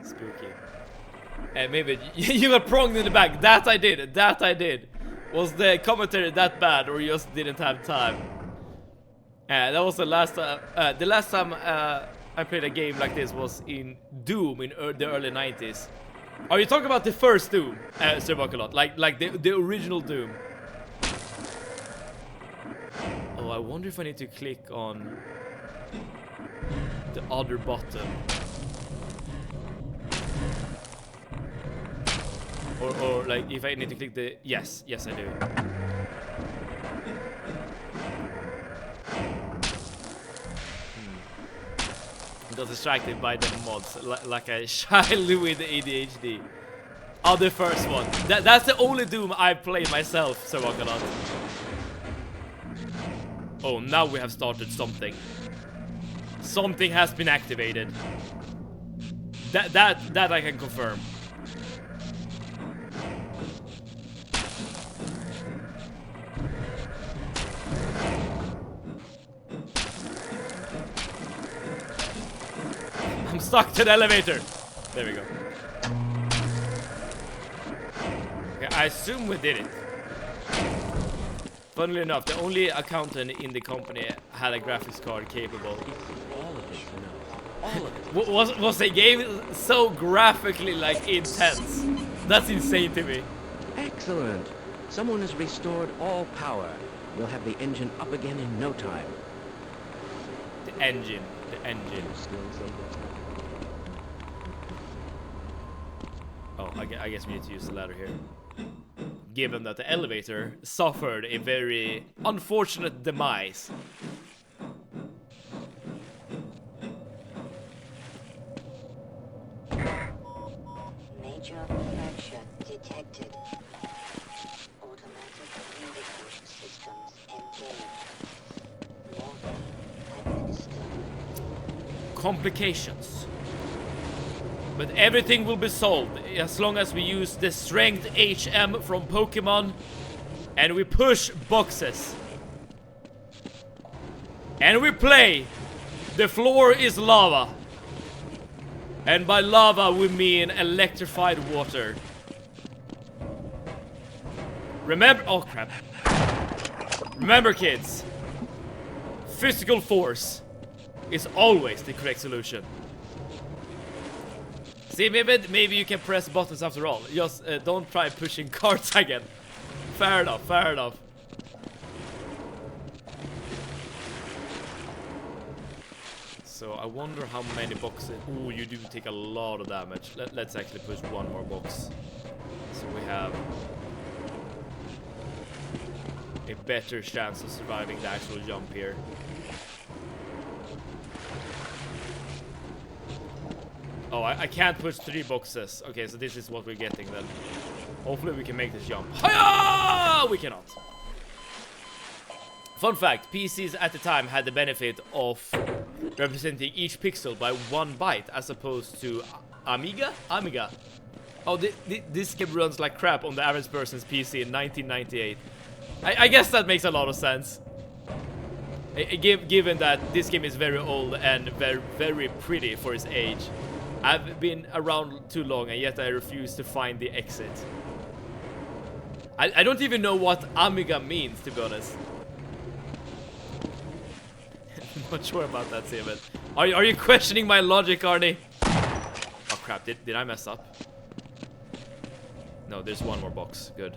Spooky. And maybe you got pronged in the back. That I did. That I did. Was the commentary that bad, or you just didn't have time? That was the last time. The last time I played a game like this was in Doom in the early 90s. Are you talking about the first Doom, Sir Buckalot? Like the original Doom? Oh, I wonder if I need to click on the other button. Or like if I need to click the... Yes, I do. Got distracted by the mods like a child with ADHD. Oh, the first one. That's the only Doom I've played myself, Sir Buckalot. Oh, now we have started something. Something has been activated. That I can confirm. I'm stuck to the elevator. There we go. Okay, I assume we did it. Funnily enough, the only accountant in the company had a graphics card capable. All of it, you know. All of it. Was the game so graphically like intense? That's insane to me. Excellent. Someone has restored all power. We'll have the engine up again in no time. The engine. Oh, I guess we need to use the ladder here. Given that the elevator suffered a very unfortunate demise. Major fracture detected. Automatic communication systems engaged. Warning administered. Complications. But everything will be solved as long as we use the strength HM from Pokemon and we push boxes. And we play. The floor is lava. And by lava we mean electrified water. Remember, oh crap. Remember kids, physical force is always the correct solution. See, maybe you can press buttons after all. Just don't try pushing carts again. Fair enough, fair enough. So I wonder how many boxes... Ooh, you do take a lot of damage. Let's actually push one more box. So we have a better chance of surviving the actual jump here. Oh, I can't push 3 boxes. Okay, so this is what we're getting then. Hopefully we can make this jump. Hiya! We cannot. Fun fact, PCs at the time had the benefit of representing each pixel by 1 byte as opposed to Amiga? Amiga. Oh, this game runs like crap on the average person's PC in 1998. I guess that makes a lot of sense. Given that this game is very old and very, very pretty for its age. I've been around too long and yet I refuse to find the exit. I don't even know what Amiga means, to be honest. I'm not sure about that, Steven. Are you questioning my logic, Arnie? Oh crap, did I mess up? No, there's one more box. Good.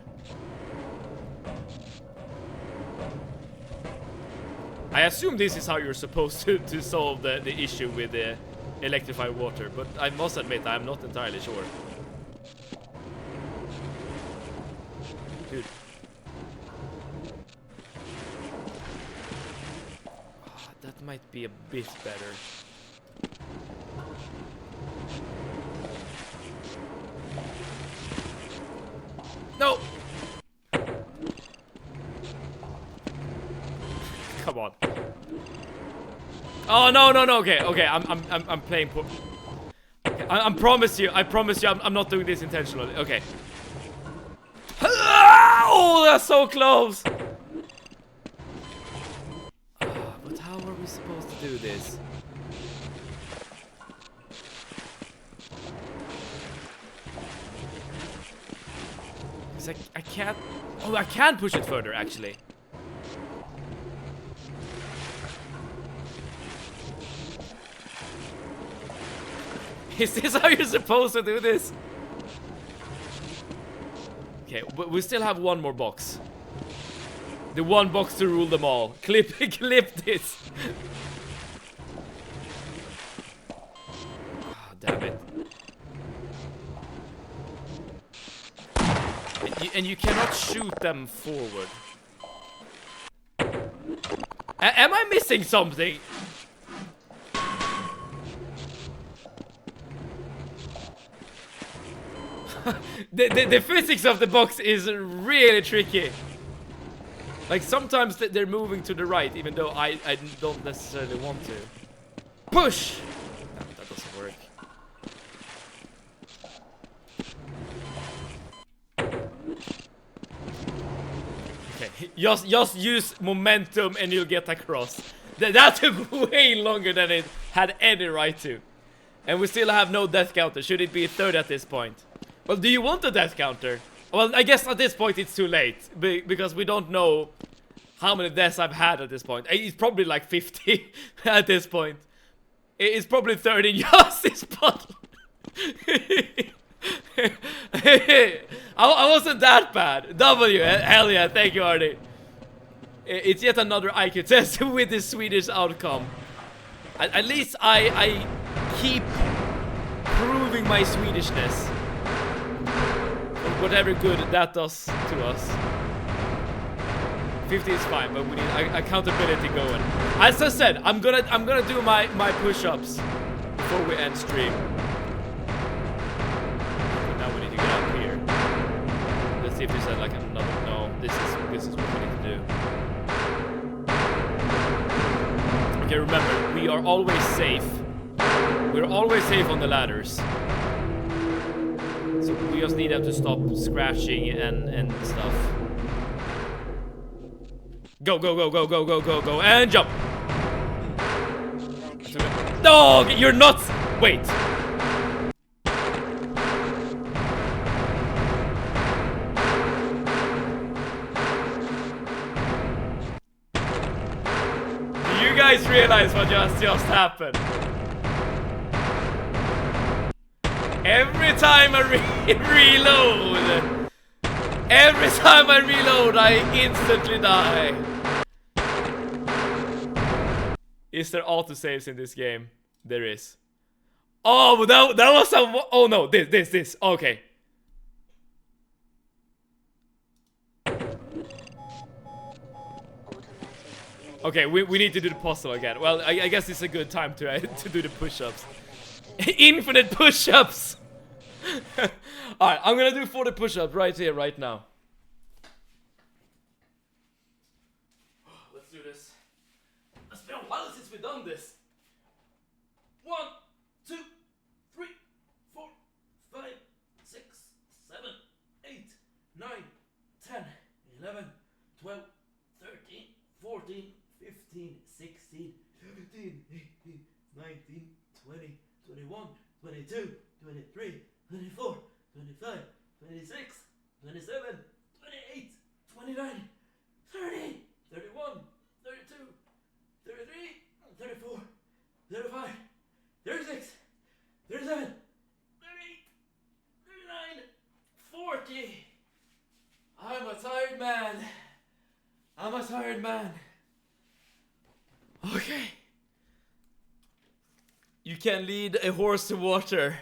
I assume this is how you're supposed to solve the issue with the electrified water, but I must admit I'm not entirely sure. Dude. That might be a bit better. No! Come on. Oh no. Okay. I'm playing poor. Okay, I promise you. I'm not doing this intentionally. Okay. Oh, that's so close. But how are we supposed to do this? Because I can't. Oh, I can push it further actually. Is this how you're supposed to do this? Okay, but we still have one more box. The one box to rule them all. Clip this. Oh, damn it. And you cannot shoot them forward. Am I missing something? The physics of the box is really tricky. Like sometimes they're moving to the right, even though I don't necessarily want to. Push! Damn, that doesn't work. Okay, just use momentum and you'll get across. That took way longer than it had any right to. And we still have no death counter. Should it be a third at this point? Well, do you want a death counter? Well, I guess at this point it's too late. Because we don't know how many deaths I've had at this point. It's probably like 50 at this point. It's probably 30 in just this bottle. I wasn't that bad. W, hell yeah, thank you, Arnie. It's yet another IQ test with the Swedish outcome. At least I keep proving my Swedishness. Whatever good that does to us. 50 is fine, but we need accountability going. As I said, I'm gonna do my push-ups before we end stream. But now we need to get up here. Let's see if there's like another. No, this is what we need to do. Okay, remember, we are always safe. We're always safe on the ladders. So we just need them to stop scratching and stuff. Go, and jump! No, you're nuts! Wait. Do you guys realize what just happened? Every time I reload, I instantly die. Is there autosaves in this game? There is. Oh, but that was a. Oh no, this. Okay. Okay, we need to do the puzzle again. Well, I guess it's a good time to do the push-ups. Infinite push-ups. Alright, I'm gonna do 40 push-ups right here, right now. Let's do this. It's been a while since we've done this. 1, 2, 3, 4, 5, 6, 7, 8, 9, 10, 11, 12, 13, 14, 15, 16, 17, 18, 19, 20, 21, 22, 23, 24, 25, 26, 27, 28, 29, 30, 31, 32, 33, 34, 35, 36, 37, 38, 39, 40. I'm a tired man. I'm a tired man. Okay. You can lead a horse to water,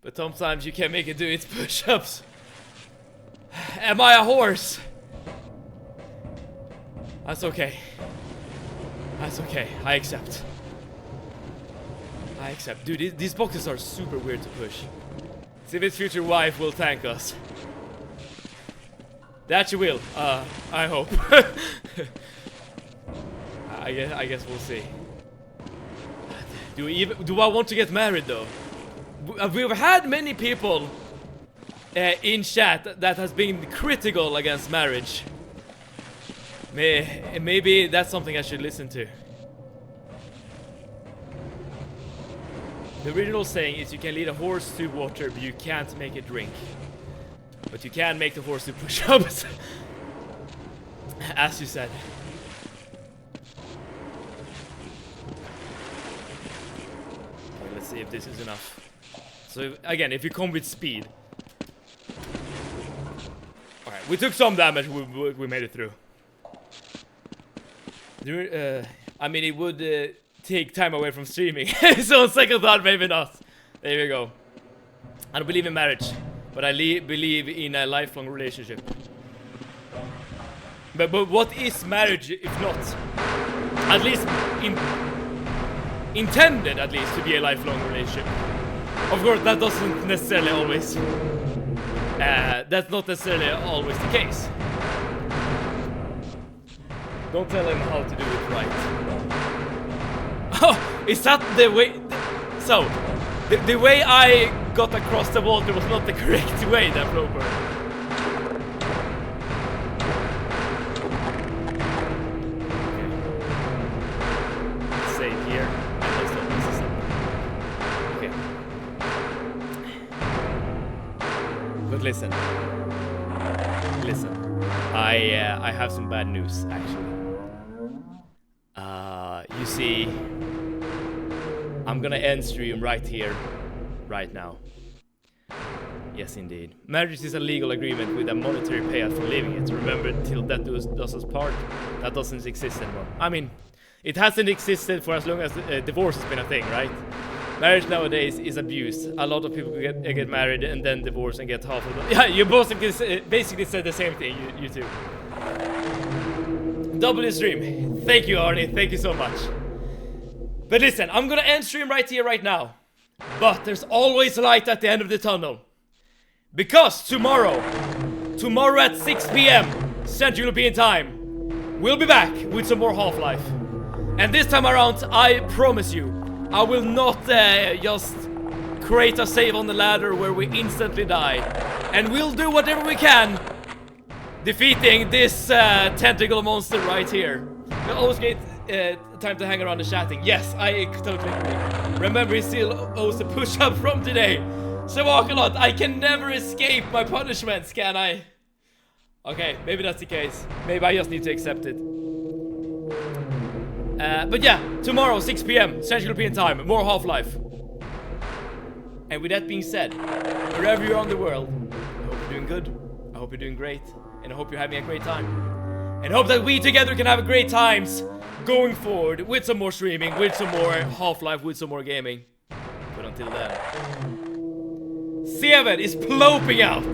but sometimes you can make it do its push-ups. Am I a horse? That's okay. That's okay. I accept. I accept. Dude, these boxes are super weird to push. See if his future wife will thank us. That she will. I hope. I guess we'll see. Do I want to get married though? We've had many people in chat that has been critical against marriage. Maybe that's something I should listen to. The original saying is you can lead a horse to water, but you can't make it drink. But you can make the horse do push-ups. As you said. Okay, let's see if this is enough. So again, if you come with speed. Alright, we took some damage, we made it through. I mean, it would take time away from streaming. So on second thought, maybe not. There we go. I don't believe in marriage, but I believe in a lifelong relationship. But what is marriage if not? At least intended, at least, to be a lifelong relationship. Of course, that doesn't necessarily always. That's not necessarily always the case. Don't tell him how to do it right. Oh, is that the way? So, the way I got across the water was not the correct way, that Floper. Okay. Save here. Let's not mess this up. Okay. But listen. I have some bad news, actually. You see, I'm gonna end stream right here, right now. Yes, indeed. Marriage is a legal agreement with a monetary payout for leaving it. Remember, till death does us part, that doesn't exist anymore. I mean, it hasn't existed for as long as divorce has been a thing, right? Marriage nowadays is abused. A lot of people get married and then divorce and get half of them. Yeah, you both basically said the same thing, you two. W stream. Thank you, Arnie. Thank you so much. But listen, I'm gonna end stream right here, right now. But there's always light at the end of the tunnel. Because tomorrow at 6 p.m. Central European Time, we'll be back with some more Half-Life. And this time around, I promise you, I will not just create a save on the ladder where we instantly die. And we'll do whatever we can defeating this tentacle monster right here. We'll always get time to hang around and chatting. Yes, I totally agree. Remember, he still owes a push-up from today. So walk a lot. I can never escape my punishments, can I? Okay, maybe that's the case. Maybe I just need to accept it. But yeah, tomorrow, 6 p.m. Central European Time, more Half-Life. And with that being said, wherever you're on the world, I hope you're doing good. I hope you're doing great. And I hope you're having a great time. And hope that we together can have great times going forward with some more streaming, with some more Half-Life, with some more gaming. But until then, Seven is ploping out.